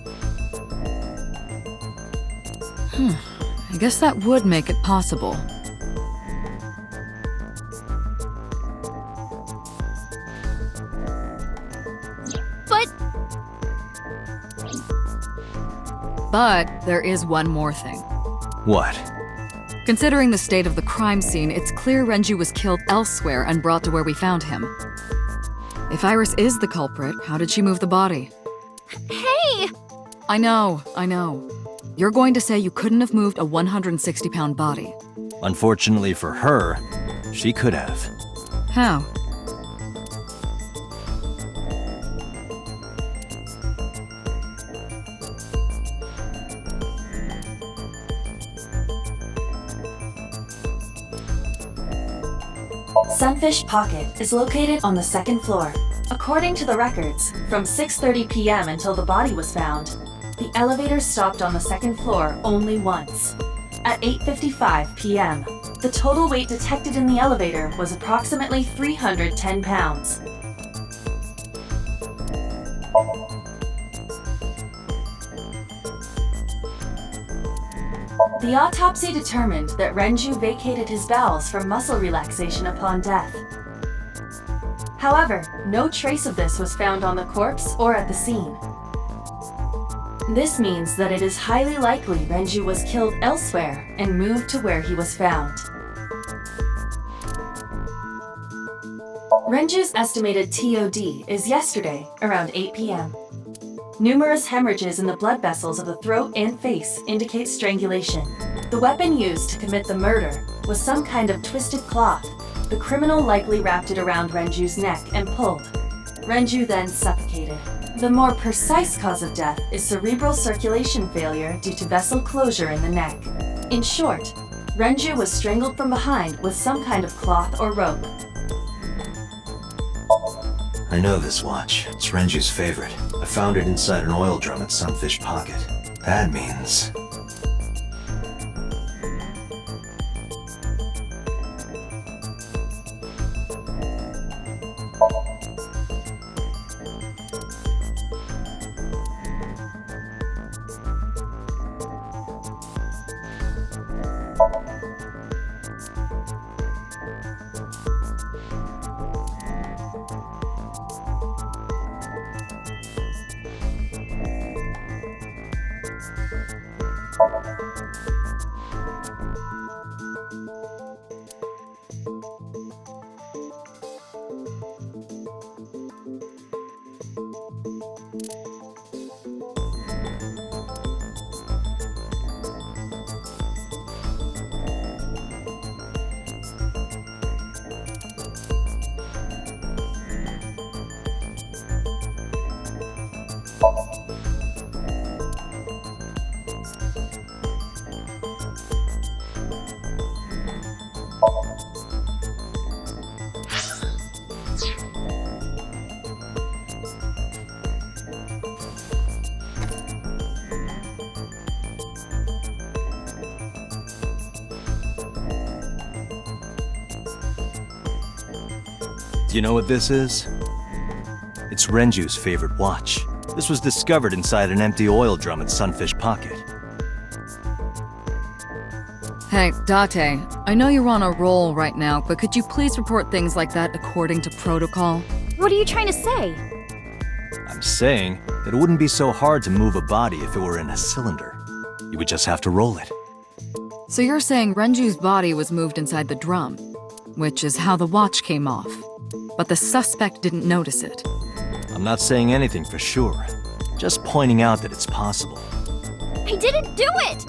I guess that would make it possible. But there is one more thing. What? Considering the state of the crime scene, it's clear Renju was killed elsewhere and brought to where we found him. If Iris is the culprit, how did she move the body? Hey! I know. You're going to say you couldn't have moved a 160-pound body. Unfortunately for her, she could have. How? Sunfish Pocket is located on the second floor. According to the records, from 6:30 p.m. until the body was found, the elevator stopped on the second floor only once. At 8:55 p.m., the total weight detected in the elevator was approximately 310 pounds. The autopsy determined that Renju vacated his bowels for muscle relaxation upon death. However, no trace of this was found on the corpse or at the scene. This means that it is highly likely Renju was killed elsewhere and moved to where he was found. Renju's estimated TOD is yesterday, around 8 p.m. Numerous hemorrhages in the blood vessels of the throat and face indicate strangulation. The weapon used to commit the murder was some kind of twisted cloth. The criminal likely wrapped it around Renju's neck and pulled. Renju then suffocated. The more precise cause of death is cerebral circulation failure due to vessel closure in the neck. In short, Renju was strangled from behind with some kind of cloth or rope. I know this watch. It's Renju's favorite. I found it inside an oil drum at Sunfish Pocket. That means... Do you know what this is? It's Renju's favorite watch. This was discovered inside an empty oil drum at Sunfish Pocket. Hey, Date, I know you're on a roll right now, but could you please report things like that according to protocol? What are you trying to say? I'm saying that it wouldn't be so hard to move a body if it were in a cylinder. You would just have to roll it. So you're saying Renju's body was moved inside the drum, which is how the watch came off. But the suspect didn't notice it. I'm not saying anything for sure. Just pointing out that it's possible. I didn't do it!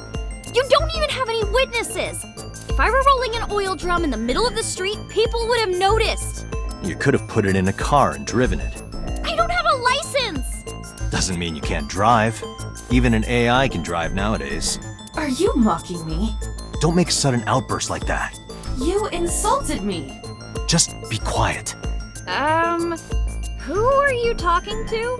You don't even have any witnesses! If I were rolling an oil drum in the middle of the street, people would have noticed! You could have put it in a car and driven it. I don't have a license! Doesn't mean you can't drive. Even an AI can drive nowadays. Are you mocking me? Don't make sudden outbursts like that. You insulted me! Just be quiet. Who are you talking to?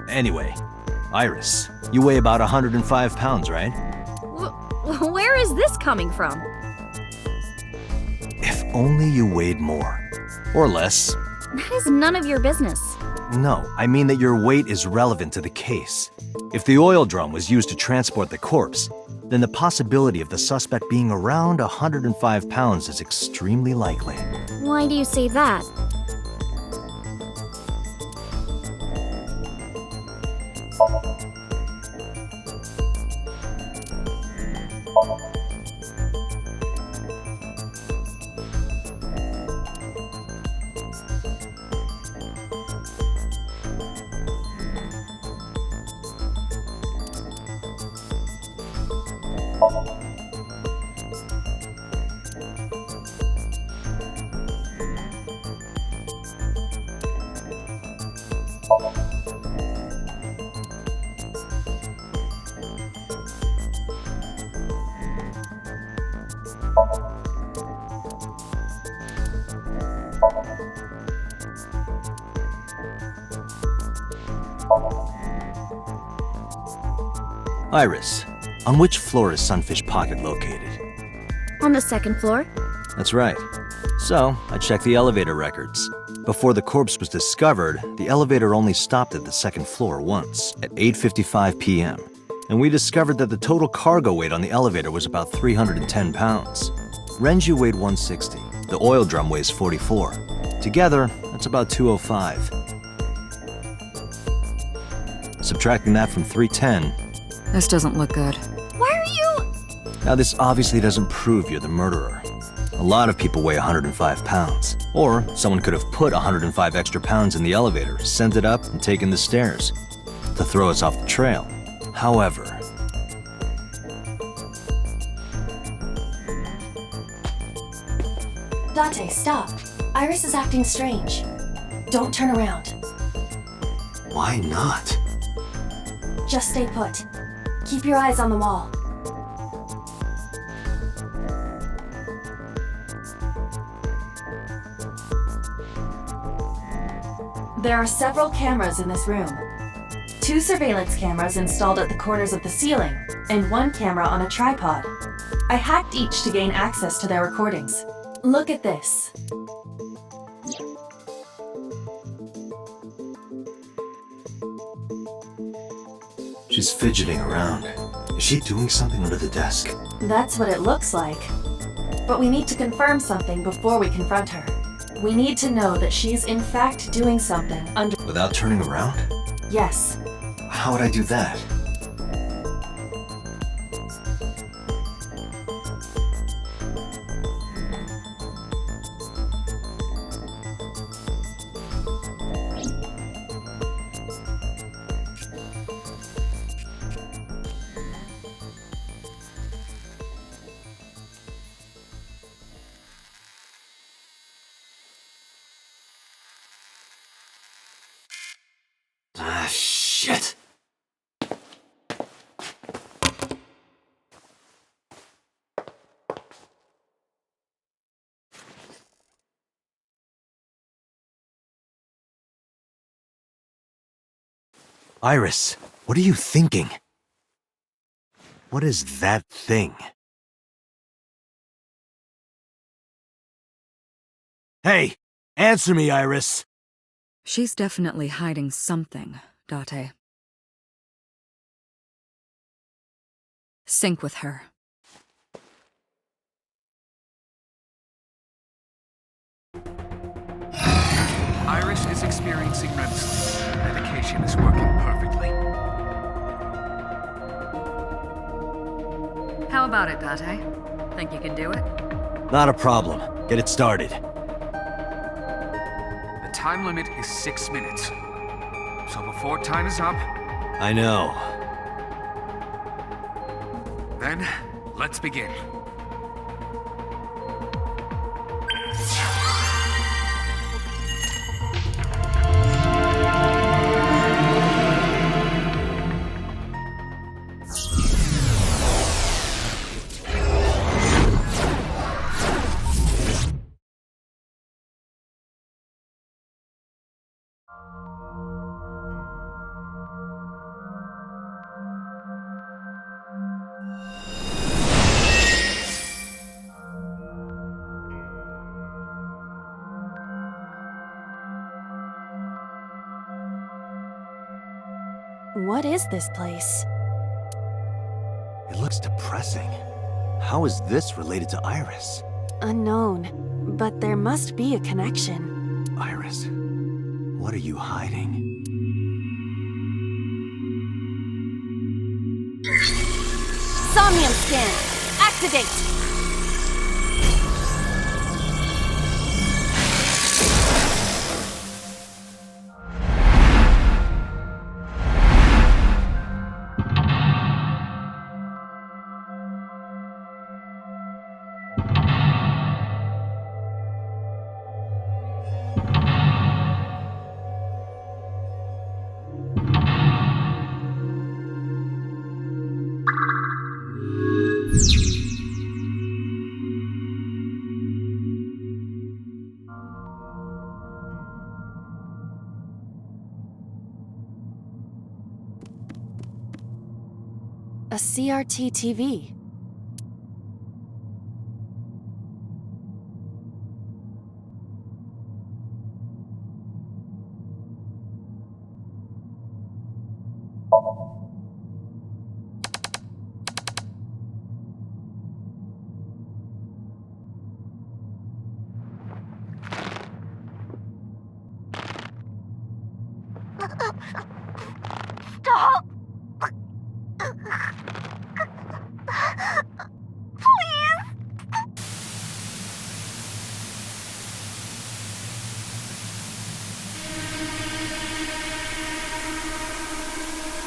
Anyway, Iris, you weigh about 105 pounds, right? Where is this coming from? If only you weighed more. Or less. That is none of your business. No, I mean that your weight is relevant to the case. If the oil drum was used to transport the corpse, then the possibility of the suspect being around 105 pounds is extremely likely. Why do you say that? Iris, on which floor is Sunfish Pocket located? On the second floor? That's right. So, I checked the elevator records. Before the corpse was discovered, the elevator only stopped at the second floor once, at 8:55 p.m. And we discovered that the total cargo weight on the elevator was about 310 pounds. Renju weighed 160. The oil drum weighs 44. Together, that's about 205. Subtracting that from 310... This doesn't look good. Why are you... Now, this obviously doesn't prove you're the murderer. A lot of people weigh 105 pounds. Or someone could have put 105 extra pounds in the elevator, sent it up, and taken the stairs to throw us off the trail. However... Date, stop. Iris is acting strange. Don't turn around. Why not? Just stay put. Keep your eyes on the wall. There are several cameras in this room. 2 surveillance cameras installed at the corners of the ceiling, and 1 camera on a tripod. I hacked each to gain access to their recordings. Look at this. She's fidgeting around. Is she doing something under the desk? That's what it looks like. But we need to confirm something before we confront her. We need to know that she's in fact doing something under... Without turning around? Yes. How would I do that? Ah, shit. Iris, what are you thinking? What is that thing? Hey, answer me, Iris. She's definitely hiding something, Date. Sync with her. Iris is experiencing REM sleep. Medication is working perfectly. How about it, Date? Think you can do it? Not a problem. Get it started. The time limit is 6 minutes. So before time is up... I know. Then, let's begin. What is this place? It looks depressing. How is this related to Iris? Unknown, but there must be a connection. Iris, what are you hiding? Somnium scan! Activate! A CRT TV. Stop!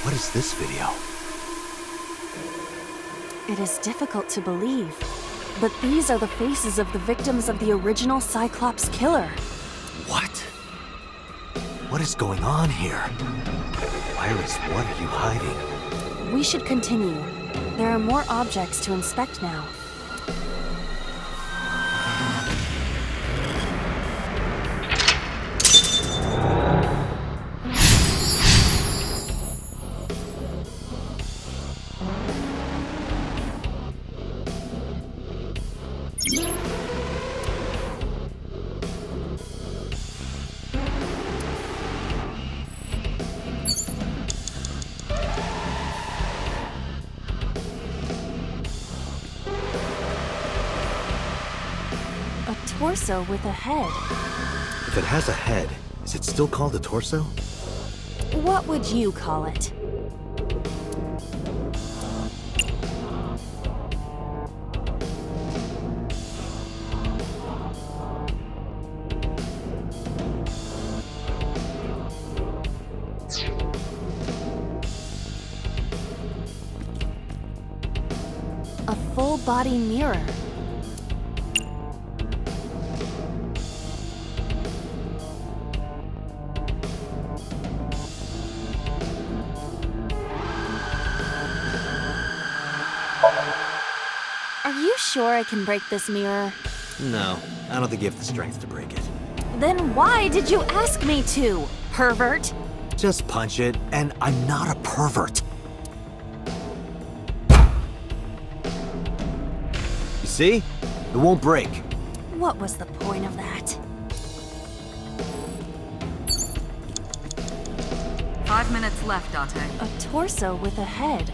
What is this video? It is difficult to believe, but these are the faces of the victims of the original Cyclops killer. What? What is going on here? Iris, what are you hiding? We should continue. There are more objects to inspect now. A torso with a head. If it has a head, is it still called a torso? What would you call it? A full-body mirror. Are you sure I can break this mirror? No, I don't think you have the strength to break it. Then why did you ask me to, pervert? Just punch it, and I'm not a pervert. You see? It won't break. What was the point of that? 5 minutes left, Date. A torso with a head.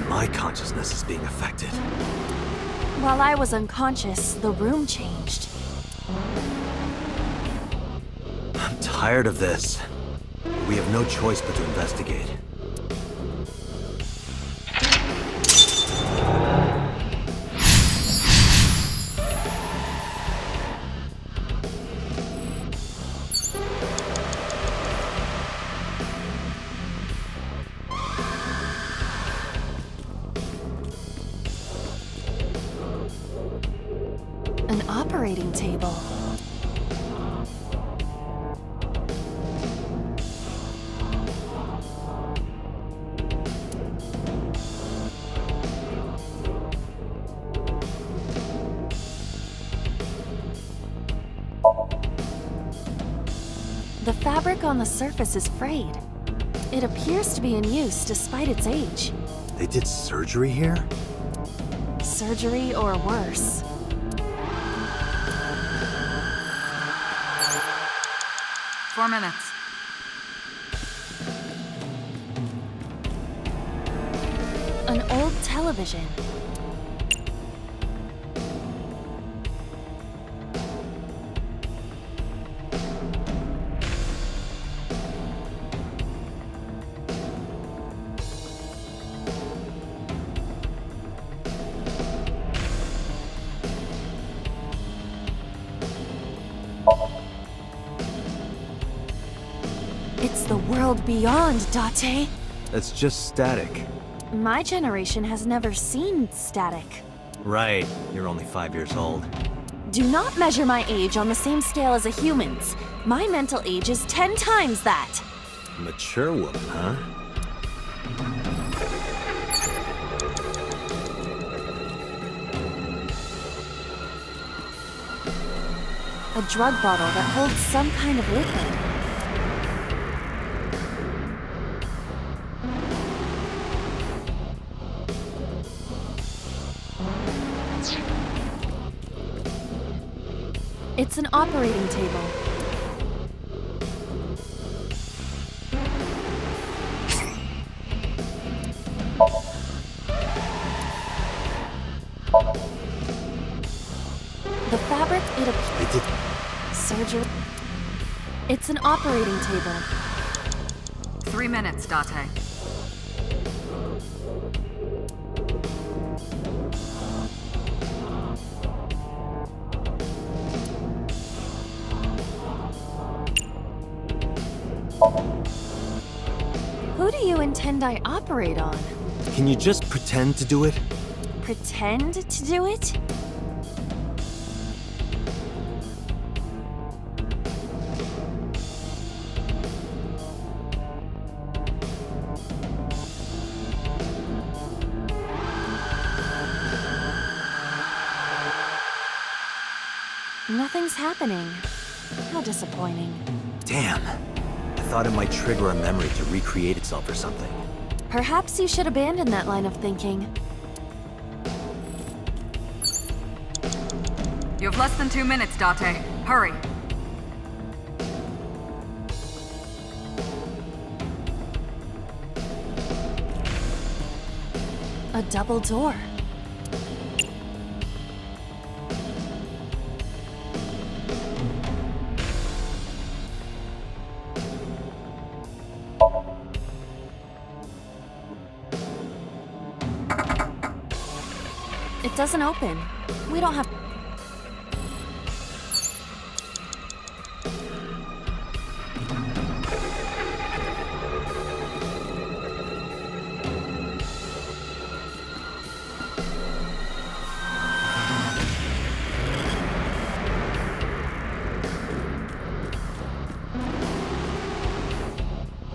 My consciousness is being affected. While I was unconscious, the room changed. I'm tired of this. We have no choice but to investigate. An operating table. fabric on the surface is frayed. It appears to be in use despite its age. They did surgery here? Surgery or worse. Four minutes. An old television. It's the world beyond, Date. That's just static. My generation has never seen static. Right, you're only 5 years old. Do not measure my age on the same scale as a human's. My mental age is 10 times that. Mature woman, huh? A drug bottle that holds some kind of liquid. It's an operating table. The fabric, it appears. They did. Surgery. It's an operating table. 3 minutes, Date. Who do you intend I operate on? Can you just pretend to do it? Pretend to do it? Nothing's happening. How disappointing. Damn. I thought it might trigger a memory to recreate itself or something. Perhaps you should abandon that line of thinking. You have less than 2 minutes, Date. Hurry. A double door. It doesn't open. We don't have...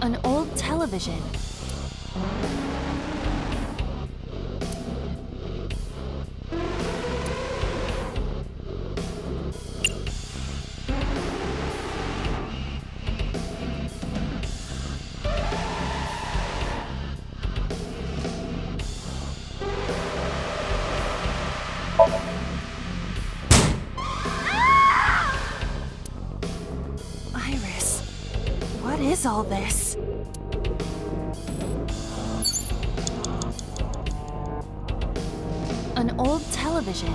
An old television. Iris, what is all this? An old television.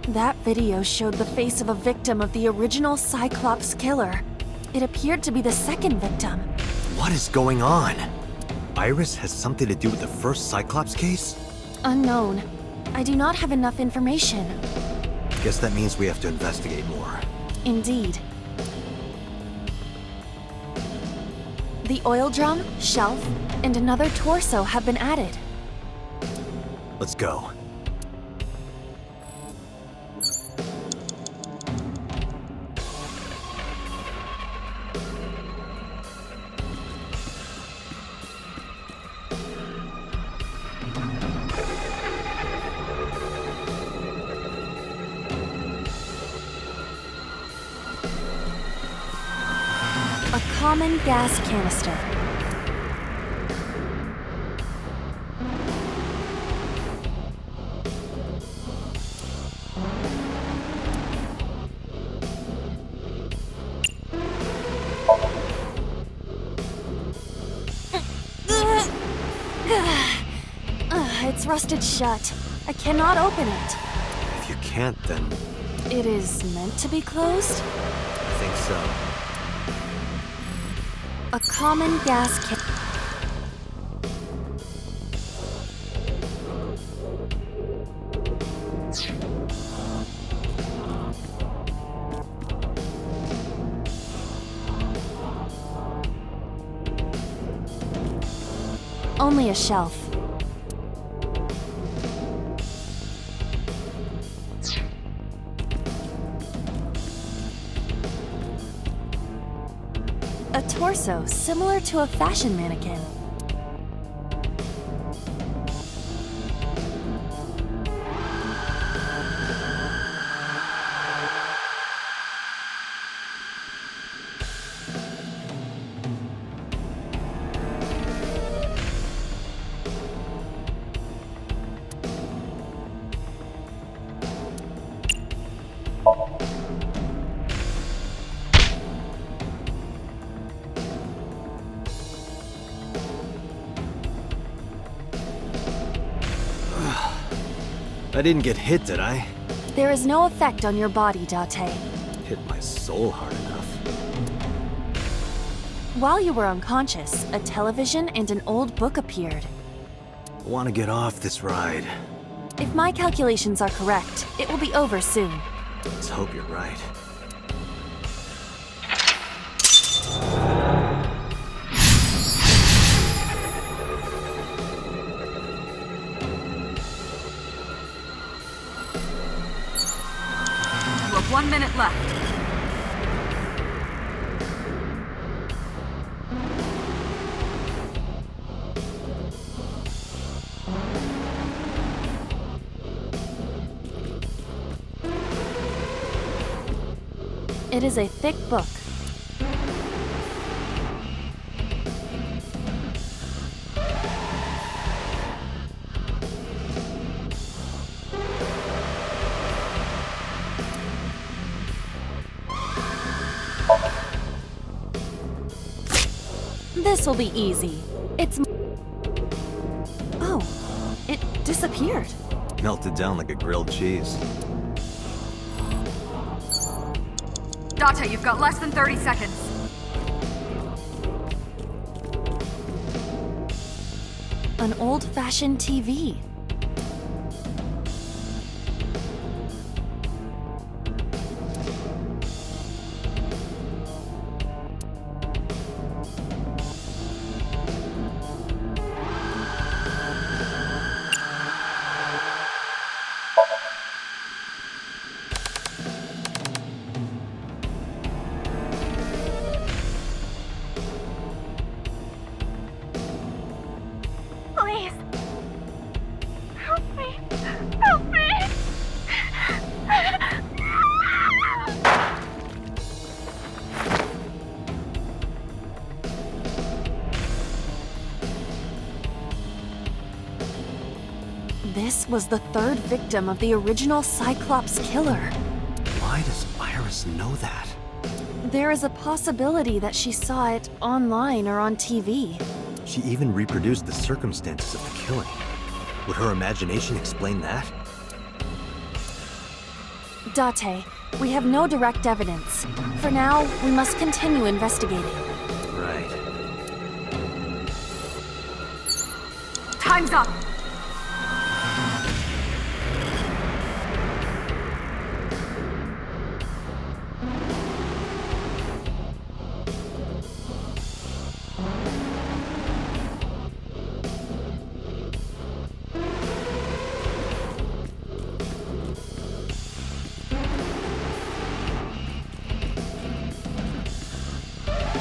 That video showed the face of a victim of the original Cyclops killer. It appeared to be the second victim. What is going on? Iris has something to do with the first Cyclops case? Unknown. I do not have enough information. Guess that means we have to investigate more. Indeed. The oil drum, shelf, and another torso have been added. Let's go. A common gas canister. It's rusted shut. I cannot open it. If you can't, then It is meant to be closed? I think so. A common gas can. Only a shelf. A torso similar to a fashion mannequin. I didn't get hit, did I? There is no effect on your body, Date. Hit my soul hard enough. While you were unconscious, a television and an old book appeared. I want to get off this ride. If my calculations are correct, it will be over soon. Let's hope you're right. You have 1 minute left. It is a thick book. This will be easy. It's... Oh, it disappeared. Melted down like a grilled cheese. Date, you've got less than 30 seconds. An old-fashioned TV. Please. Help me. Help me. This was the third victim of the original Cyclops killer. Why does Iris know that? There is a possibility that she saw it online or on TV. She even reproduced the circumstances of the killing. Would her imagination explain that? Date, we have no direct evidence. For now, we must continue investigating. Right. Time's up!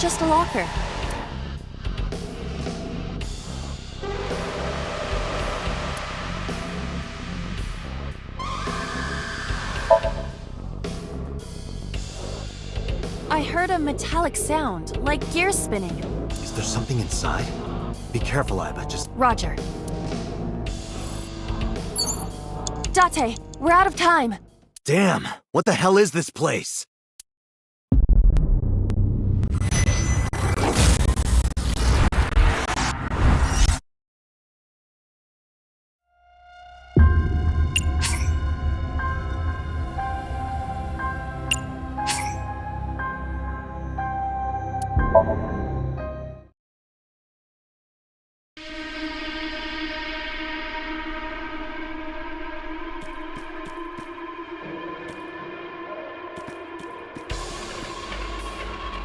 just a locker. I heard a metallic sound, like gears spinning. Is there something inside? Be careful, Iba, just... Roger. Date, we're out of time. Damn! What the hell is this place?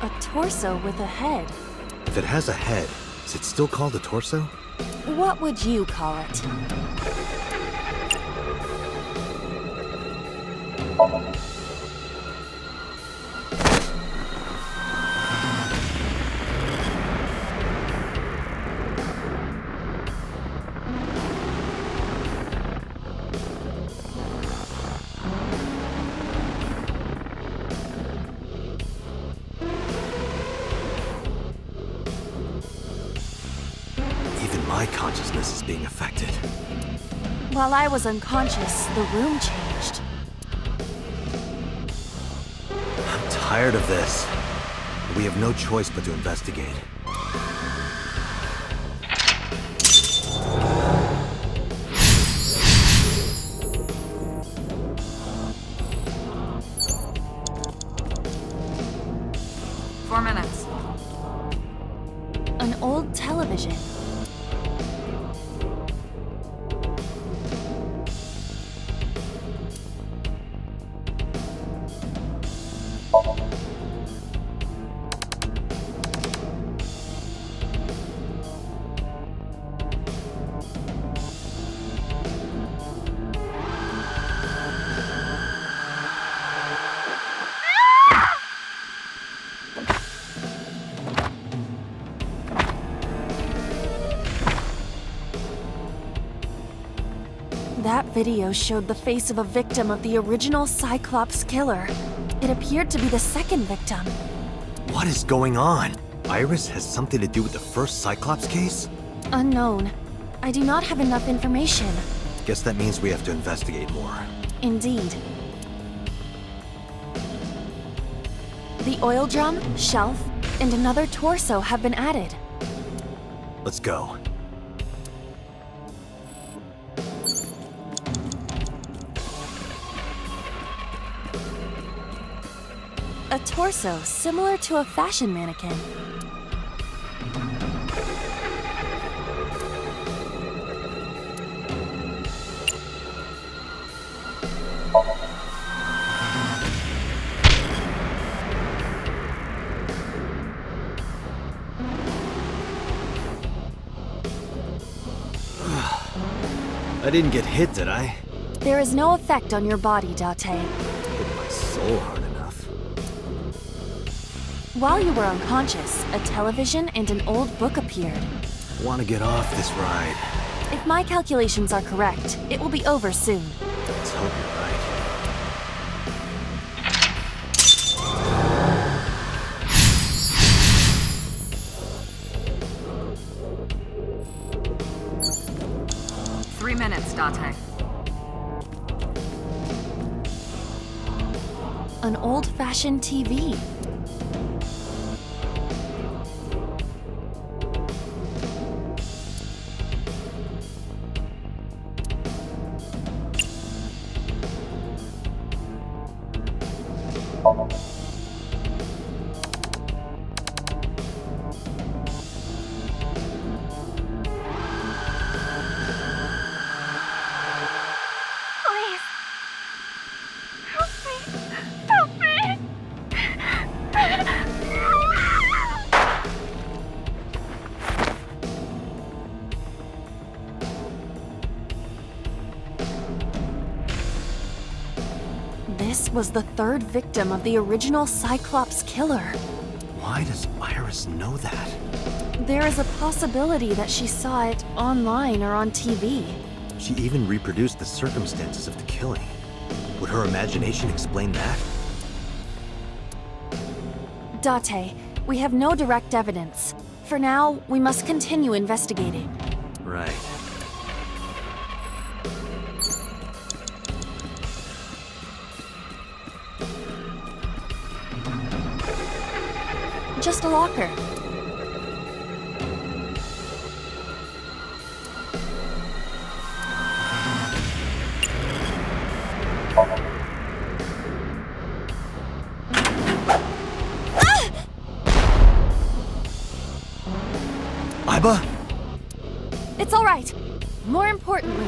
A torso with a head. If it has a head, is it still called a torso? What would you call it? Even my consciousness is being affected. While I was unconscious, the room changed. I'm tired of this. We have no choice but to investigate. An old television. That video showed the face of a victim of the original Cyclops killer. It appeared to be the second victim. What is going on? Iris has something to do with the first Cyclops case? Unknown. I do not have enough information. Guess that means we have to investigate more. Indeed. The oil drum, shelf, and another torso have been added. Let's go. A torso similar to a fashion mannequin. I didn't get hit, did I? There is no effect on your body, Date. Hit my soul hard enough. While you were unconscious, a television and an old book appeared. Want to get off this ride. If my calculations are correct, it will be over soon. Let's hope you're right. Date. An old-fashioned TV. This was the third victim of the original Cyclops killer. Why does Iris know that? There is a possibility that she saw it online or on TV. She even reproduced the circumstances of the killing. Would her imagination explain that? Date, we have no direct evidence. For now, we must continue investigating. Right. Just a locker. Iba? It's all right. More importantly,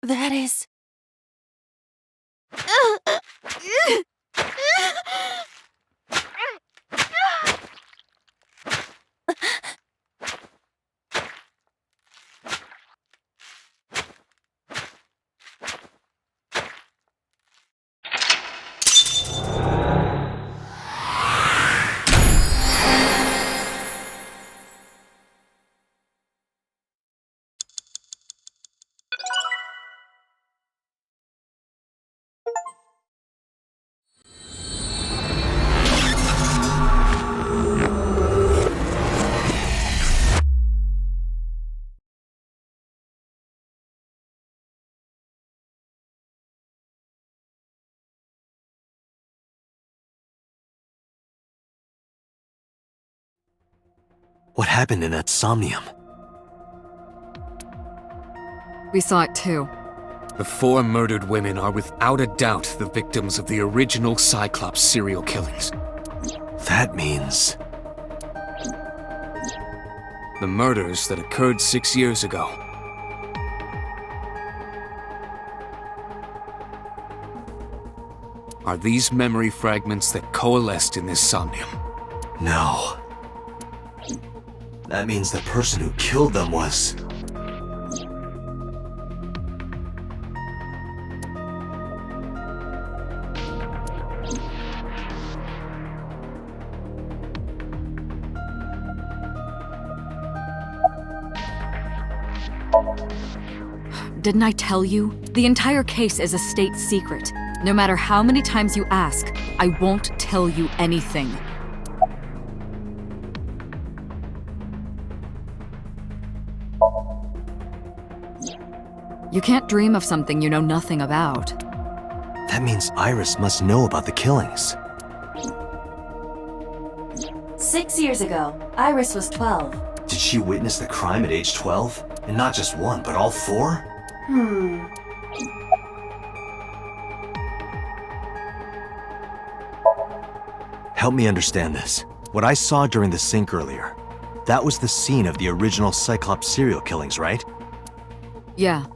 that is... What happened in that Somnium? We saw it too. The 4 murdered women are without a doubt the victims of the original Cyclops serial killings. That means... the murders that occurred 6 years ago. Are these memory fragments that coalesced in this Somnium? No. That means the person who killed them was... Didn't I tell you? The entire case is a state secret. No matter how many times you ask, I won't tell you anything. You can't dream of something you know nothing about. That means Iris must know about the killings. 6 years ago, Iris was 12. Did she witness the crime at age 12? And not just one, but all 4? Help me understand this. What I saw during the sink earlier, that was the scene of the original Cyclops serial killings, right? Yeah.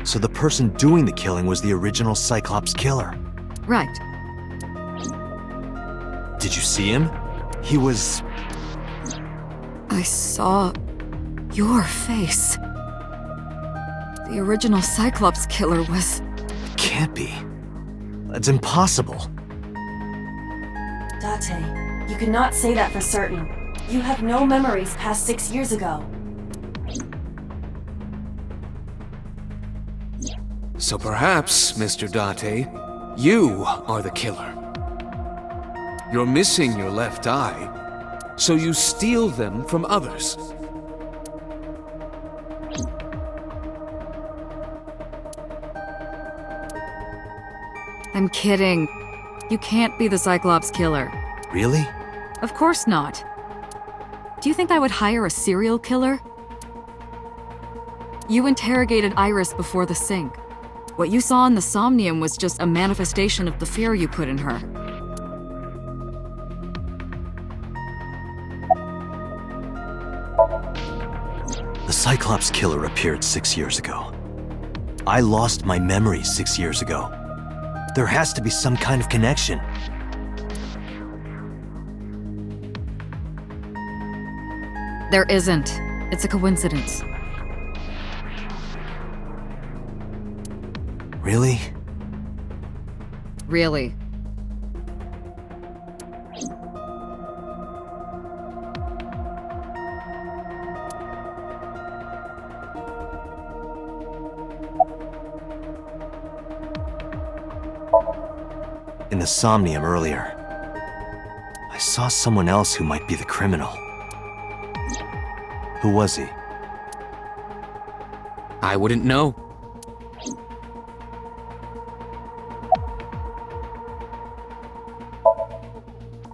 So the person doing the killing was the original Cyclops killer. Right. Did you see him? He was... I saw your face. The original Cyclops killer was... Can't be. That's impossible. Date, you cannot say that for certain. You have no memories past 6 years ago. So perhaps, Mr. Date, you are the killer. You're missing your left eye, so you steal them from others. I'm kidding. You can't be the Cyclops killer. Really? Of course not. Do you think I would hire a serial killer? You interrogated Iris before the sync. What you saw in the Somnium was just a manifestation of the fear you put in her. The Cyclops killer appeared 6 years ago. I lost my memory 6 years ago. There has to be some kind of connection. There isn't. It's a coincidence. Really? Really. In the Somnium earlier, I saw someone else who might be the criminal. Who was he? I wouldn't know.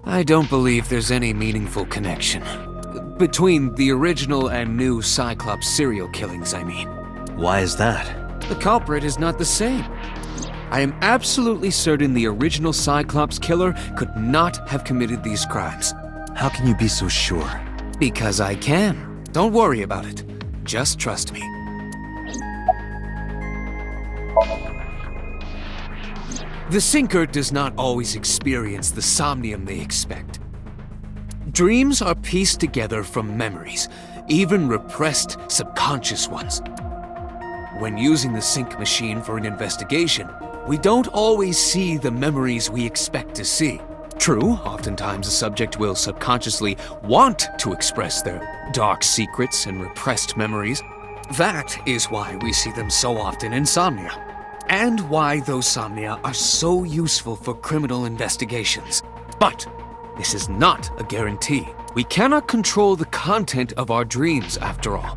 I don't believe there's any meaningful connection. Between the original and new Cyclops serial killings, I mean. Why is that? The culprit is not the same. I am absolutely certain the original Cyclops killer could not have committed these crimes. How can you be so sure? Because I can. Don't worry about it. Just trust me. The Sinker does not always experience the Somnium they expect. Dreams are pieced together from memories, even repressed subconscious ones. When using the sync machine for an investigation, we don't always see the memories we expect to see. True, oftentimes a subject will subconsciously want to express their dark secrets and repressed memories. That is why we see them so often in Somnia, and why those Somnia are so useful for criminal investigations. But this is not a guarantee. We cannot control the content of our dreams, after all.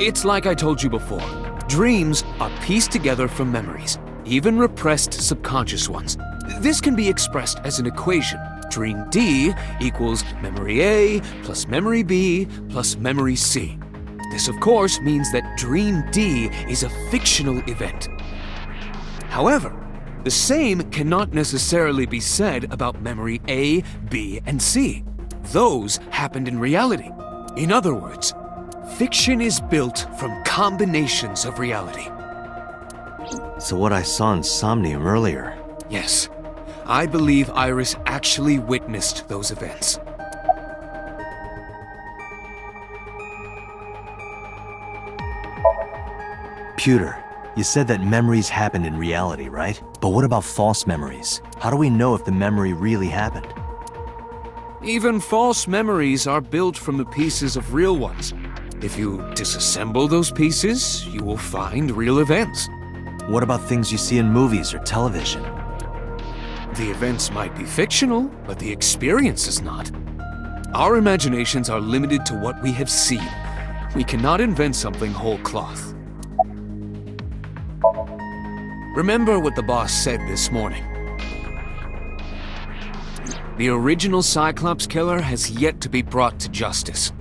It's like I told you before. Dreams are pieced together from memories, even repressed subconscious ones. This can be expressed as an equation. Dream D equals memory A plus memory B plus memory C. This, of course, means that Dream D is a fictional event. However, the same cannot necessarily be said about memory A, B, and C. Those happened in reality. In other words, fiction is built from combinations of reality. So what I saw in Somnium earlier... Yes. I believe Iris actually witnessed those events. Pewter, you said that memories happened in reality, right? But what about false memories? How do we know if the memory really happened? Even false memories are built from the pieces of real ones. If you disassemble those pieces, you will find real events. What about things you see in movies or television? The events might be fictional, but the experience is not. Our imaginations are limited to what we have seen. We cannot invent something whole cloth. Remember what the boss said this morning. The original Cyclops killer has yet to be brought to justice.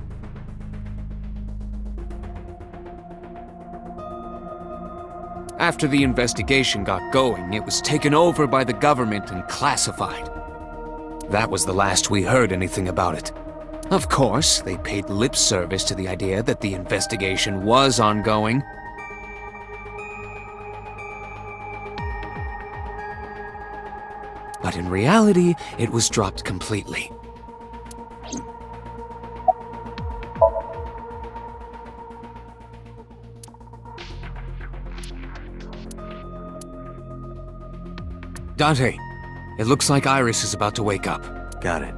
After the investigation got going, it was taken over by the government and classified. That was the last we heard anything about it. Of course, they paid lip service to the idea that the investigation was ongoing. But in reality, it was dropped completely. Dante, it looks like Iris is about to wake up. Got it.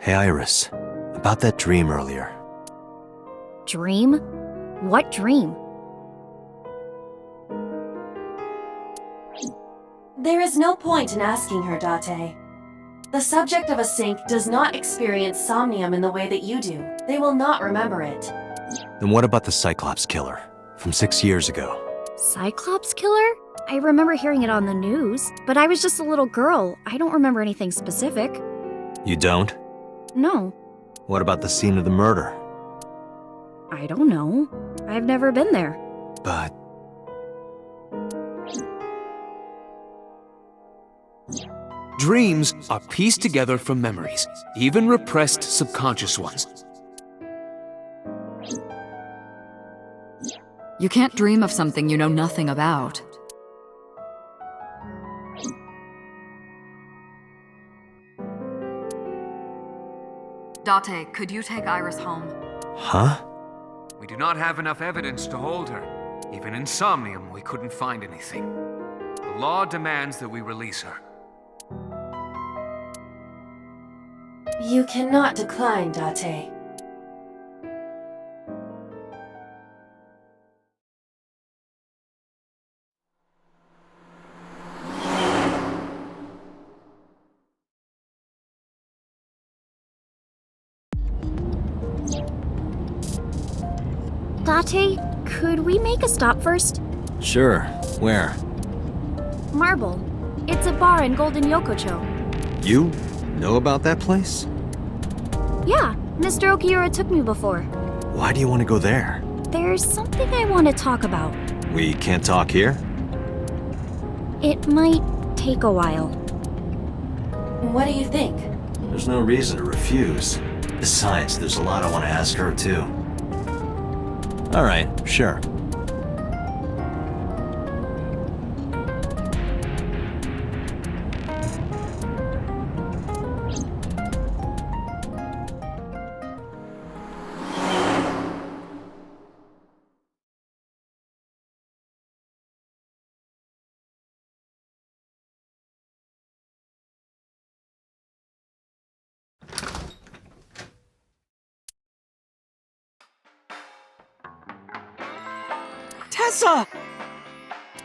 Hey, Iris. About that dream earlier. Dream? What dream? There is no point in asking her, Date. The subject of a sink does not experience somnium in the way that you do. They will not remember it. Then what about the Cyclops killer from 6 years ago? Cyclops killer? I remember hearing it on the news, but I was just a little girl. I don't remember anything specific. You don't? No. What about the scene of the murder? I don't know. I've never been there. But... Dreams are pieced together from memories, even repressed subconscious ones. You can't dream of something you know nothing about. Date, could you take Iris home? Huh? We do not have enough evidence to hold her. Even in Somnium, we couldn't find anything. The law demands that we release her. You cannot decline, Date. Date, could we make a stop first? Sure. Where? Marble. It's a bar in Golden Yokocho. You know about that place? Yeah, Mr. Okiura took me before. Why do you want to go there? There's something I want to talk about. We can't talk here? It might take a while. What do you think? There's no reason to refuse. Besides, there's a lot I want to ask her, too. All right, sure. Tessa!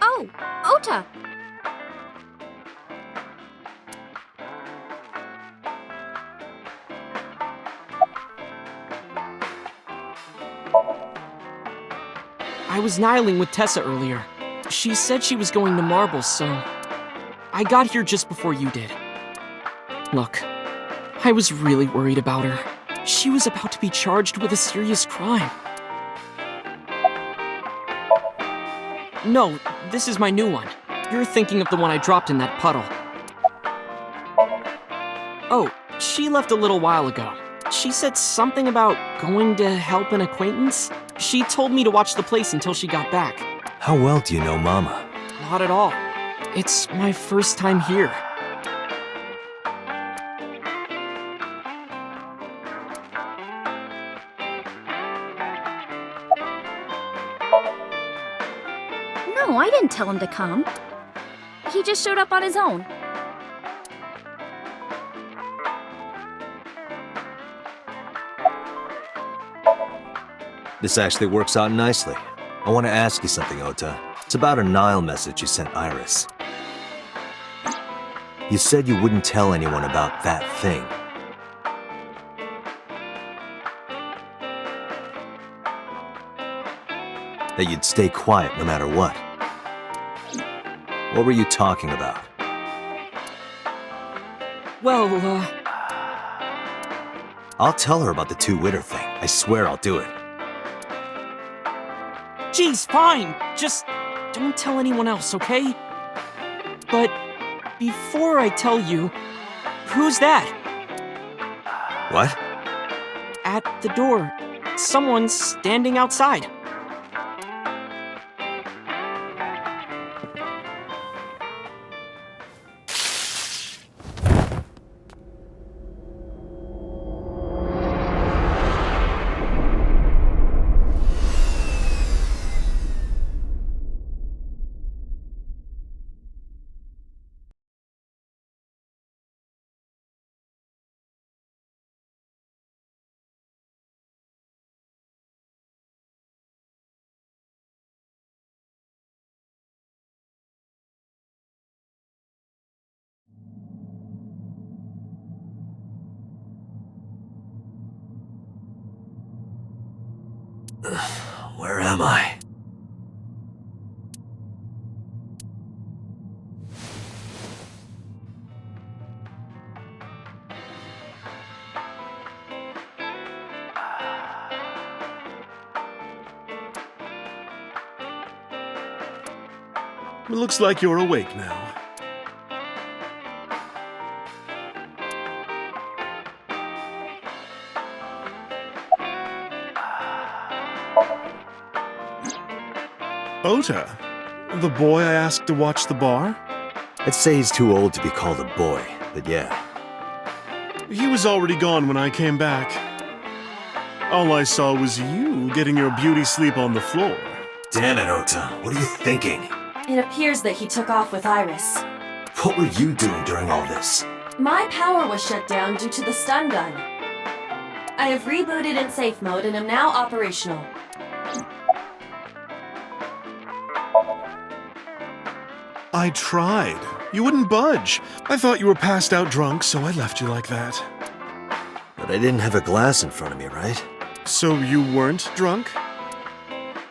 Oh, Ota! I was nihiling with Tessa earlier. She said she was going to Marbles, so I got here just before you did. Look, I was really worried about her. She was about to be charged with a serious crime. No, this is my new one. You're thinking of the one I dropped in that puddle. Oh, she left a little while ago. She said something about going to help an acquaintance. She told me to watch the place until she got back. How well do you know Mama? Not at all. It's my first time here. No, I didn't tell him to come. He just showed up on his own. This actually works out nicely. I want to ask you something, Ota. It's about a Nile message you sent Iris. You said you wouldn't tell anyone about that thing. That you'd stay quiet no matter what. What were you talking about? Well, I'll tell her about the two-witter thing. I swear I'll do it. Geez, fine. Just don't tell anyone else, okay? But before I tell you, who's that? What? At the door. Someone's standing outside. Where am I? It looks like you're awake now. Ota, the boy I asked to watch the bar? I'd say he's too old to be called a boy, but yeah. He was already gone when I came back. All I saw was you getting your beauty sleep on the floor. Damn it, Ota. What are you thinking? It appears that he took off with Iris. What were you doing during all this? My power was shut down due to the stun gun. I have rebooted in safe mode and am now operational. I tried. You wouldn't budge. I thought you were passed out drunk, so I left you like that. But I didn't have a glass in front of me, right? So you weren't drunk?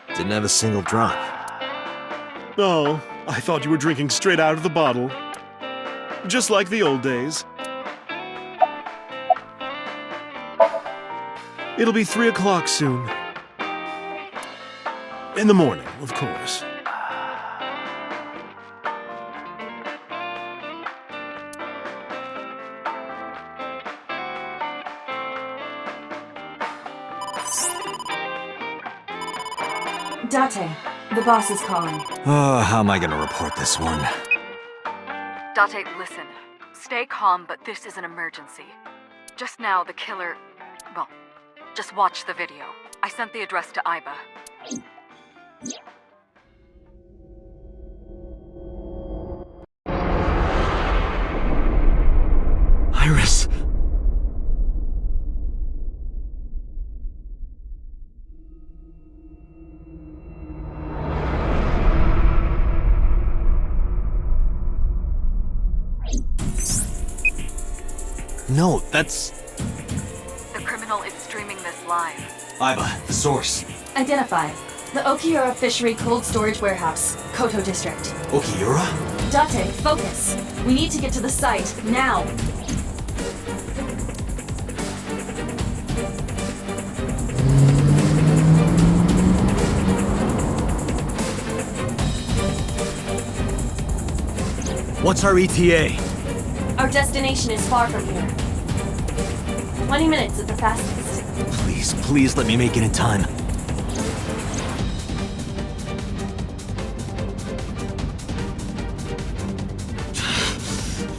Didn't have a single drop. Oh, I thought you were drinking straight out of the bottle. Just like the old days. It'll be 3 o'clock soon. In the morning, of course. Date, the boss is calling. Oh, how am I gonna report this one? Date, listen. Stay calm, but this is an emergency. Just now, the killer... Well, just watch the video. I sent the address to Iba. Iris! No, that's... The criminal is streaming this live. Iba, the source. Identify. The Okiura Fishery Cold Storage Warehouse, Koto District. Okiura? Date, focus. We need to get to the site, now. What's our ETA? Our destination is far from here. 20 minutes at the fastest. Please, please let me make it in time.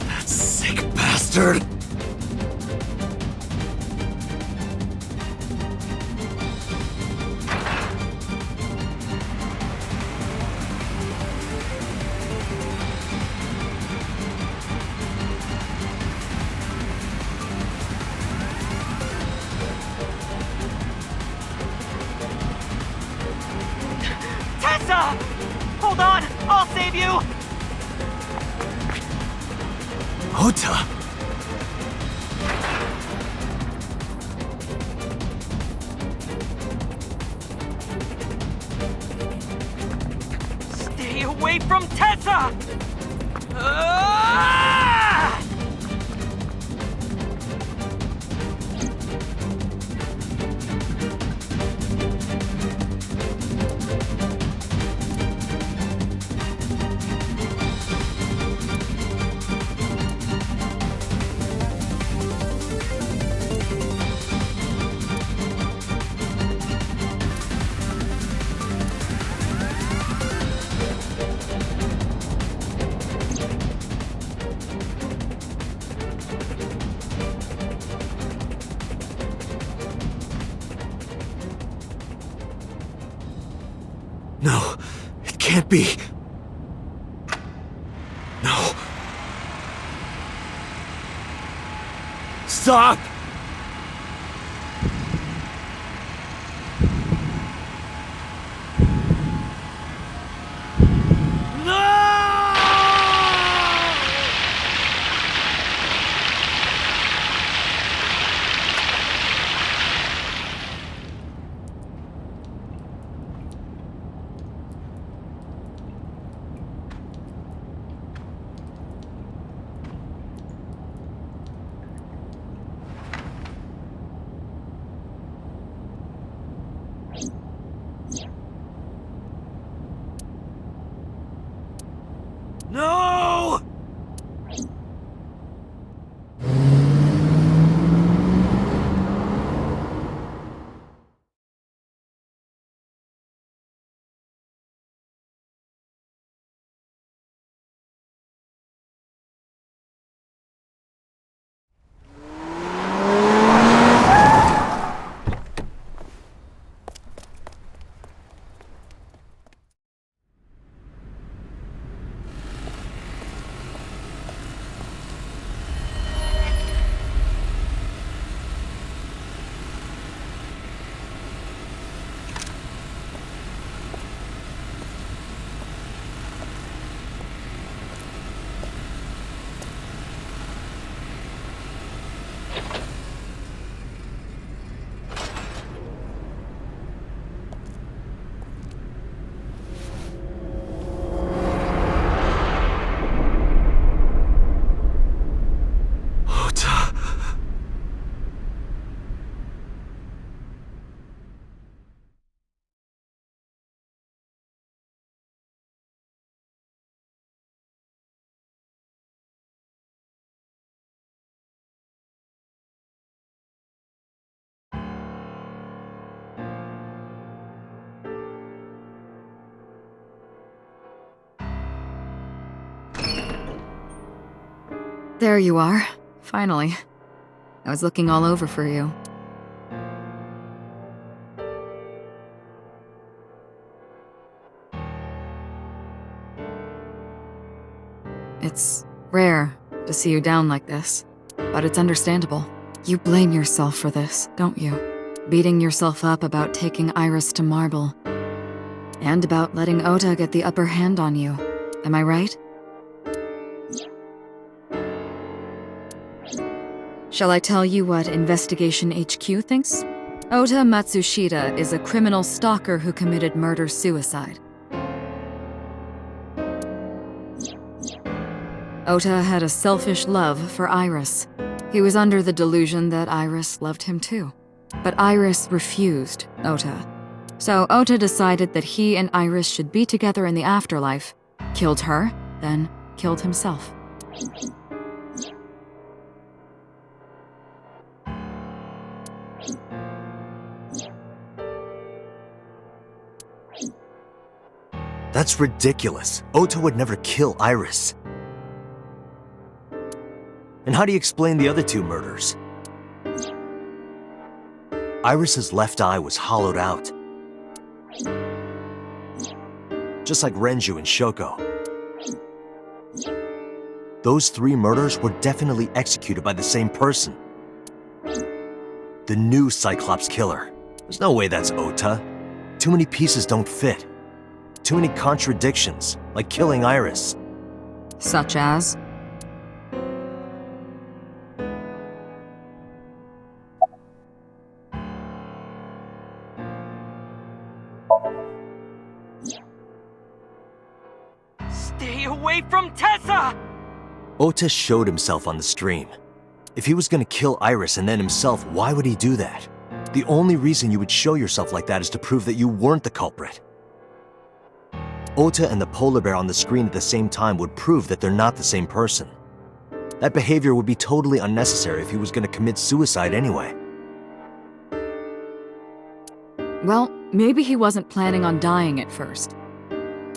That sick bastard! Hold on! I'll save you! Ota! Stay away from Tessa! can't be. No. Stop! No! There you are. Finally. I was looking all over for you. It's rare to see you down like this, but it's understandable. You blame yourself for this, don't you? Beating yourself up about taking Iris to Marble. And about letting Ota get the upper hand on you. Am I right? Shall I tell you what Investigation HQ thinks? Ota Matsushita is a criminal stalker who committed murder-suicide. Ota had a selfish love for Iris. He was under the delusion that Iris loved him too. But Iris refused Ota. So Ota decided that he and Iris should be together in the afterlife, killed her, then killed himself. That's ridiculous. Ota would never kill Iris. And how do you explain the other two murders? Iris's left eye was hollowed out. Just like Renju and Shoko. Those three murders were definitely executed by the same person. The new Cyclops killer. There's no way that's Ota. Too many pieces don't fit. Too many contradictions, like killing Iris. Such as? Stay away from Tessa! Ota showed himself on the stream. If he was gonna kill Iris and then himself, why would he do that? The only reason you would show yourself like that is to prove that you weren't the culprit. Ota and the polar bear on the screen at the same time would prove that they're not the same person. That behavior would be totally unnecessary if he was gonna commit suicide anyway. Well, maybe he wasn't planning on dying at first.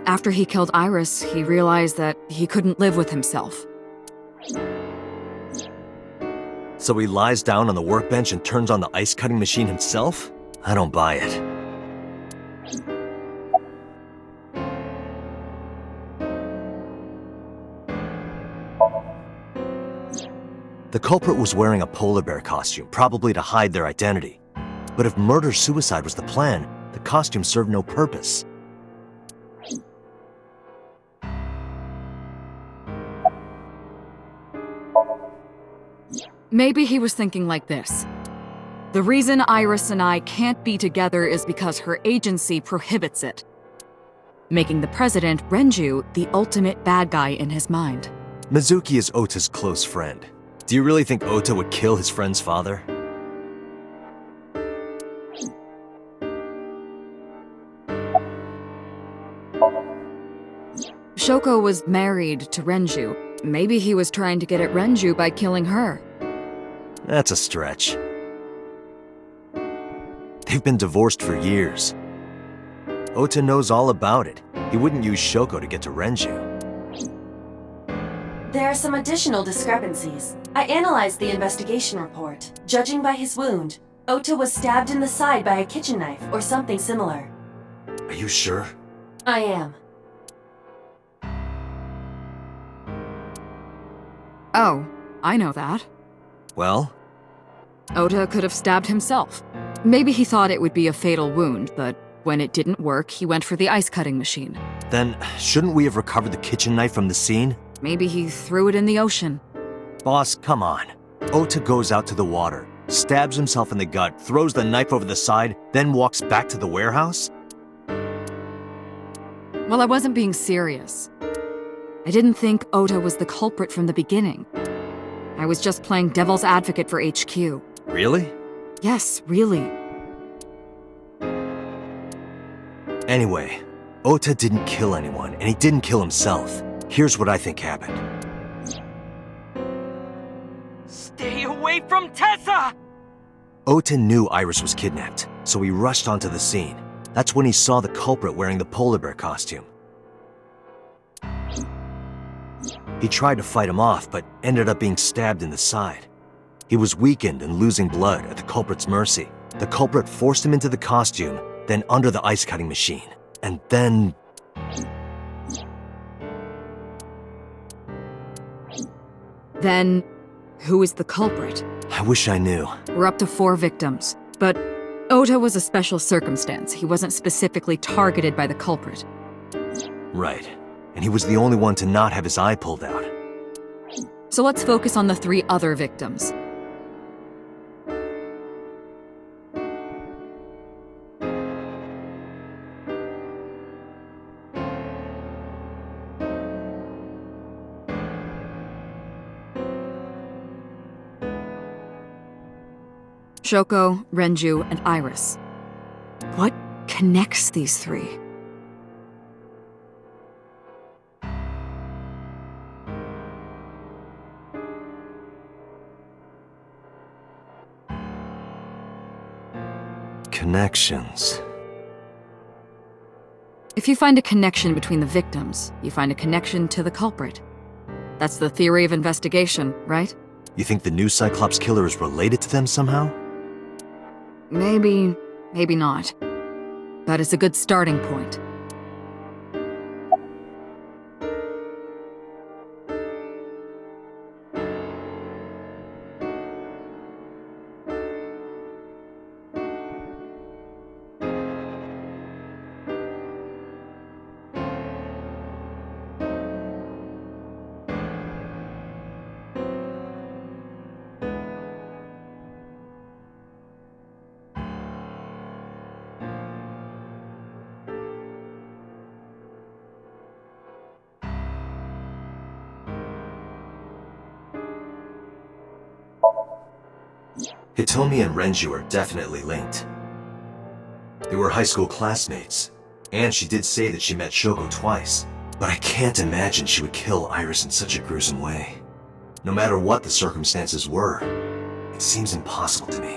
After he killed Iris, he realized that he couldn't live with himself. So he lies down on the workbench and turns on the ice-cutting machine himself? I don't buy it. The culprit was wearing a polar bear costume, probably to hide their identity. But if murder-suicide was the plan, the costume served no purpose. Maybe he was thinking like this. The reason Iris and I can't be together is because her agency prohibits it, making the president, Renju, the ultimate bad guy in his mind. Mizuki is Ota's close friend. Do you really think Ota would kill his friend's father? Shoko was married to Renju. Maybe he was trying to get at Renju by killing her. That's a stretch. They've been divorced for years. Ota knows all about it. He wouldn't use Shoko to get to Renju. There are some additional discrepancies. I analyzed the investigation report. Judging by his wound, Ota was stabbed in the side by a kitchen knife or something similar. Are you sure? I am. Oh, I know that. Well? Ota could have stabbed himself. Maybe he thought it would be a fatal wound, but when it didn't work, he went for the ice-cutting machine. Then, shouldn't we have recovered the kitchen knife from the scene? Maybe he threw it in the ocean. Boss, come on. Ota goes out to the water, stabs himself in the gut, throws the knife over the side, then walks back to the warehouse? Well, I wasn't being serious. I didn't think Ota was the culprit from the beginning. I was just playing devil's advocate for HQ. Really? Yes, really. Anyway, Ota didn't kill anyone, and he didn't kill himself. Here's what I think happened. Stay away from Tessa! Ota knew Iris was kidnapped, so he rushed onto the scene. That's when he saw the culprit wearing the polar bear costume. He tried to fight him off, but ended up being stabbed in the side. He was weakened and losing blood at the culprit's mercy. The culprit forced him into the costume, then under the ice-cutting machine. And then... Then, who is the culprit? I wish I knew. We're up to 4 victims, but Ota was a special circumstance. He wasn't specifically targeted by the culprit. Right. And he was the only one to not have his eye pulled out. So let's focus on the 3 other victims. Shoko, Renju, and Iris. What connects these 3? Connections. If you find a connection between the victims, you find a connection to the culprit. That's the theory of investigation, right? You think the new Cyclops killer is related to them somehow? Maybe, maybe not. But it's a good starting point. Hitomi and Renju are definitely linked. They were high school classmates, and she did say that she met Shoko twice, but I can't imagine she would kill Iris in such a gruesome way. No matter what the circumstances were, it seems impossible to me.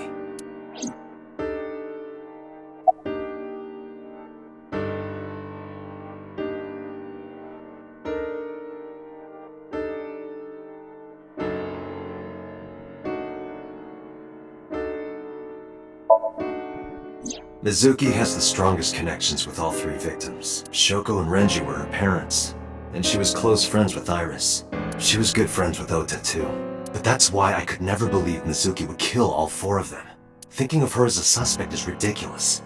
Mizuki has the strongest connections with all 3 victims. Shoko and Renji were her parents, and she was close friends with Iris. She was good friends with Ota too. But that's why I could never believe Mizuki would kill all 4 of them. Thinking of her as a suspect is ridiculous.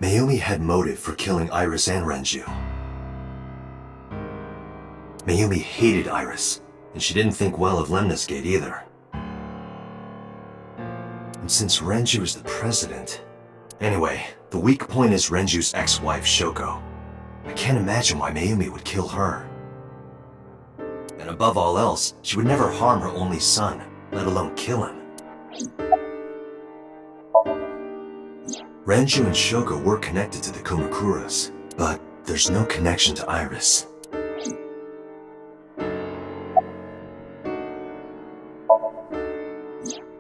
Mayumi had motive for killing Iris and Renju. Mayumi hated Iris, and she didn't think well of Lemnis Gate either. And since Renju is the president... Anyway, the weak point is Renju's ex-wife, Shoko. I can't imagine why Mayumi would kill her. And above all else, she would never harm her only son, let alone kill him. Renju and Shoko were connected to the Kumakuras, but there's no connection to Iris.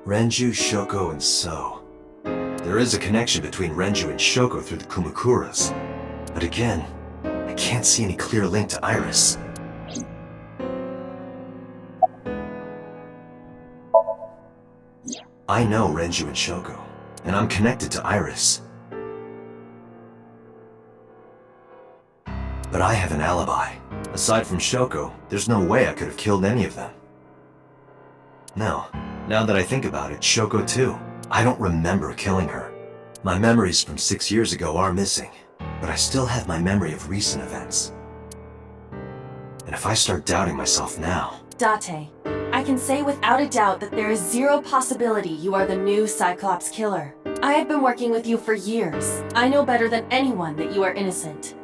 Renju, Shoko, and So. There is a connection between Renju and Shoko through the Kumakuras. But again, I can't see any clear link to Iris. I know Renju and Shoko, and I'm connected to Iris. But I have an alibi. Aside from Shoko, there's no way I could have killed any of them. No, now that I think about it, Shoko too. I don't remember killing her. My memories from 6 years ago are missing, but I still have my memory of recent events. And if I start doubting myself now... Date, I can say without a doubt that there is zero possibility you are the new Cyclops killer. I have been working with you for years. I know better than anyone that you are innocent.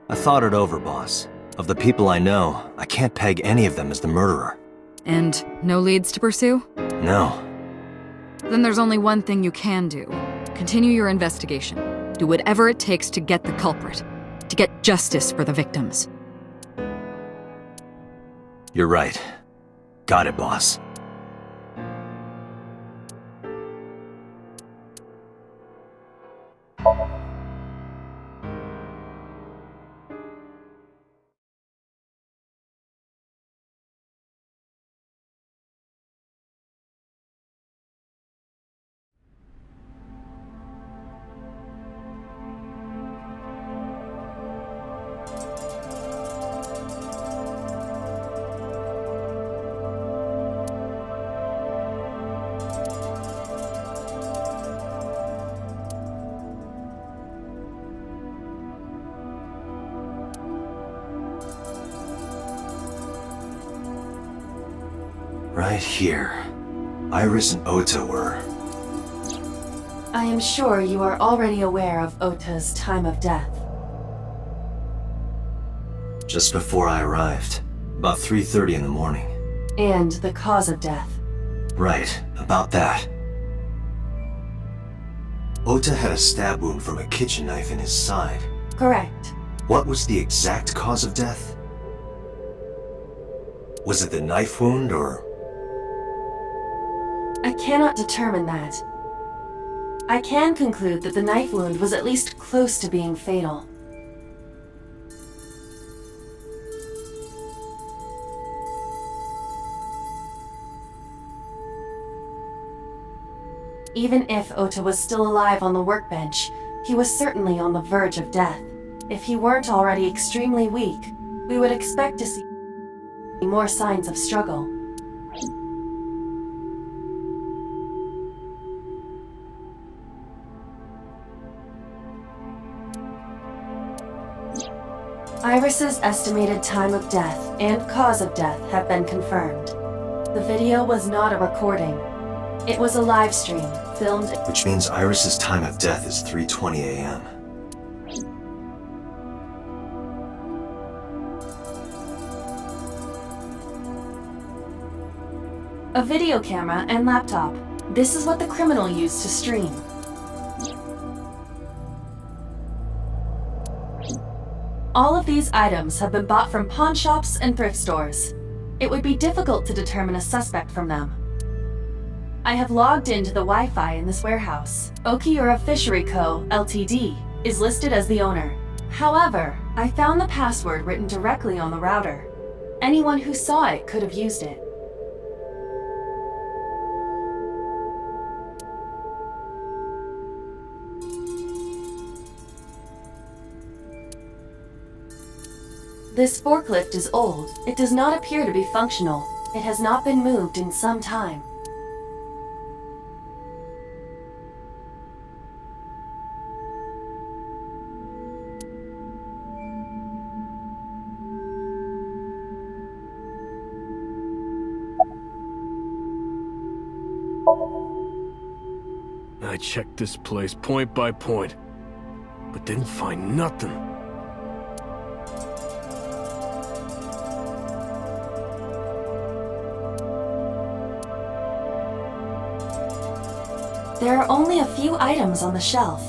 I thought it over, boss. Of the people I know, I can't peg any of them as the murderer. And no leads to pursue? No. Then there's only one thing you can do. Continue your investigation. Do whatever it takes to get the culprit. To get justice for the victims. You're right. Got it, boss. Right here. Iris and Ota were... I am sure you are already aware of Ota's time of death. Just before I arrived. About 3:30 in the morning. And the cause of death. Right, about that. Ota had a stab wound from a kitchen knife in his side. Correct. What was the exact cause of death? Was it the knife wound, or... I cannot determine that. I can conclude that the knife wound was at least close to being fatal. Even if Ota was still alive on the workbench, he was certainly on the verge of death. If he weren't already extremely weak, we would expect to see more signs of struggle. Iris's estimated time of death and cause of death have been confirmed. The video was not a recording. It was a live stream, filmed... Which means Iris's time of death is 3:20 a.m. A video camera and laptop. This is what the criminal used to stream. All of these items have been bought from pawn shops and thrift stores. It would be difficult to determine a suspect from them. I have logged into the Wi-Fi in this warehouse. Okiura Fishery Co., Ltd. is listed as the owner. However, I found the password written directly on the router. Anyone who saw it could have used it. This forklift is old. It does not appear to be functional. It has not been moved in some time. I checked this place point by point, but didn't find nothing. There are only a few items on the shelf.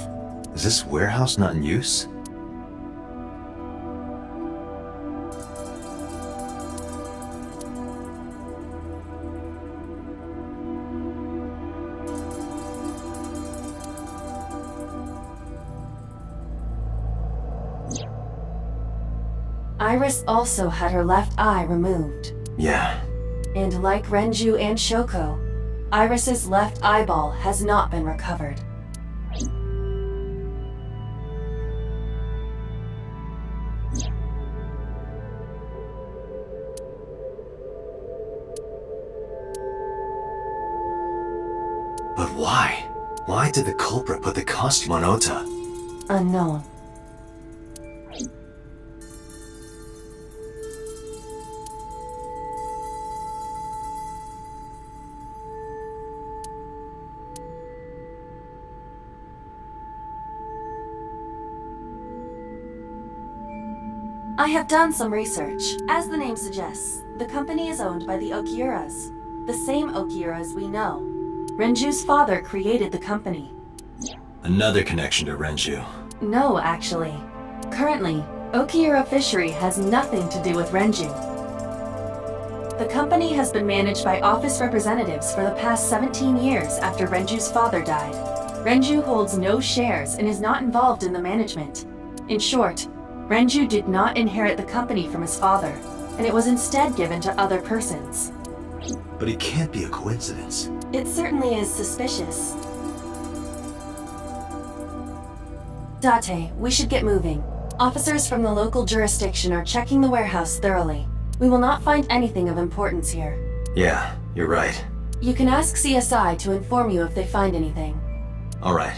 Is this warehouse not in use? Iris also had her left eye removed. Yeah. And like Renju and Shoko, Iris's left eyeball has not been recovered. But why? Why did the culprit put the costume on Ota? Unknown. I have done some research. As the name suggests, the company is owned by the Okiuras, the same Okiuras we know. Renju's father created the company. Another connection to Renju. No, actually. Currently, Okiura Fishery has nothing to do with Renju. The company has been managed by office representatives for the past 17 years after Renju's father died. Renju holds no shares and is not involved in the management. In short, Renju did not inherit the company from his father, and it was instead given to other persons. But it can't be a coincidence. It certainly is suspicious. Date, we should get moving. Officers from the local jurisdiction are checking the warehouse thoroughly. We will not find anything of importance here. Yeah, you're right. You can ask CSI to inform you if they find anything. All right.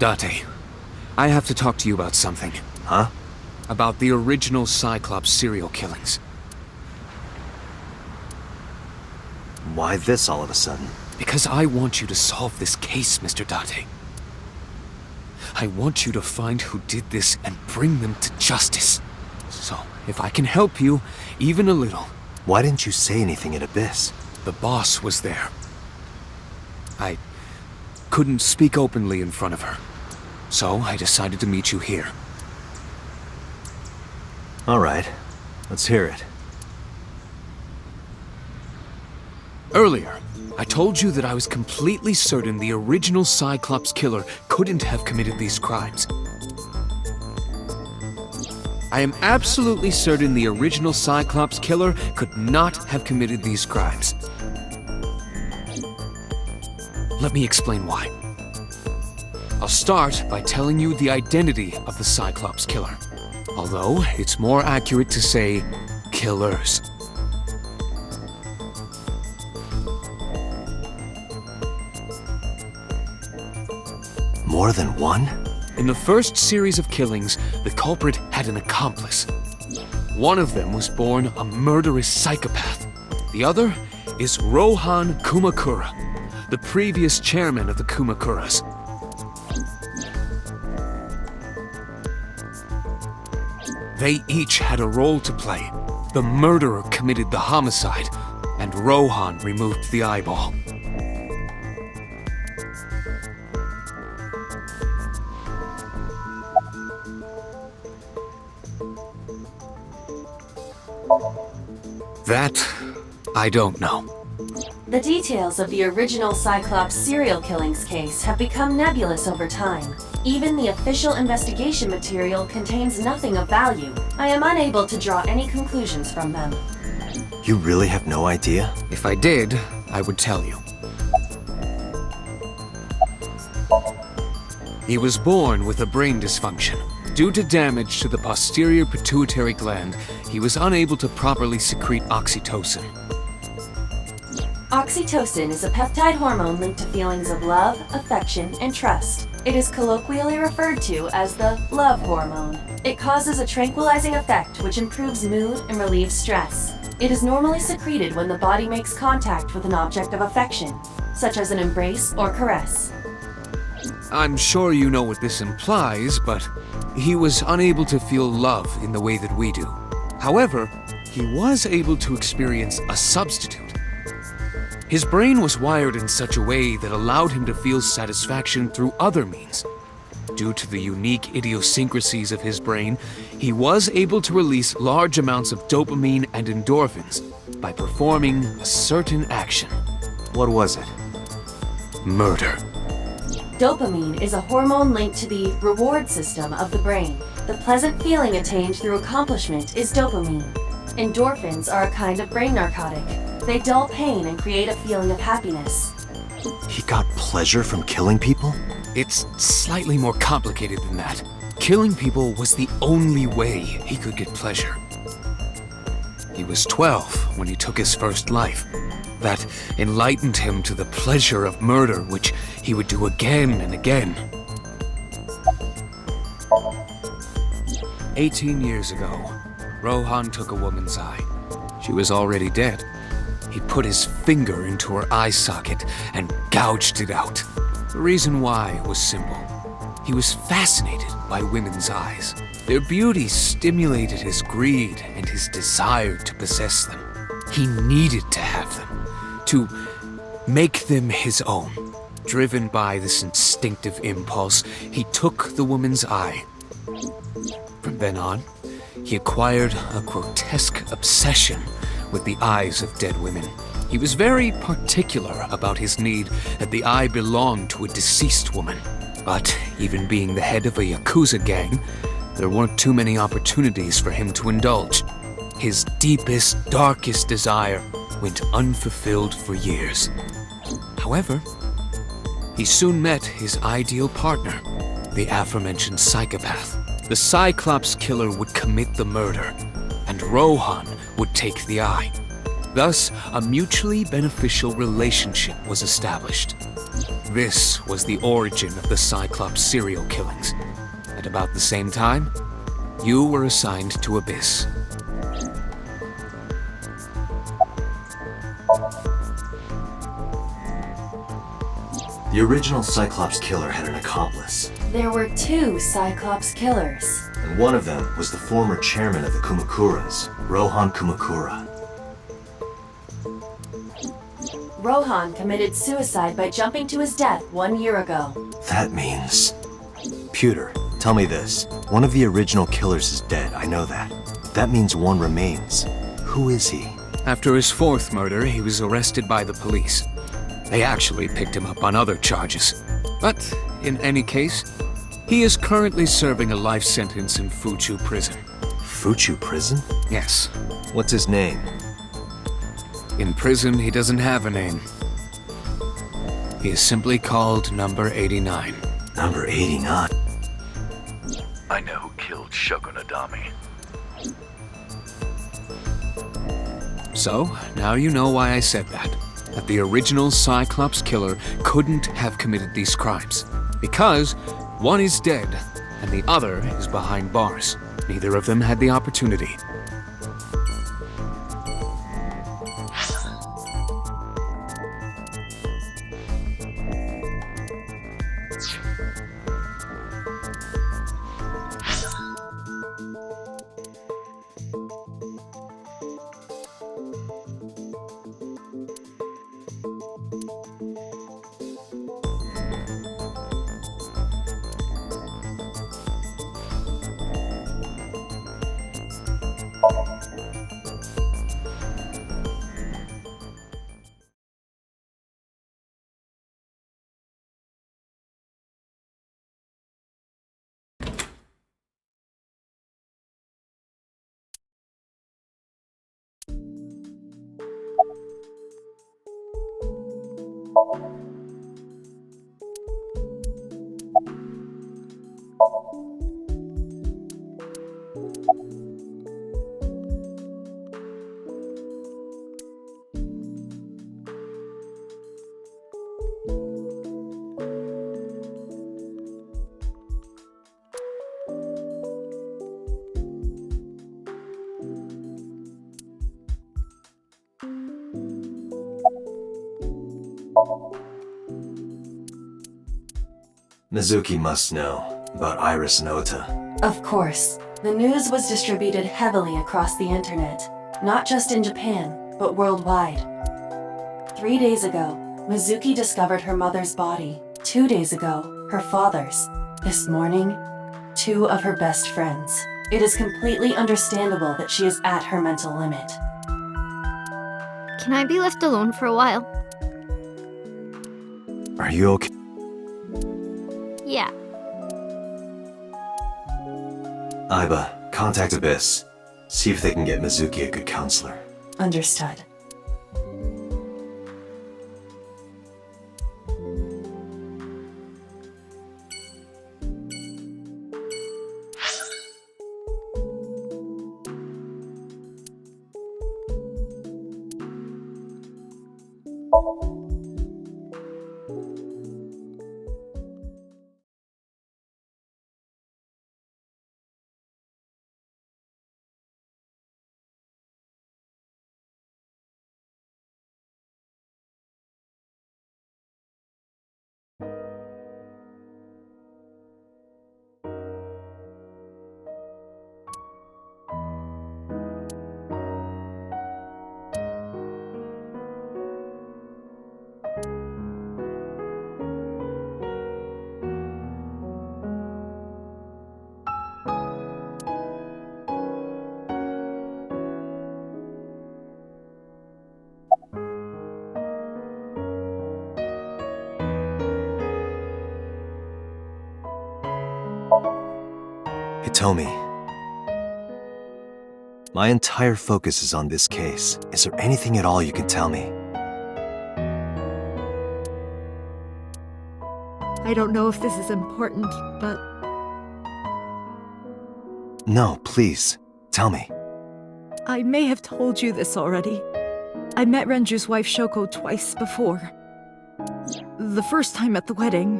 Date, I have to talk to you about something. Huh? About the original Cyclops serial killings. Why this all of a sudden? Because I want you to solve this case, Mr. Date. I want you to find who did this and bring them to justice. So, if I can help you, even a little... Why didn't you say anything at Abyss? The boss was there. I couldn't speak openly in front of her. So I decided to meet you here. All right. Let's hear it. Earlier, I told you that I was completely certain the original Cyclops killer couldn't have committed these crimes. I am absolutely certain the original Cyclops killer could not have committed these crimes. Let me explain why. I'll start by telling you the identity of the Cyclops killer. Although, it's more accurate to say, killers. More than one? In the first series of killings, the culprit had an accomplice. One of them was born a murderous psychopath. The other is Rohan Kumakura, the previous chairman of the Kumakuras. They each had a role to play. The murderer committed the homicide, and Rohan removed the eyeball. That, I don't know. The details of the original Cyclops serial killings case have become nebulous over time. Even the official investigation material contains nothing of value. I am unable to draw any conclusions from them. You really have no idea? If I did, I would tell you. He was born with a brain dysfunction. Due to damage to the posterior pituitary gland, he was unable to properly secrete oxytocin. Oxytocin is a peptide hormone linked to feelings of love, affection, and trust. It is colloquially referred to as the love hormone. It causes a tranquilizing effect which improves mood and relieves stress. It is normally secreted when the body makes contact with an object of affection, such as an embrace or caress. I'm sure you know what this implies, but he was unable to feel love in the way that we do. However, he was able to experience a substitute. His brain was wired in such a way that allowed him to feel satisfaction through other means. Due to the unique idiosyncrasies of his brain, he was able to release large amounts of dopamine and endorphins by performing a certain action. What was it? Murder. Dopamine is a hormone linked to the reward system of the brain. The pleasant feeling attained through accomplishment is dopamine. Endorphins are a kind of brain narcotic. They dull pain and create a feeling of happiness. He got pleasure from killing people? It's slightly more complicated than that. Killing people was the only way he could get pleasure. He was 12 when he took his first life. That enlightened him to the pleasure of murder, which he would do again and again. 18 years ago, Rohan took a woman's eye. She was already dead. He put his finger into her eye socket and gouged it out. The reason why was simple. He was fascinated by women's eyes. Their beauty stimulated his greed and his desire to possess them. He needed to have them, to make them his own. Driven by this instinctive impulse, he took the woman's eye. From then on, he acquired a grotesque obsession with the eyes of dead women. He was very particular about his need that the eye belonged to a deceased woman. But even being the head of a Yakuza gang, there weren't too many opportunities for him to indulge. His deepest, darkest desire went unfulfilled for years. However, he soon met his ideal partner, the aforementioned psychopath. The Cyclops killer would commit the murder, and Rohan would take the eye. Thus, a mutually beneficial relationship was established. This was the origin of the Cyclops serial killings. At about the same time, you were assigned to Abyss. The original Cyclops killer had an accomplice. There were 2 Cyclops killers. And one of them was the former chairman of the Kumakuras, Rohan Kumakura. Rohan committed suicide by jumping to his death 1 year ago. That means... Pewter, tell me this. One of the original killers is dead, I know that. That means one remains. Who is he? After his 4th murder, he was arrested by the police. They actually picked him up on other charges. But, in any case, he is currently serving a life sentence in Fuchu prison. Fuchu prison? Yes. What's his name? In prison, he doesn't have a name. He is simply called Number 89. Number 89? I know who killed Shoko Nadami. So, now you know why I said that. That the original Cyclops killer couldn't have committed these crimes. Because one is dead, and the other is behind bars. Neither of them had the opportunity. Mizuki must know about Iris and Ota. Of course. The news was distributed heavily across the internet, not just in Japan, but worldwide. 3 days ago, Mizuki discovered her mother's body. 2 days ago, her father's. This morning, 2 of her best friends. It is completely understandable that she is at her mental limit. Can I be left alone for a while? Are you okay? Yeah. Aiba, contact Abyss. See if they can get Mizuki a good counselor. Understood. Hitomi. My entire focus is on this case. Is there anything at all you can tell me? I don't know if this is important, but No, please. Tell me. I may have told you this already. I met Renju's wife Shoko twice before. The first time at the wedding.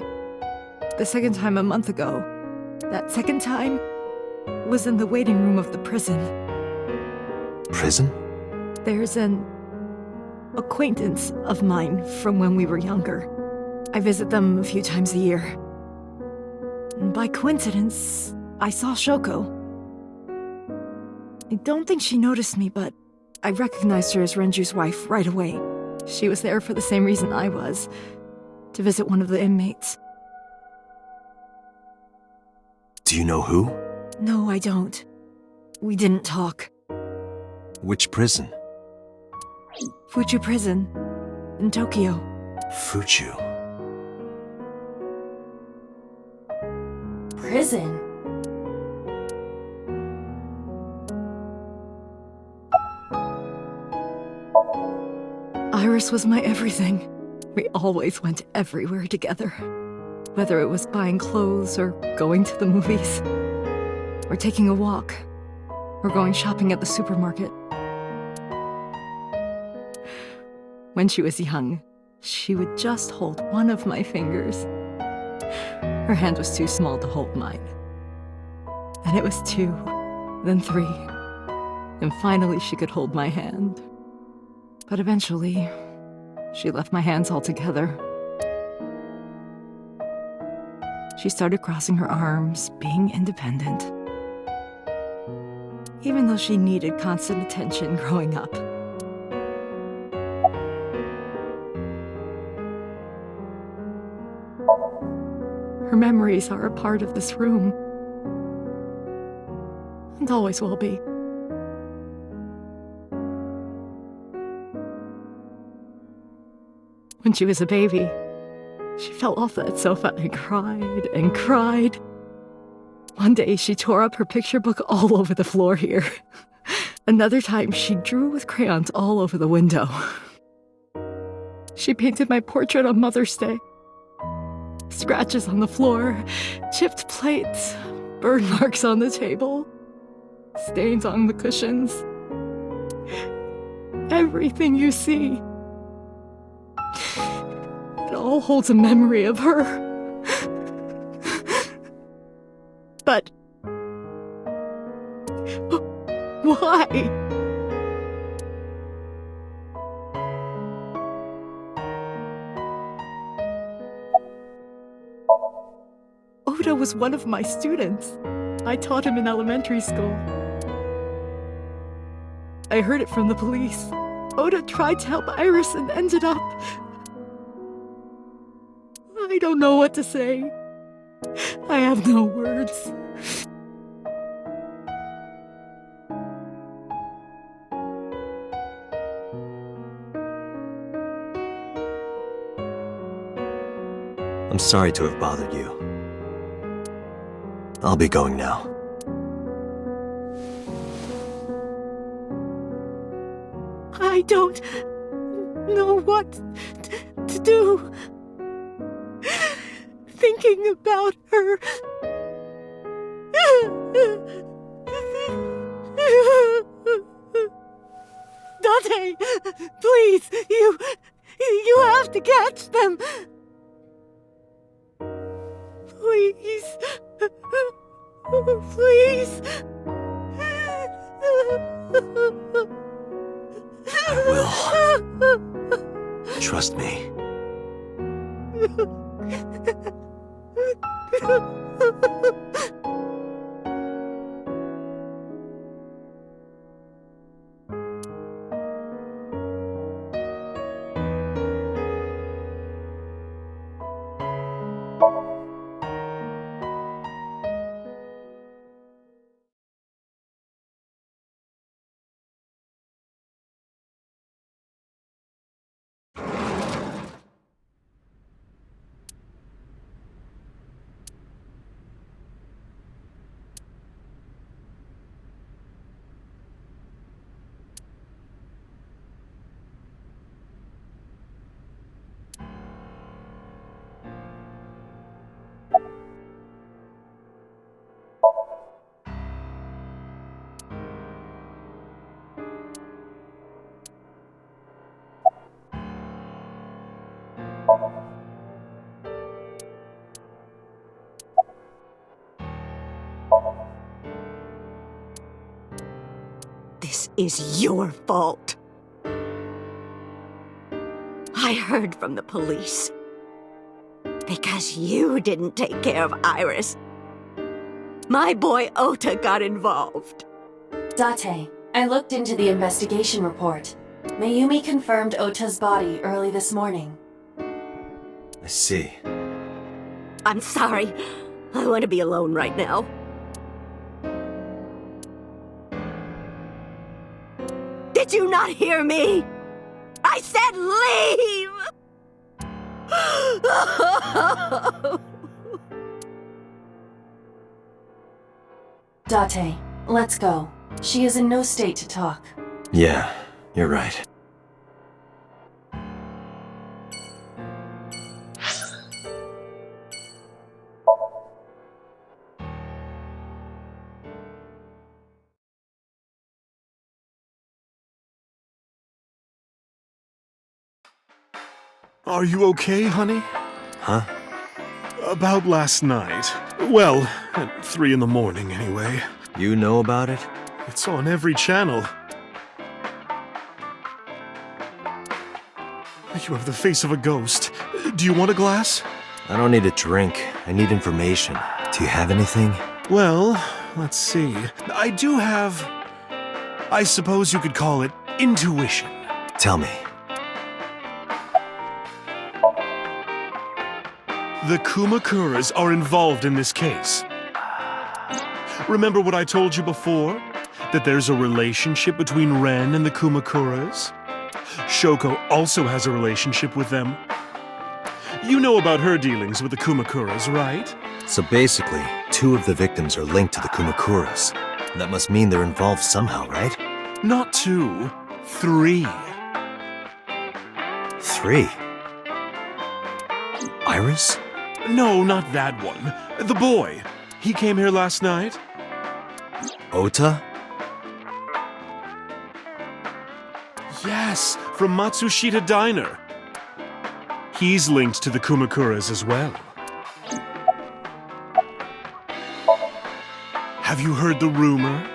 The second time a month ago. That second time was in the waiting room of the prison. Prison? There's an acquaintance of mine from when we were younger. I visit them a few times a year. And by coincidence, I saw Shoko. I don't think she noticed me, but I recognized her as Renju's wife right away. She was there for the same reason I was, to visit one of the inmates. Do you know who? No, I don't. We didn't talk. Which prison? Fuchu Prison, in Tokyo. Fuchu. Prison? Iris was my everything. We always went everywhere together. Whether it was buying clothes, or going to the movies, or taking a walk, or going shopping at the supermarket. When she was young, she would just hold one of my fingers. Her hand was too small to hold mine. Then it was 2, then 3, and finally she could hold my hand. But eventually, she left my hands altogether. She started crossing her arms, being independent. Even though she needed constant attention growing up. Her memories are a part of this room. And always will be. When she was a baby, she fell off that sofa and cried and cried. One day, she tore up her picture book all over the floor here. Another time, she drew with crayons all over the window. She painted my portrait on Mother's Day. Scratches on the floor, chipped plates, burn marks on the table, stains on the cushions. Everything you see. It all holds a memory of her. But why? Oda was one of my students. I taught him in elementary school. I heard it from the police. Oda tried to help Iris and ended up... I don't know what to say. I have no words. I'm sorry to have bothered you. I'll be going now. I don't know what to do. Thinking about her. Dante, please, you have to catch them. Please. Please. I will. Trust me. This is your fault. I heard from the police. Because you didn't take care of Iris. My boy Ota got involved. Date, I looked into the investigation report. Mayumi confirmed Ota's body early this morning. I see. I'm sorry. I want to be alone right now. Did you not hear me? I said leave! Date, let's go. She is in no state to talk. Yeah, you're right. Are you okay, honey? Huh? About last night. Well, at 3 in the morning, anyway. You know about it? It's on every channel. You have the face of a ghost. Do you want a glass? I don't need a drink. I need information. Do you have anything? Well, let's see. I do have... I suppose you could call it intuition. Tell me. The Kumakuras are involved in this case. Remember what I told you before? That there's a relationship between Ren and the Kumakuras? Shoko also has a relationship with them. You know about her dealings with the Kumakuras, right? So basically, 2 of the victims are linked to the Kumakuras. That must mean they're involved somehow, right? Not 2, 3. 3? Iris? No, not that one. The boy. He came here last night. Ota? Yes, from Matsushita Diner. He's linked to the Kumakuras as well. Have you heard the rumor?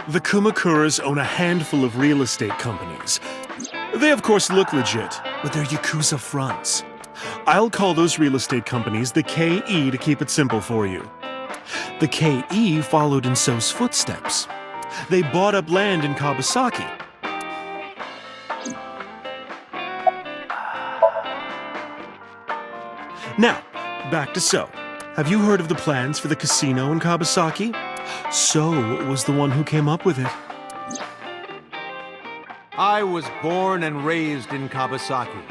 The Kumakuras own a handful of real estate companies. They of course look legit, but they're Yakuza fronts. I'll call those real estate companies the KE to keep it simple for you. The KE followed in So's footsteps. They bought up land in Kawasaki. Now, back to So. Have you heard of the plans for the casino in Kawasaki? So was the one who came up with it. I was born and raised in Kawasaki.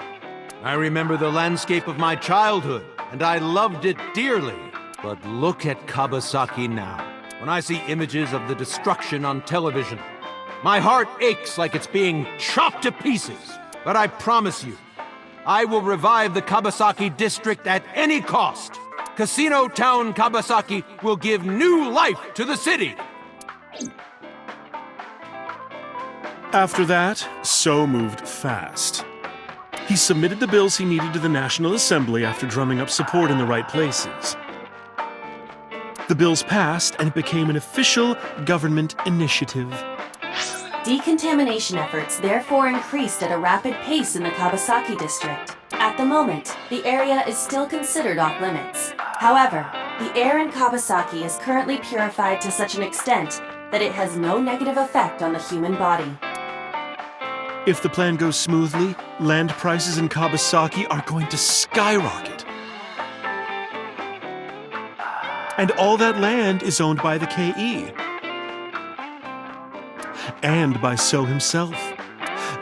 I remember the landscape of my childhood, and I loved it dearly. But look at Kawasaki now. When I see images of the destruction on television, my heart aches like it's being chopped to pieces. But I promise you, I will revive the Kawasaki district at any cost. Casino Town Kawasaki will give new life to the city. After that, So moved fast. He submitted the bills he needed to the National Assembly after drumming up support in the right places. The bills passed, and it became an official government initiative. Decontamination efforts therefore increased at a rapid pace in the Kawasaki district. At the moment, the area is still considered off-limits. However, the air in Kawasaki is currently purified to such an extent that it has no negative effect on the human body. If the plan goes smoothly, land prices in Kawasaki are going to skyrocket. And all that land is owned by the KE. And by So himself.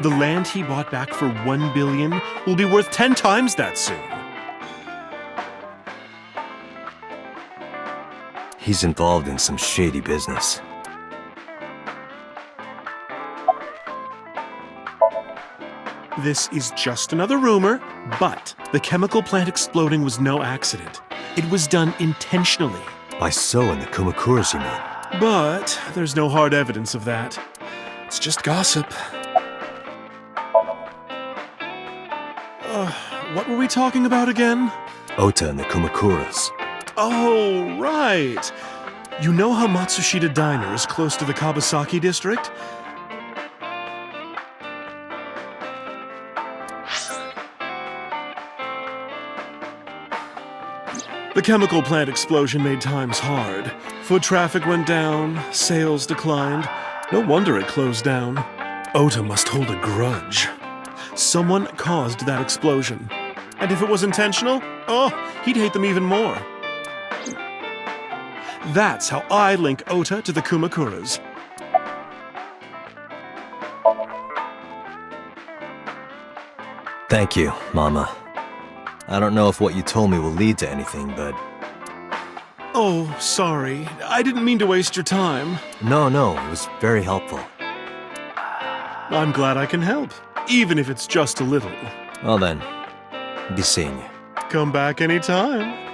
The land he bought back for $1 billion will be worth 10 times that soon. He's involved in some shady business. This is just another rumor, but the chemical plant exploding was no accident. It was done intentionally. By So and the Kumakuras, you mean? But there's no hard evidence of that. It's just gossip. What were we talking about again? Ota and the Kumakuras. Oh, right. You know how Matsushita Diner is close to the Kawasaki district? The chemical plant explosion made times hard. Foot traffic went down, sales declined. No wonder it closed down. Ota must hold a grudge. Someone caused that explosion. And if it was intentional, he'd hate them even more. That's how I link Ota to the Kumakuras. Thank you, Mama. I don't know if what you told me will lead to anything, but... Oh, sorry. I didn't mean to waste your time. No, it was very helpful. I'm glad I can help, even if it's just a little. Well then, be seeing you. Come back anytime.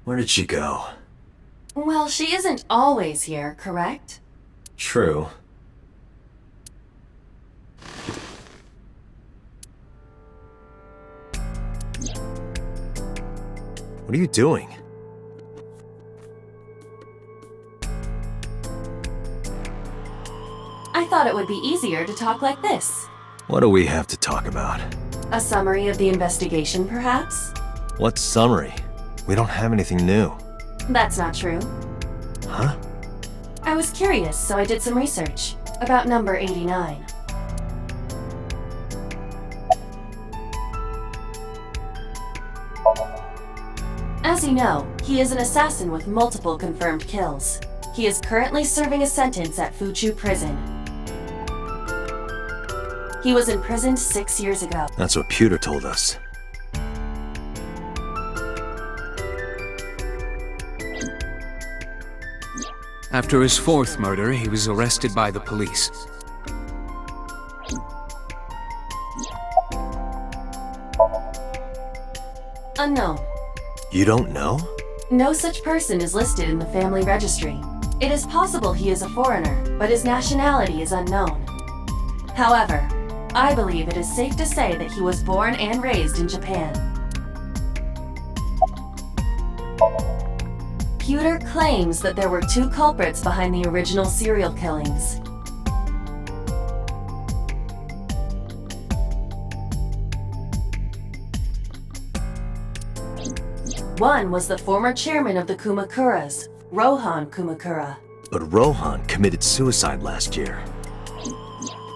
Where did she go? Well, she isn't always here, correct? True. What are you doing? I thought it would be easier to talk like this. What do we have to talk about? A summary of the investigation, perhaps? What summary? We don't have anything new. That's not true. Huh? I was curious, so I did some research about number 89. As you know, he is an assassin with multiple confirmed kills. He is currently serving a sentence at Fuchu Prison. He was imprisoned 6 years ago. That's what Pewter told us. After his fourth murder, he was arrested by the police. Unknown. You don't know? No such person is listed in the family registry. It is possible he is a foreigner, but his nationality is unknown. However, I believe it is safe to say that he was born and raised in Japan. Pewter claims that there were 2 culprits behind the original serial killings. One was the former chairman of the Kumakuras, Rohan Kumakura. But Rohan committed suicide last year.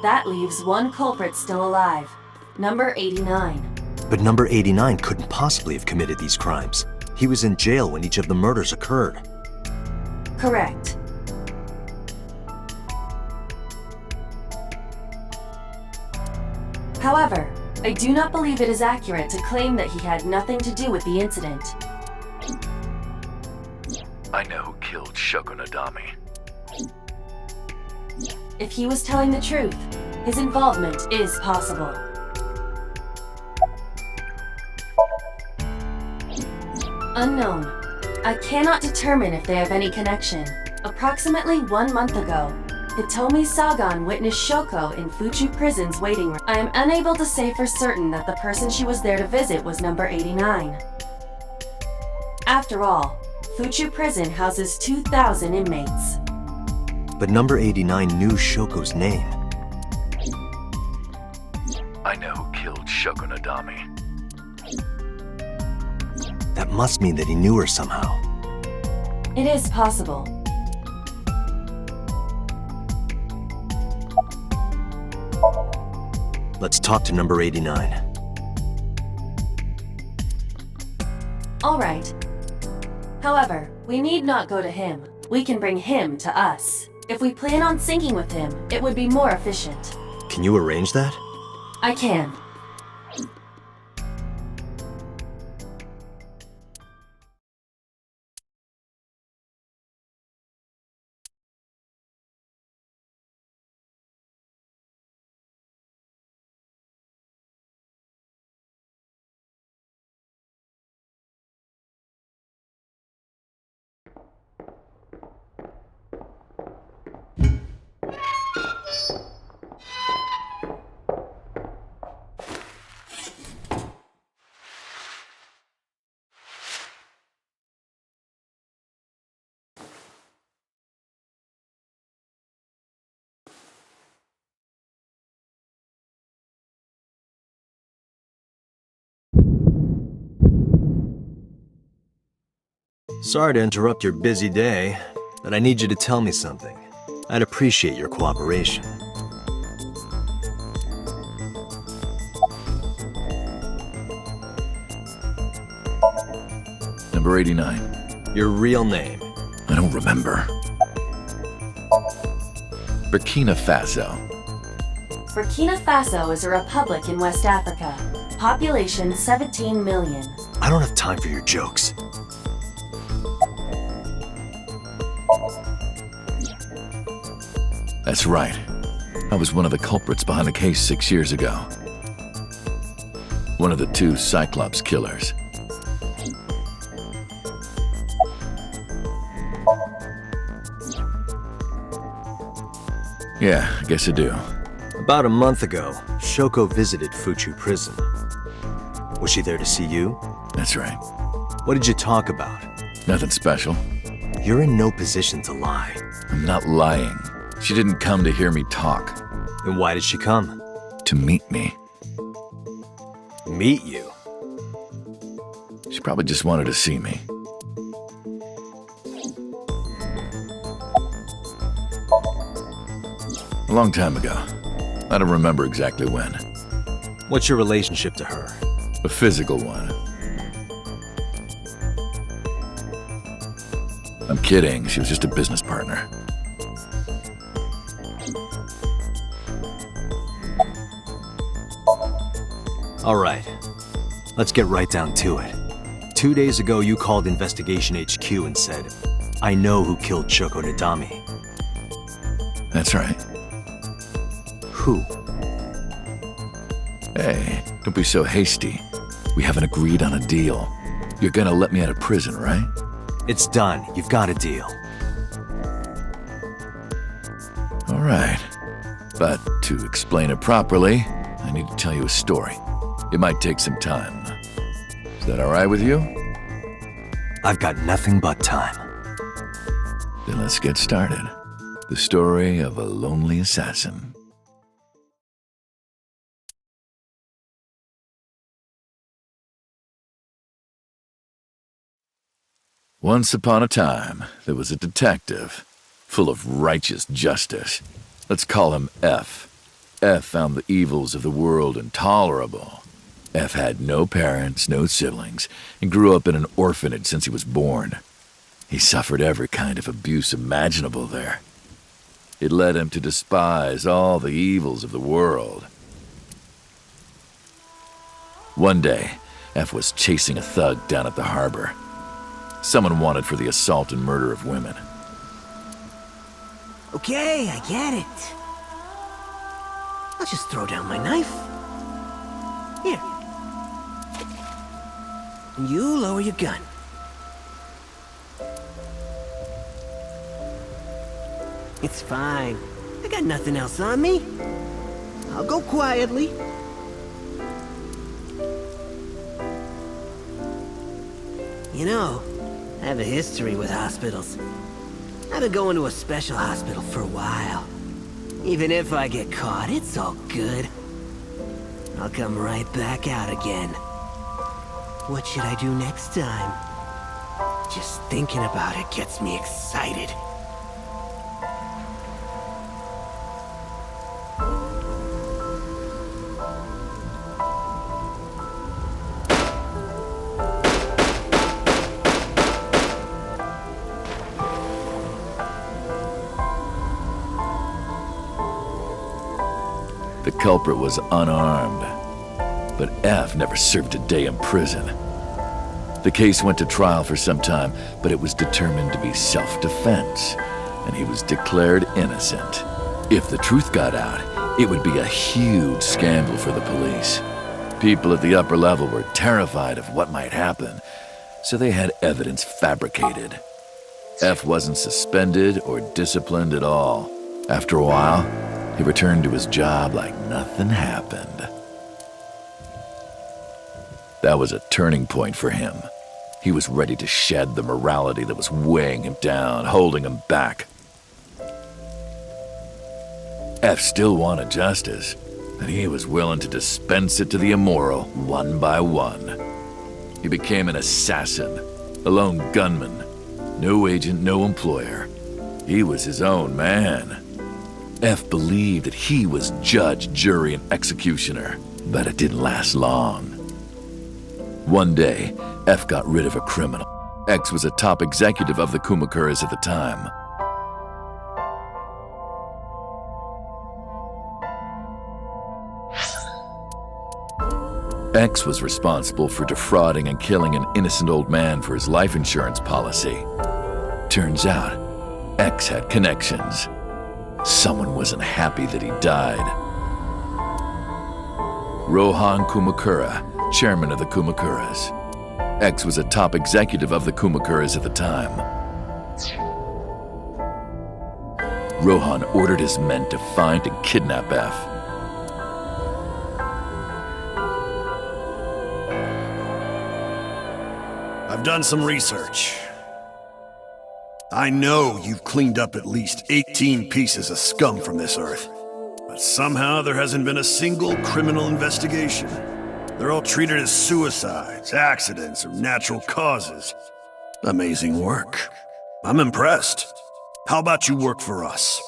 That leaves 1 culprit still alive, number 89. But number 89 couldn't possibly have committed these crimes. He was in jail when each of the murders occurred. Correct. However, I do not believe it is accurate to claim that he had nothing to do with the incident. I know who killed Shoko Nadami. If he was telling the truth, his involvement is possible. Unknown. I cannot determine if they have any connection. Approximately 1 month ago, Hitomi Sagan witnessed Shoko in Fuchu Prison's waiting room. I am unable to say for certain that the person she was there to visit was number 89. After all, Fuchu Prison houses 2,000 inmates. But number 89 knew Shoko's name. I know who killed Shoko Nadami. That must mean that he knew her somehow. It is possible. Let's talk to number 89. All right. However, we need not go to him. We can bring him to us. If we plan on syncing with him, it would be more efficient. Can you arrange that? I can. Sorry to interrupt your busy day, but I need you to tell me something. I'd appreciate your cooperation. Number 89. Your real name? I don't remember. Burkina Faso. Burkina Faso is a republic in West Africa. Population 17 million. I don't have time for your jokes. That's right. I was one of the culprits behind the case 6 years ago. One of the 2 Cyclops killers. Yeah, I guess I do. About a month ago, Shoko visited Fuchu Prison. Was she there to see you? That's right. What did you talk about? Nothing special. You're in no position to lie. I'm not lying. She didn't come to hear me talk. Then why did she come? To meet me. Meet you? She probably just wanted to see me. A long time ago. I don't remember exactly when. What's your relationship to her? A physical one. I'm kidding. She was just a business partner. All right. Let's get right down to it. 2 days ago, you called Investigation HQ and said, I know who killed Shoko Nadami. That's right. Who? Hey, don't be so hasty. We haven't agreed on a deal. You're gonna let me out of prison, right? It's done. You've got a deal. All right. But to explain it properly, I need to tell you a story. It might take some time. Is that all right with you? I've got nothing but time. Then let's get started. The story of a lonely assassin. Once upon a time, there was a detective, full of righteous justice. Let's call him F. F found the evils of the world intolerable. F had no parents, no siblings, and grew up in an orphanage since he was born. He suffered every kind of abuse imaginable there. It led him to despise all the evils of the world. One day, F was chasing a thug down at the harbor. Someone wanted for the assault and murder of women. Okay, I get it. I'll just throw down my knife. Here. And you lower your gun. It's fine. I got nothing else on me. I'll go quietly. You know, I have a history with hospitals. I've been going to a special hospital for a while. Even if I get caught, it's all good. I'll come right back out again. What should I do next time? Just thinking about it gets me excited. The culprit was unarmed, but F never served a day in prison. The case went to trial for some time, but it was determined to be self-defense, and he was declared innocent. If the truth got out, it would be a huge scandal for the police. People at the upper level were terrified of what might happen, so they had evidence fabricated. F wasn't suspended or disciplined at all. After a while, he returned to his job like nothing happened. That was a turning point for him. He was ready to shed the morality that was weighing him down, holding him back. F still wanted justice, and he was willing to dispense it to the immoral one by one. He became an assassin, a lone gunman. No agent, no employer. He was his own man. F believed that he was judge, jury, and executioner, but it didn't last long. One day, F got rid of a criminal. X was a top executive of the Kumakuras at the time. X was responsible for defrauding and killing an innocent old man for his life insurance policy. Turns out, X had connections. Someone wasn't happy that he died. Rohan Kumakura, chairman of the Kumakuras. X was a top executive of the Kumakuras at the time. Rohan ordered his men to find and kidnap F. I've done some research. I know you've cleaned up at least 18 pieces of scum from this earth. But somehow there hasn't been a single criminal investigation. They're all treated as suicides, accidents, or natural causes. Amazing work. I'm impressed. How about you work for us?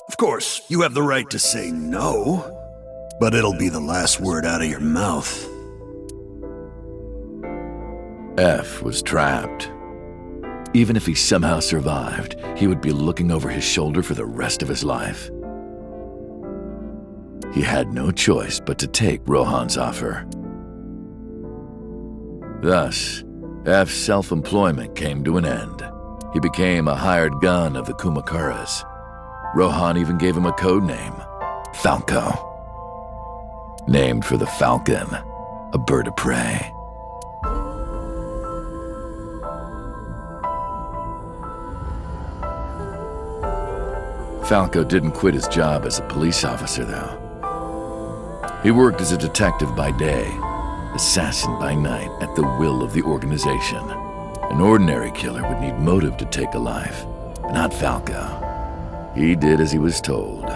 Of course, you have the right to say no, but it'll be the last word out of your mouth. F was trapped. Even if he somehow survived, he would be looking over his shoulder for the rest of his life. He had no choice but to take Rohan's offer. Thus, F's self-employment came to an end. He became a hired gun of the Kumakuras. Rohan even gave him a code name, Falco. Named for the falcon, a bird of prey. Falco didn't quit his job as a police officer, though. He worked as a detective by day, assassin by night at the will of the organization. An ordinary killer would need motive to take a life, not Falco. He did as he was told,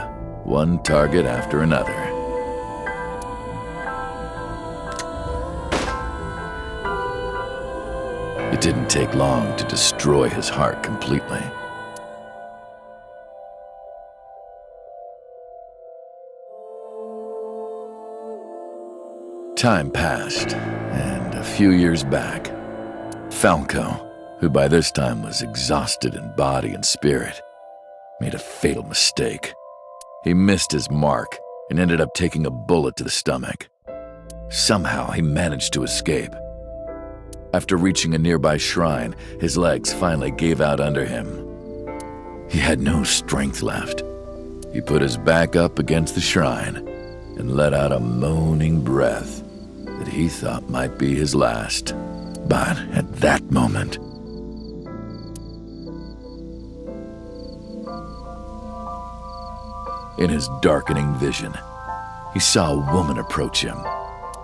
one target after another. It didn't take long to destroy his heart completely. Time passed, and a few years back, Falco, who by this time was exhausted in body and spirit, made a fatal mistake. He missed his mark and ended up taking a bullet to the stomach. Somehow he managed to escape. After reaching a nearby shrine, his legs finally gave out under him. He had no strength left. He put his back up against the shrine and let out a moaning breath that he thought might be his last. But at that moment, in his darkening vision, he saw a woman approach him.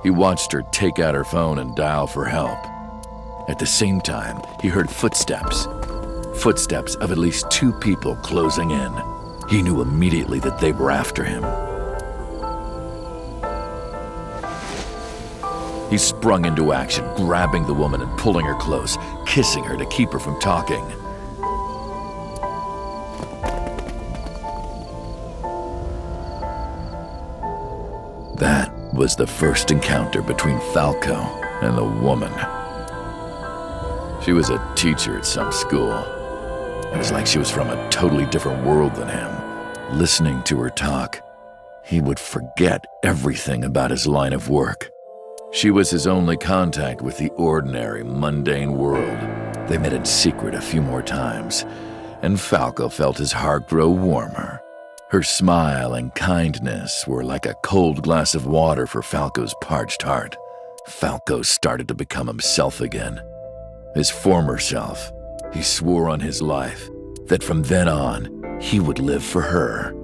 He watched her take out her phone and dial for help. At the same time, he heard footsteps. Footsteps of at least 2 people closing in. He knew immediately that they were after him. He sprung into action, grabbing the woman and pulling her close, kissing her to keep her from talking. That was the first encounter between Falco and the woman. She was a teacher at some school. It was like she was from a totally different world than him. Listening to her talk, he would forget everything about his line of work. She was his only contact with the ordinary, mundane world. They met in secret a few more times, and Falco felt his heart grow warmer. Her smile and kindness were like a cold glass of water for Falco's parched heart. Falco started to become himself again. His former self. He swore on his life that from then on, he would live for her.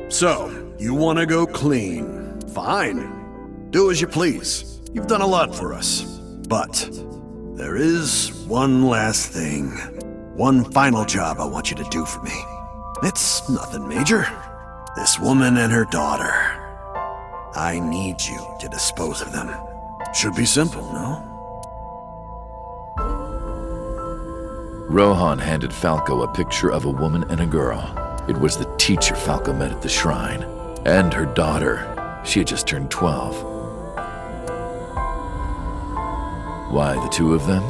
So, you want to go clean? Fine. Do as you please. You've done a lot for us. But there is one last thing. One final job I want you to do for me. It's nothing major. This woman and her daughter. I need you to dispose of them. Should be simple, no? Rohan handed Falco a picture of a woman and a girl. It was the teacher Falco met at the shrine, and her daughter. She had just turned 12. Why the 2 of them?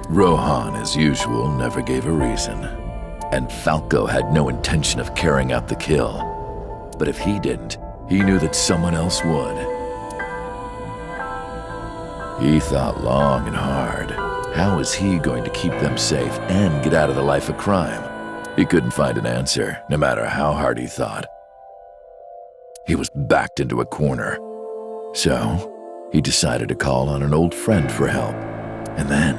Rohan, as usual, never gave a reason. And Falco had no intention of carrying out the kill. But if he didn't, he knew that someone else would. He thought long and hard. How was he going to keep them safe and get out of the life of crime? He couldn't find an answer, no matter how hard he thought. He was backed into a corner. So, he decided to call on an old friend for help. And then,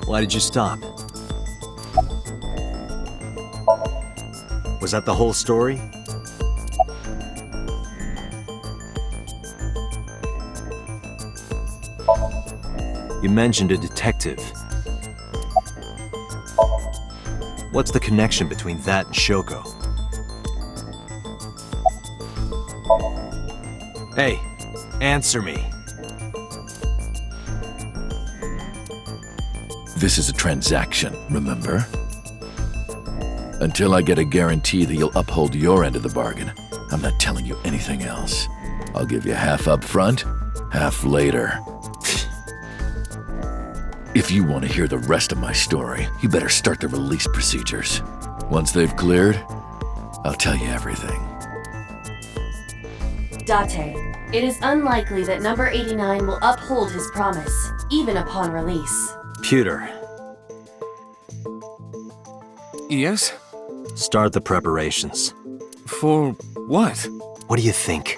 Why did you stop? Was that the whole story? You mentioned a detective. What's the connection between that and Shoko? Hey, answer me. This is a transaction, remember? Until I get a guarantee that you'll uphold your end of the bargain, I'm not telling you anything else. I'll give you half up front, half later. If you want to hear the rest of my story, you better start the release procedures. Once they've cleared, I'll tell you everything. Date, it is unlikely that number 89 will uphold his promise, even upon release. Pewter, Yes? start the preparations. For what? What do you think?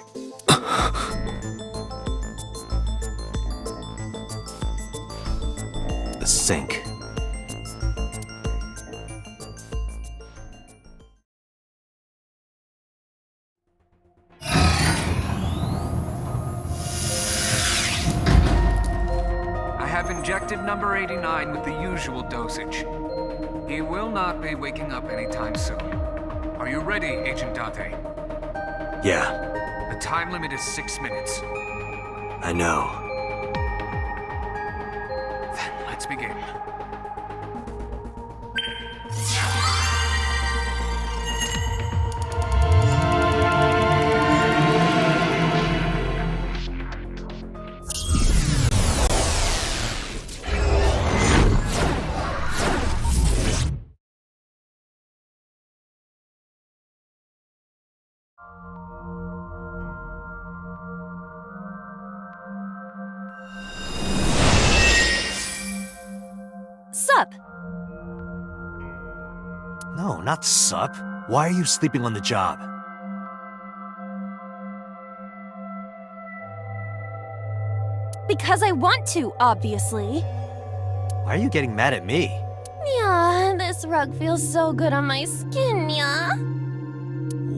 The sink. I have injected number 89 with the usual dosage. He will not be waking up anytime soon. Are you ready, Agent Date? Yeah, The time limit is 6 minutes. I know. Then let's begin. Sup? No, not sup. Why are you sleeping on the job? Because I want to, obviously. Why are you getting mad at me? Yeah, this rug feels so good on my skin, yeah?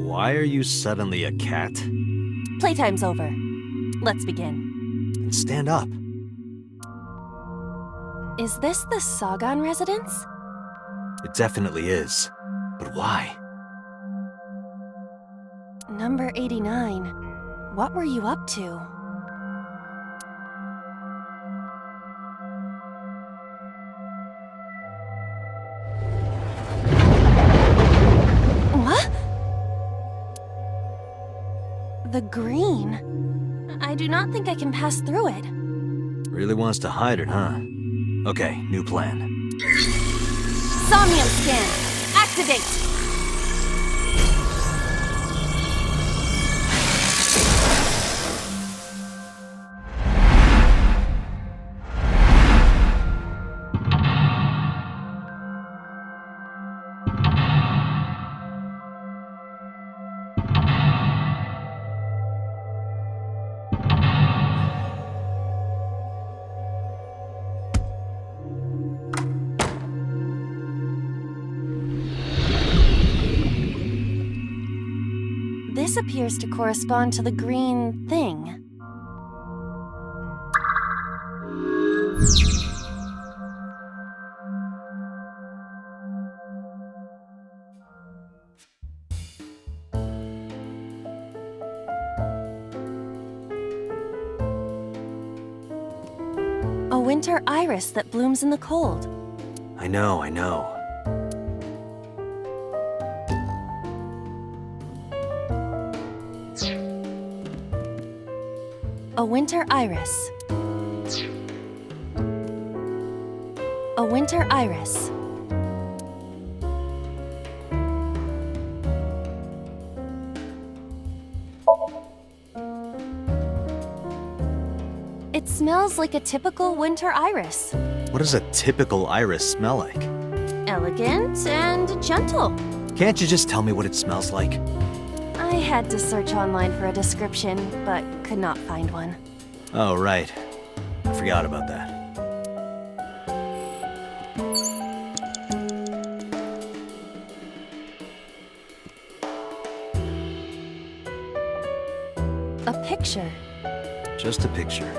Why are you suddenly a cat? Playtime's over. Let's begin. Then stand up. Is this the Sagan residence? It definitely is. But why? Number 89. What were you up to? What? The green. I do not think I can pass through it. Really wants to hide it, huh? Okay, new plan. Somnium scan. Activate. This appears to correspond to the green thing. A winter iris that blooms in the cold. I know, I know. A winter iris. A winter iris. It smells like a typical winter iris. What does a typical iris smell like? Elegant and gentle. Can't you just tell me what it smells like? I had to search online for a description, but could not find one. Oh, right. I forgot about that. A picture. Just a picture.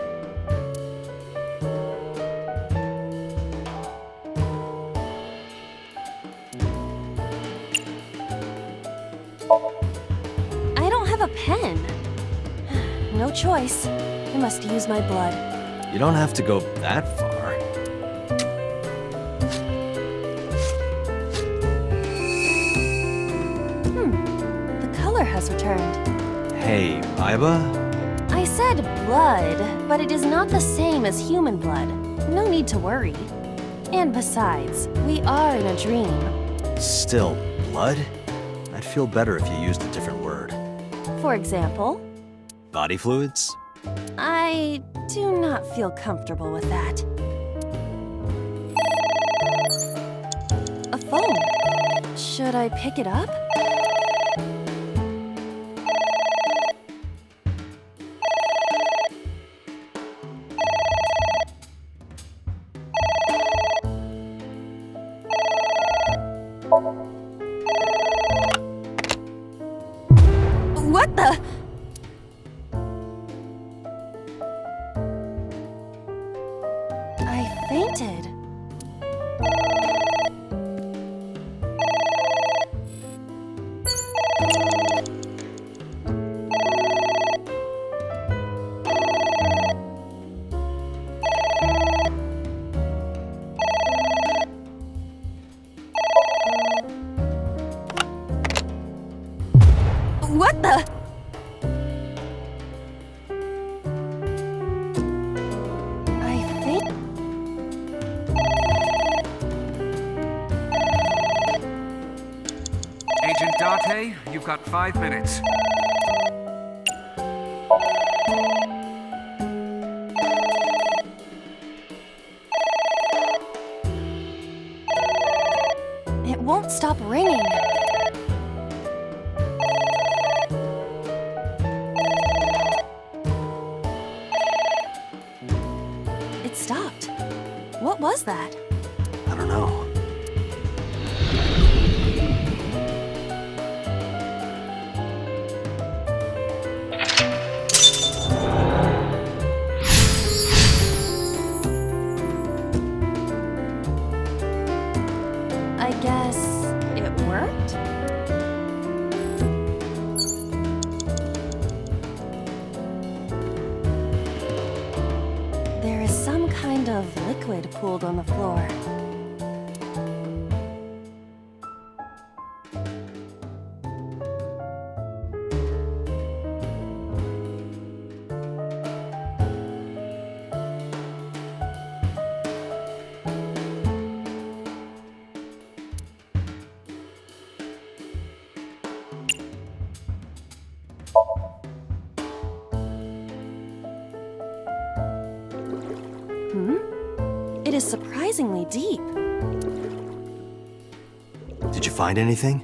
I don't have a pen. No choice. I must use my blood. You don't have to go that far. The color has returned. Hey, Iba? I said blood, but it is not the same as human blood. No need to worry. And besides, we are in a dream. Still, blood? I'd feel better if you used a different word. For example, Body fluids? I do not feel comfortable with that. A phone. Should I pick it up? What the? I fainted. What the? I think. Agent Date, you've got 5 minutes. It won't stop ringing. It stopped. What was that? I don't know. I guess it worked? There is some kind of liquid pooled on the floor. It is surprisingly deep. Did you find anything?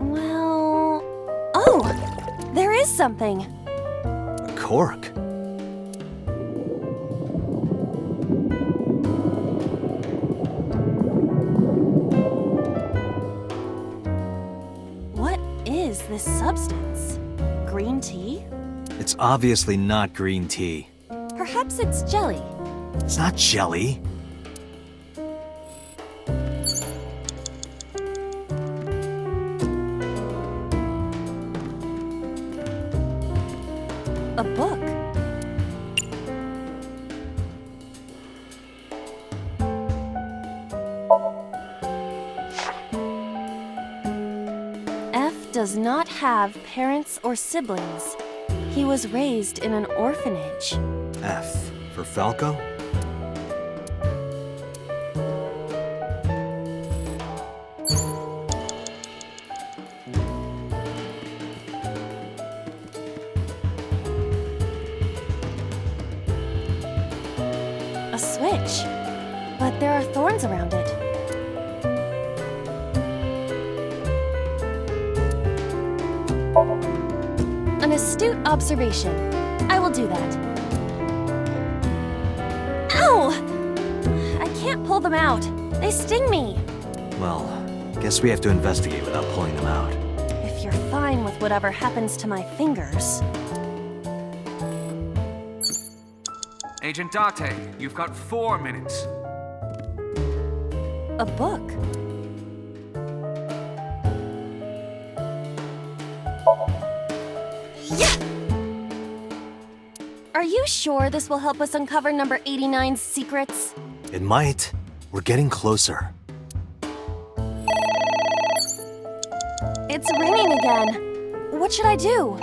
Well... Oh! There is something! A cork. What is this substance? Green tea? It's obviously not green tea. Perhaps it's jelly. It's not jelly. A book. F does not have parents or siblings. He was raised in an orphanage. F for Falco? A switch. But there are thorns around it. An astute observation. I will do that. Ow! I can't pull them out. They sting me. Well, guess we have to investigate without pulling them out. If you're fine with whatever happens to my fingers. Agent Date, you've got 4 minutes. A book. Yeah! Are you sure this will help us uncover number 89's secrets? It might. We're getting closer. It's ringing again. What should I do?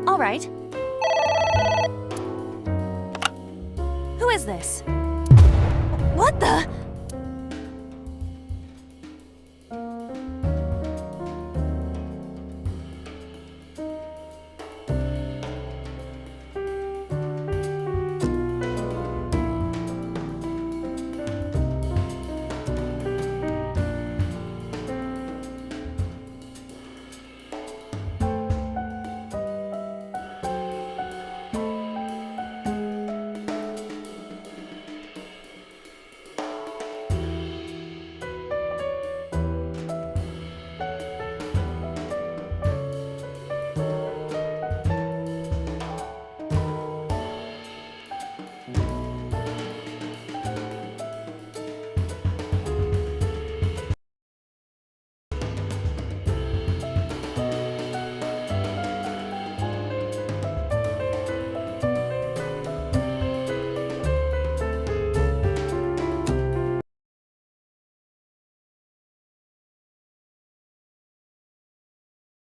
All right. Who is this? What the?